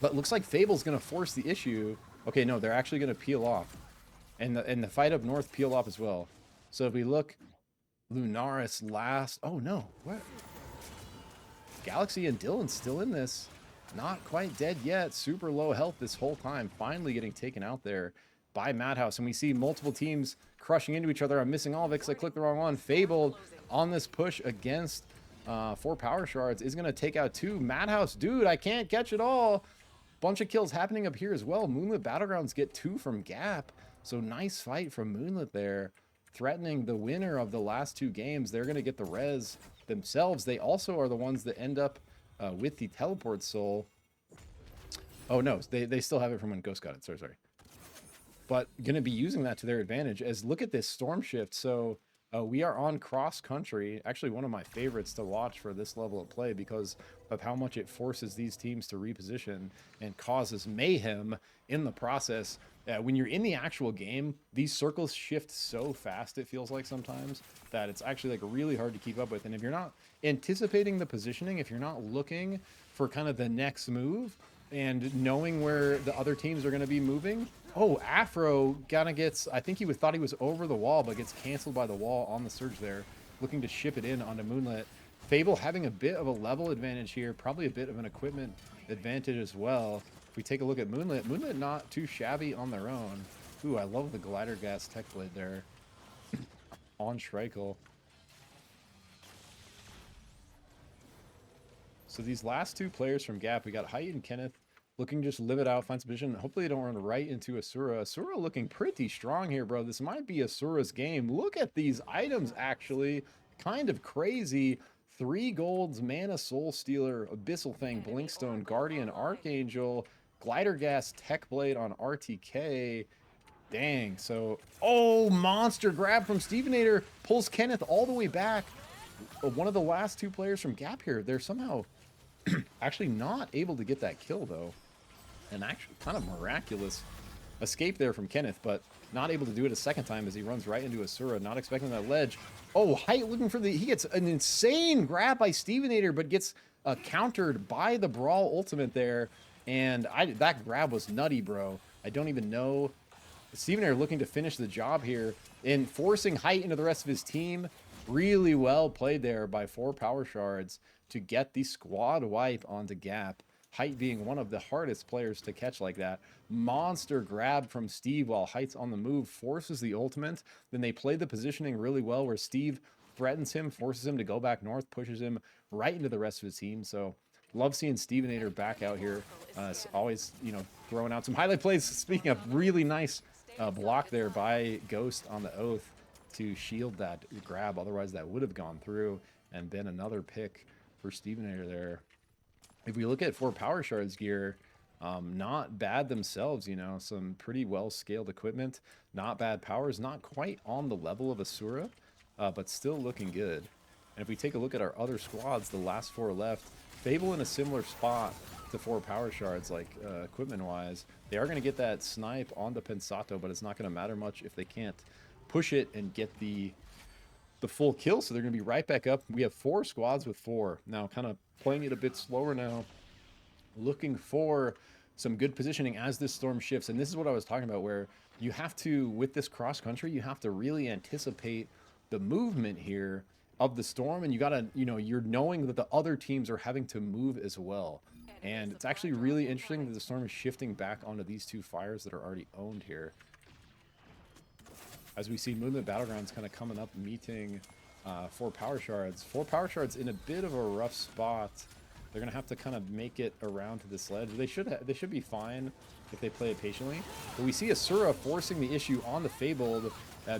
but it looks like Fable's going to force the issue. Okay, no, they're actually going to peel off, and the fight up north peeled off as well. So if we look, Lunaris last. Oh no, what? Galaxy and Dylan still in this. Not quite dead yet. Super low health this whole time. Finally getting taken out there by Madhouse. And we see multiple teams crushing into each other. I'm missing all of it because I clicked the wrong one. Fabled on this push against 4 power shards is going to take out 2. Madhouse, dude, I can't catch it all. Bunch of kills happening up here as well. Moonlit Battlegrounds get 2 from Gap. So nice fight from Moonlit there, threatening the winner of the last 2 games. They're going to get the res themselves. They also are the ones that end up with the teleport soul. Oh no, they still have it from when Ghost got it. Sorry. But going to be using that to their advantage. As look at this storm shift. So we are on cross country. Actually, one of my favorites to watch for this level of play because of how much it forces these teams to reposition and causes mayhem in the process. When you're in the actual game, these circles shift so fast, it feels like sometimes, that it's actually like really hard to keep up with. And if you're not anticipating the positioning, if you're not looking for kind of the next move and knowing where the other teams are going to be moving. Oh, Afro kind of gets, I think thought he was over the wall, but gets canceled by the wall on the surge there, looking to ship it in onto Moonlit. Fable having a bit of a level advantage here, probably a bit of an equipment advantage as well. If we take a look at Moonlit, Moonlit not too shabby on their own. Ooh, I love the glider gas tech blade there on Schreikel. So these last 2 players from Gap, we got Height and Kenneth looking to just live it out, find some position. Hopefully they don't run right into Asura. Asura looking pretty strong here, bro. This might be Asura's game. Look at these items, actually. Kind of crazy. 3 golds, Mana Soul Stealer, Abyssal Fang, Blinkstone, Guardian, Archangel, Glider Gas, Tech Blade on RTK. Dang. So, oh, monster grab from Stevenator. Pulls Kenneth all the way back. One of the last 2 players from Gap here. They're somehow actually not able to get that kill, though. An actually kind of miraculous escape there from Kenneth, but not able to do it a second time as he runs right into Asura, not expecting that ledge. Oh, Height looking for he gets an insane grab by Stevenator, but gets countered by the Brawl ultimate there, and that grab was nutty, bro. I don't even know. Stevenator looking to finish the job here and forcing Height into the rest of his team. Really well played there by 4 power shards to get the squad wipe onto Gap. Height being one of the hardest players to catch like that. Monster grab from Steve while Height's on the move, forces the ultimate. Then they play the positioning really well where Steve threatens him, forces him to go back north, pushes him right into the rest of his team. So love seeing Stevenator back out here. Always, throwing out some highlight plays. Speaking of, really nice block there by Ghost on the Oath to shield that grab. Otherwise that would have gone through and been another pick for Stevenator there. If we look at 4 power shards gear, not bad themselves, some pretty well scaled equipment, not bad powers, not quite on the level of Asura, but still looking good. And if we take a look at our other squads, the last 4 left, Fable in a similar spot to 4 power shards, like equipment wise. They are going to get that snipe on the Pensato, but it's not going to matter much if they can't push it and get the full kill. So they're going to be right back up. We have 4 squads with 4 now, kind of playing it a bit slower now, looking for some good positioning as this storm shifts. And this is what I was talking about, where you have to, with this cross country, you have to really anticipate the movement here of the storm, and you gotta, you're knowing that the other teams are having to move as well. And it's actually really interesting that the storm is shifting back onto these 2 fires that are already owned here. As we see Movement Battlegrounds kind of coming up, meeting 4 power shards. 4 power shards in a bit of a rough spot. They're gonna have to kind of make it around to this ledge. They should be fine if they play it patiently. But we see Asura forcing the issue on the Fabled.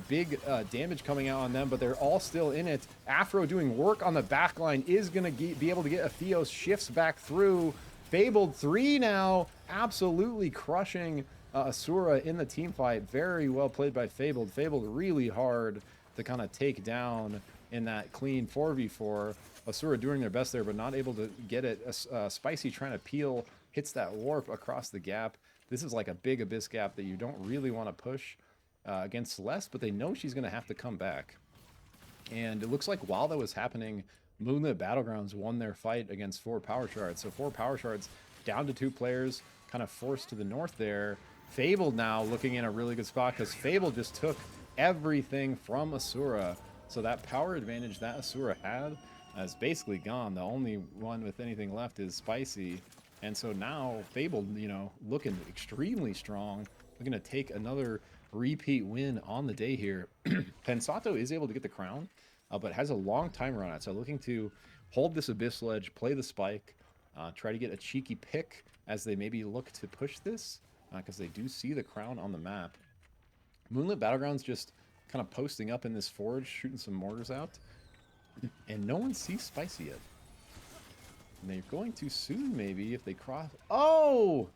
Big damage coming out on them, but they're all still in it. Afro doing work on the back line is gonna be able to get a Theos, shifts back through. Fabled 3 now, absolutely crushing Asura in the team fight. Very well played by Fabled. Fabled really hard to kind of take down in that clean 4v4. Asura doing their best there, but not able to get it. Spicy trying to peel, hits that warp across the gap. This is like a big Abyss gap that you don't really want to push against Celeste, but they know she's going to have to come back. And it looks like while that was happening, Moonlit Battlegrounds won their fight against 4 Power Shards. So 4 Power Shards down to 2 players, kind of forced to the north there. Fabled now looking in a really good spot because Fabled just took everything from Asura. So that power advantage that Asura had is basically gone. The only one with anything left is Spicy. And so now Fabled, you know, looking extremely strong, looking to take another repeat win on the day here. Pensato is able to get the crown, but has a long timer on it. So looking to hold this Abyss Ledge, play the spike, try to get a cheeky pick as they maybe look to push this, because they do see the crown on the map. Moonlit Battlegrounds just kind of posting up in this forge, shooting some mortars out, and no one sees Spicy yet. And they're going too soon, maybe, if they cross. Oh!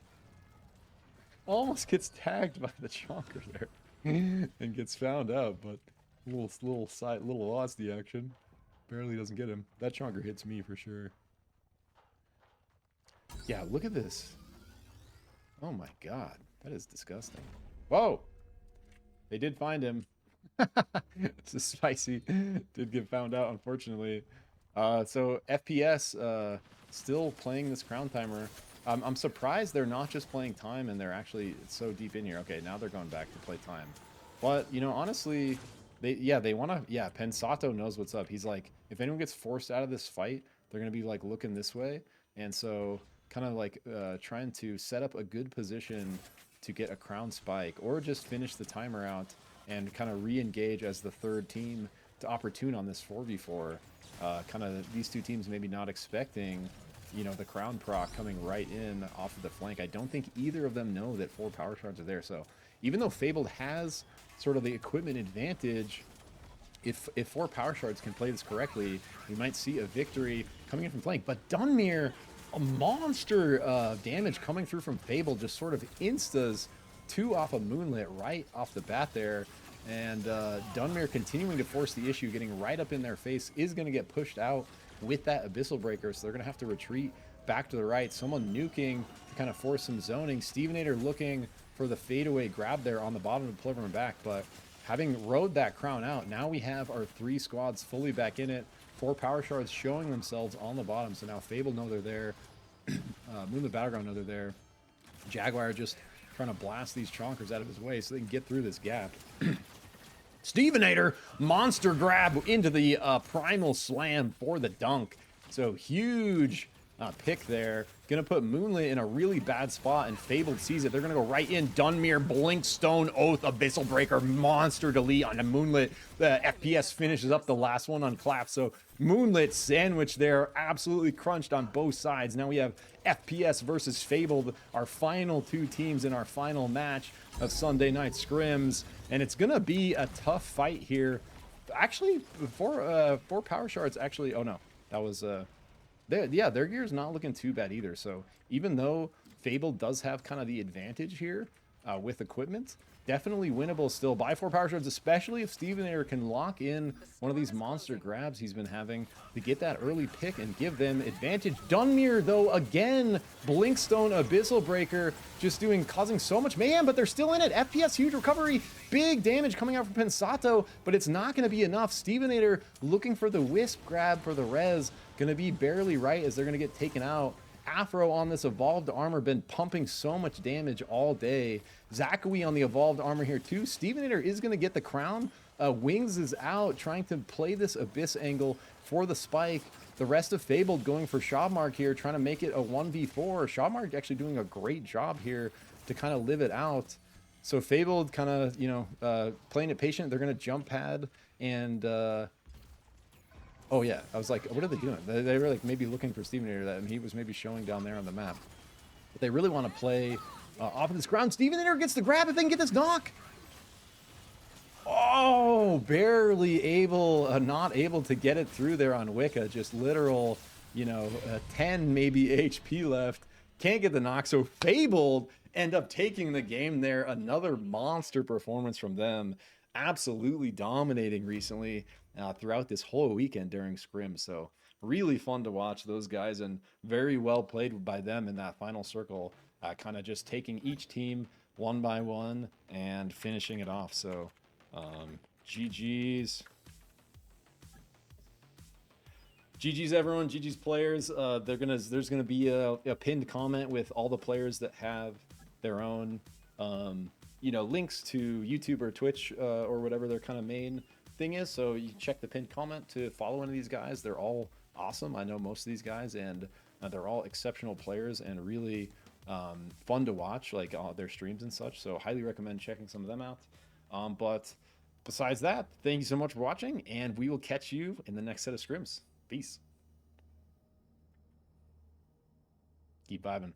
Almost gets tagged by the chonker there and gets found out, but little Losty action. Barely doesn't get him. That chonker hits me for sure. Yeah, look at this. Oh my god, that is disgusting. Whoa! They did find him. This is Spicy. Did get found out, unfortunately. So FPS still playing this crown timer. I'm surprised they're not just playing time and they're actually so deep in here. Okay, now they're going back to play time. But, you know, honestly, they want to... Yeah, Pensato knows what's up. He's like, if anyone gets forced out of this fight, they're going to be, like, looking this way. And so, kind of, like, trying to set up a good position to get a crown spike or just finish the timer out and kind of re-engage as the third team to opportune on this 4v4. Kind of these two teams maybe not expecting, you know, the crown proc coming right in off of the flank. I don't think either of them know that 4 power shards are there. So even though Fabled has sort of the equipment advantage, if 4 power shards can play this correctly, we might see a victory coming in from flank. But Dunmere, a monster damage coming through from Fabled, just sort of instas 2 off of Moonlit right off the bat there. And Dunmere continuing to force the issue, getting right up in their face, is going to get pushed out with that Abyssal Breaker, so they're going to have to retreat back to the right. Someone nuking to kind of force some zoning. Stevenator looking for the fadeaway grab there on the bottom to deliver him back, but having rode that crown out, now we have our 3 squads fully back in it. 4 power shards showing themselves on the bottom, so now Fable know they're there. Moonlit Battleground know they're there. Jaguar just trying to blast these chonkers out of his way so they can get through this gap. Stevenator, monster grab into the primal slam for the dunk. So huge pick there. Gonna put Moonlit in a really bad spot, and Fabled sees it. They're gonna go right in. Dunmere, Blink, Stone, Oath, Abyssal Breaker, monster delete on the Moonlit. The FPS finishes up the last one on Clap. So Moonlit sandwich there, absolutely crunched on both sides. Now we have FPS versus Fabled, our final 2 teams in our final match of Sunday Night Scrims. And it's gonna be a tough fight here. Actually, 4 power shards actually, oh no, that was their gear's not looking too bad either. So even though Fable does have kind of the advantage here with equipment, definitely winnable still by 4 power shards, especially if Stevenator can lock in one of these monster grabs he's been having to get that early pick and give them advantage. Dunmere, though, again, Blinkstone, Abyssal Breaker, just causing so much mayhem, but they're still in it. FPS, huge recovery, big damage coming out from Pensato, but it's not going to be enough. Stevenator looking for the Wisp grab for the res, going to be barely right as they're going to get taken out. Afro on this evolved armor, been pumping so much damage all day. Zakawi on the evolved armor here too. Stevenator is going to get the crown. Wings is out, trying to play this Abyss angle for the spike. The rest of Fabled going for Shawmark here, trying to make it a 1v4. Shawmark actually doing a great job here to kind of live it out. So Fabled kind of, you know, playing it patient. They're going to jump pad and... oh yeah, I was like, what are they doing? They were like maybe looking for Stevenator, that he was maybe showing down there on the map. But they really want to play off of this ground. Stevenator gets the grab if they can get this knock. Oh, barely able, not able to get it through there on Wicca. Just literal, you know, 10 maybe HP left. Can't get the knock. So Fabled end up taking the game there. Another monster performance from them. Absolutely dominating recently throughout this whole weekend during Scrims. So really fun to watch those guys, and very well played by them in that final circle, kind of just taking each team one by one and finishing it off. So GG's. GG's everyone, GG's players. There's gonna be a pinned comment with all the players that have their own links to YouTube or Twitch or whatever their kind of main thing is. So you check the pinned comment to follow one of these guys. They're all awesome. I know most of these guys, and they're all exceptional players and really fun to watch, like their streams and such. So highly recommend checking some of them out. But besides that, thank you so much for watching, and we will catch you in the next set of scrims. Peace. Keep vibing.